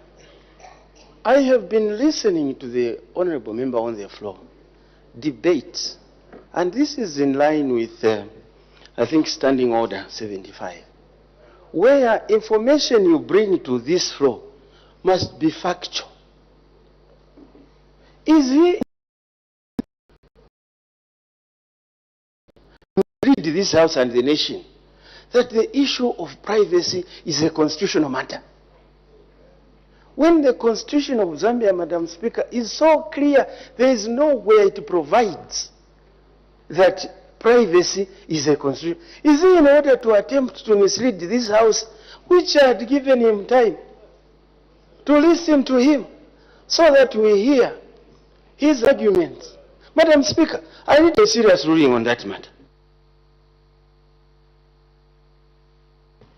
S19: I have been listening to the Honorable Member on the floor debate, and this is in line with, I think, Standing Order 75, where information you bring to this floor must be factual. Is he read this House and the nation that the issue of privacy is a constitutional matter? When the Constitution of Zambia, Madam Speaker, is so clear, there is no way it provides that privacy is a constitution. Is he in order to attempt to mislead this House, which had given him time to listen to him so that we hear his arguments? Madam Speaker, I need a serious ruling on that matter.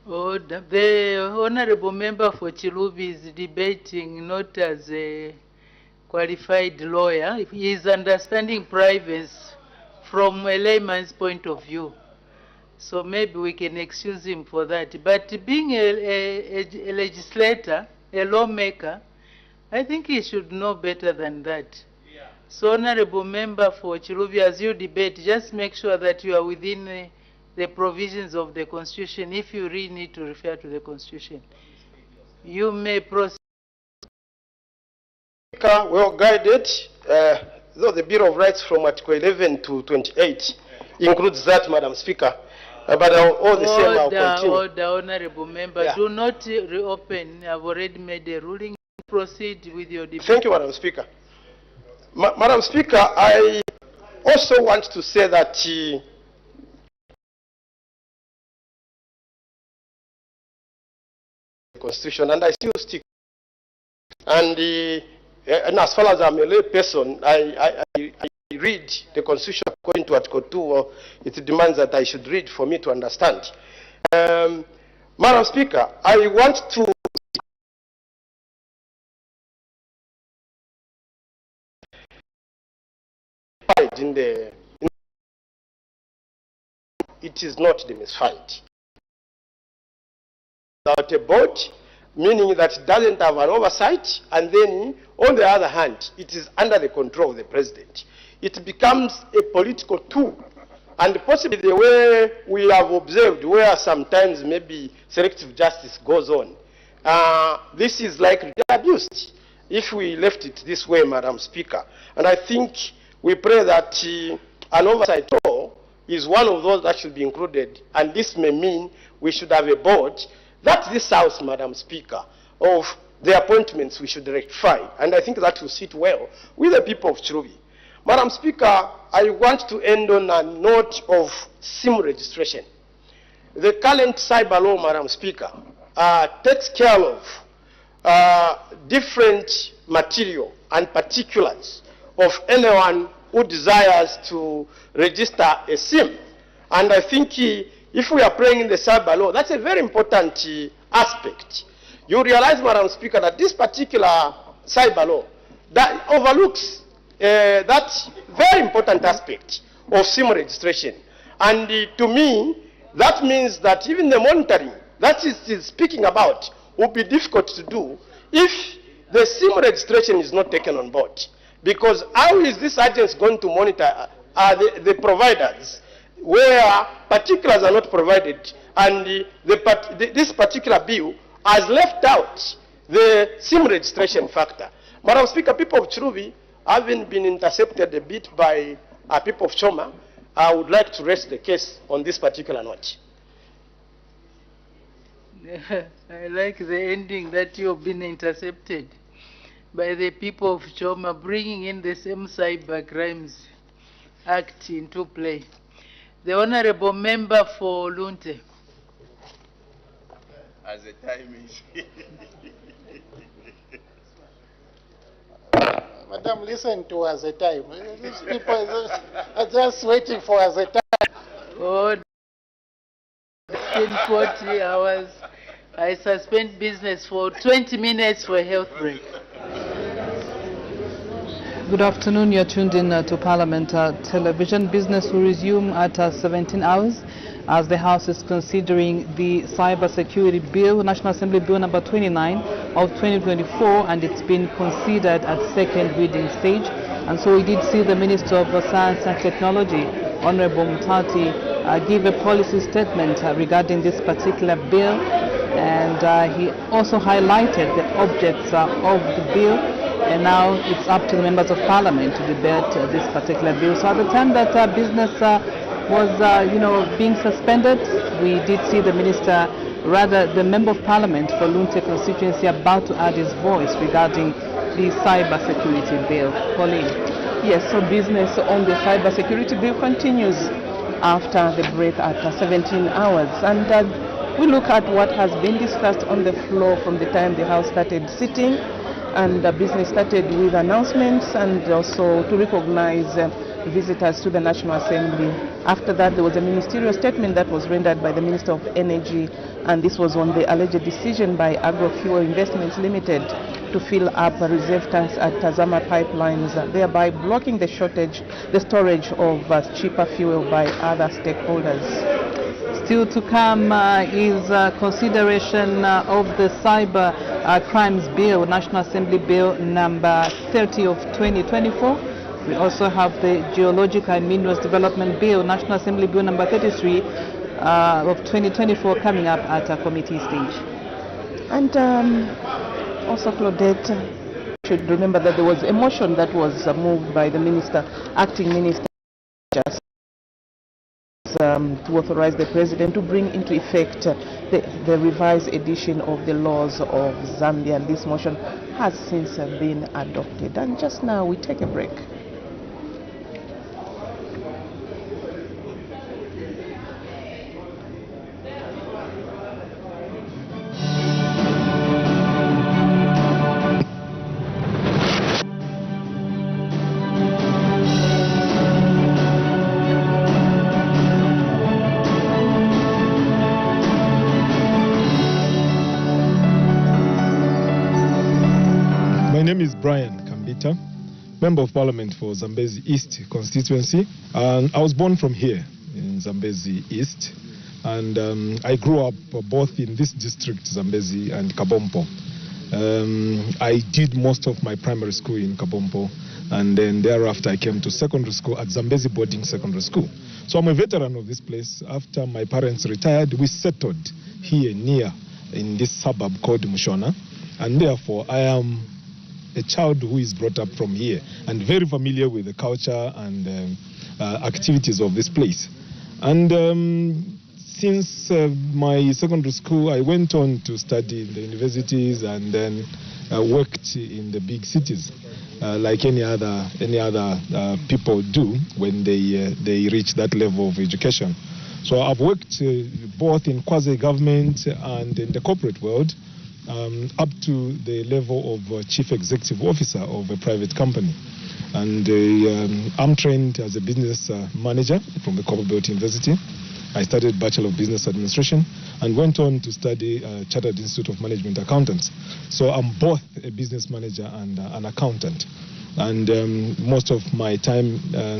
S8: The Honorable Member for Chilubi is debating not as a qualified lawyer. He is understanding privacy from a layman's point of view. So maybe we can excuse him for that. But being a legislator, a lawmaker, I think he should know better than that. Yeah. So Honorable Member for Chilubi, as you debate, just make sure that you are within the provisions of the Constitution. If you really need to refer to the Constitution, you may proceed.
S2: Well guided, though the Bill of Rights from Article 11 to 28 includes that, Madam Speaker. But all the same, I'll continue.
S8: Order, Honorable Member,
S2: Yeah.
S8: do not reopen. I've already made a ruling. Proceed with your debate.
S2: Thank you, Madam Speaker. Madam Speaker, I also want to say that Constitution, and I still stick. And as far as I'm a lay person, I read the Constitution according to Article 2, or it demands that I should read for me to understand. Madam Speaker, I want to it is not demystified. Without a board, meaning that it doesn't have an oversight, and then on the other hand, it is under the control of the president. It becomes a political tool, and possibly the way we have observed, where sometimes maybe selective justice goes on, this is likely to be abused if we left it this way, Madam Speaker. And I think we pray that an oversight law is one of those that should be included, and this may mean we should have a board that this House, Madam Speaker, of the appointments we should rectify, and I think that will sit well with the people of Chilubi. Madam Speaker, I want to end on a note of SIM registration. The current cyber law, Madam Speaker, takes care of different material and particulars of anyone who desires to register a SIM. And I think if we are playing in the cyber law, that's a very important aspect. You realize, Madam Speaker, that this particular cyber law that overlooks that very important aspect of SIM registration. And to me, that means that even the monitoring that it is speaking about will be difficult to do if the SIM registration is not taken on board. Because how is this agency going to monitor the providers where particulars are not provided, and this particular bill has left out the SIM registration factor? Madam Speaker, people of Chilubi, having been intercepted a bit by people of Choma, I would like to rest the case on this particular note.
S8: I like the ending that you have been intercepted by the people of Choma, bringing in the same Cyber Crimes Act into play. The Honorable Member for Lunte.
S9: As the time is.
S14: Madam, listen to us a time. These people are just waiting for us a time.
S8: Oh, 16:40 hours. I suspend business for 20 minutes for a health break.
S6: Good afternoon. You're tuned in to Parliament Television. Business will resume at 17 hours as the House is considering the Cyber Security Bill, National Assembly Bill number 29 of 2024, and it's been considered at second reading stage. And so we did see the Minister of Science and Technology, Honorable Mutati, give a policy statement regarding this particular bill, and he also highlighted the objects of the bill. And now it's up to the members of Parliament to debate this particular bill. So at the time that business was, being suspended, we did see the minister, rather the member of Parliament for Lunte constituency, about to add his voice regarding the cyber security bill. Pauline.
S7: Yes, so business on the cyber security bill continues after the break at 17 hours. And we look at what has been discussed on the floor from the time the House started sitting. And business started with announcements and also to recognize visitors to the National Assembly. After that, there was a ministerial statement that was rendered by the Minister of Energy, and this was on the alleged decision by Agrofuel Investments Limited to fill up reserve tanks at Tazama pipelines, thereby blocking the storage of cheaper fuel by other stakeholders.
S6: Still to come is consideration of the Cyber Crimes Bill, National Assembly Bill number 30 of 2024. We also have the Geological and Minerals Development Bill, National Assembly Bill number 33 of 2024, coming up at a committee stage.
S7: And also, Claudette, should remember that there was a motion that was moved by the minister, acting minister, to authorize the president to bring into effect the revised edition of the laws of Zambia, and this motion has since been adopted. And just now we take a break.
S23: My name is Brian Kambita, Member of Parliament for Zambezi East constituency. And I was born from here in Zambezi East, and I grew up both in this district, Zambezi, and Kabompo. I did most of my primary school in Kabompo, and then thereafter I came to secondary school at Zambezi Boarding Secondary School. So I'm a veteran of this place. After my parents retired, we settled here near in this suburb called Mushona, and therefore I am a child who is brought up from here and very familiar with the culture and activities of this place. And since my secondary school, I went on to study in the universities and then worked in the big cities, like any other people do when they reach that level of education. So I've worked both in quasi-government and in the corporate world, up to the level of Chief Executive Officer of a private company. And I'm trained as a business manager from the Copperbelt University. I studied Bachelor of Business Administration and went on to study Chartered Institute of Management Accountants. So I'm both a business manager and an accountant. And most of my time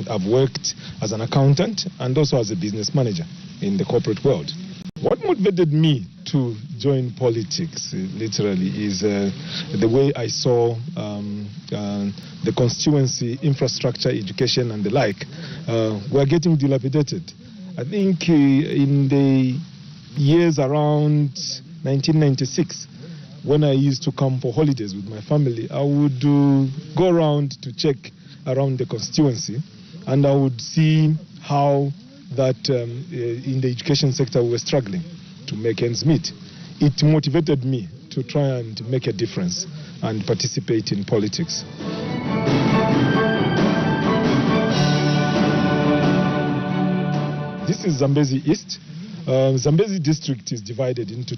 S23: I've worked as an accountant and also as a business manager in the corporate world. What motivated me to join politics, literally, is the way I saw the constituency, infrastructure, education, and the like were getting dilapidated. I think in the years around 1996, when I used to come for holidays with my family, I would go around to check around the constituency, and I would see how that in the education sector we were struggling to make ends meet. It motivated me to try and make a difference and participate in politics. This is Zambezi East. Zambezi district is divided into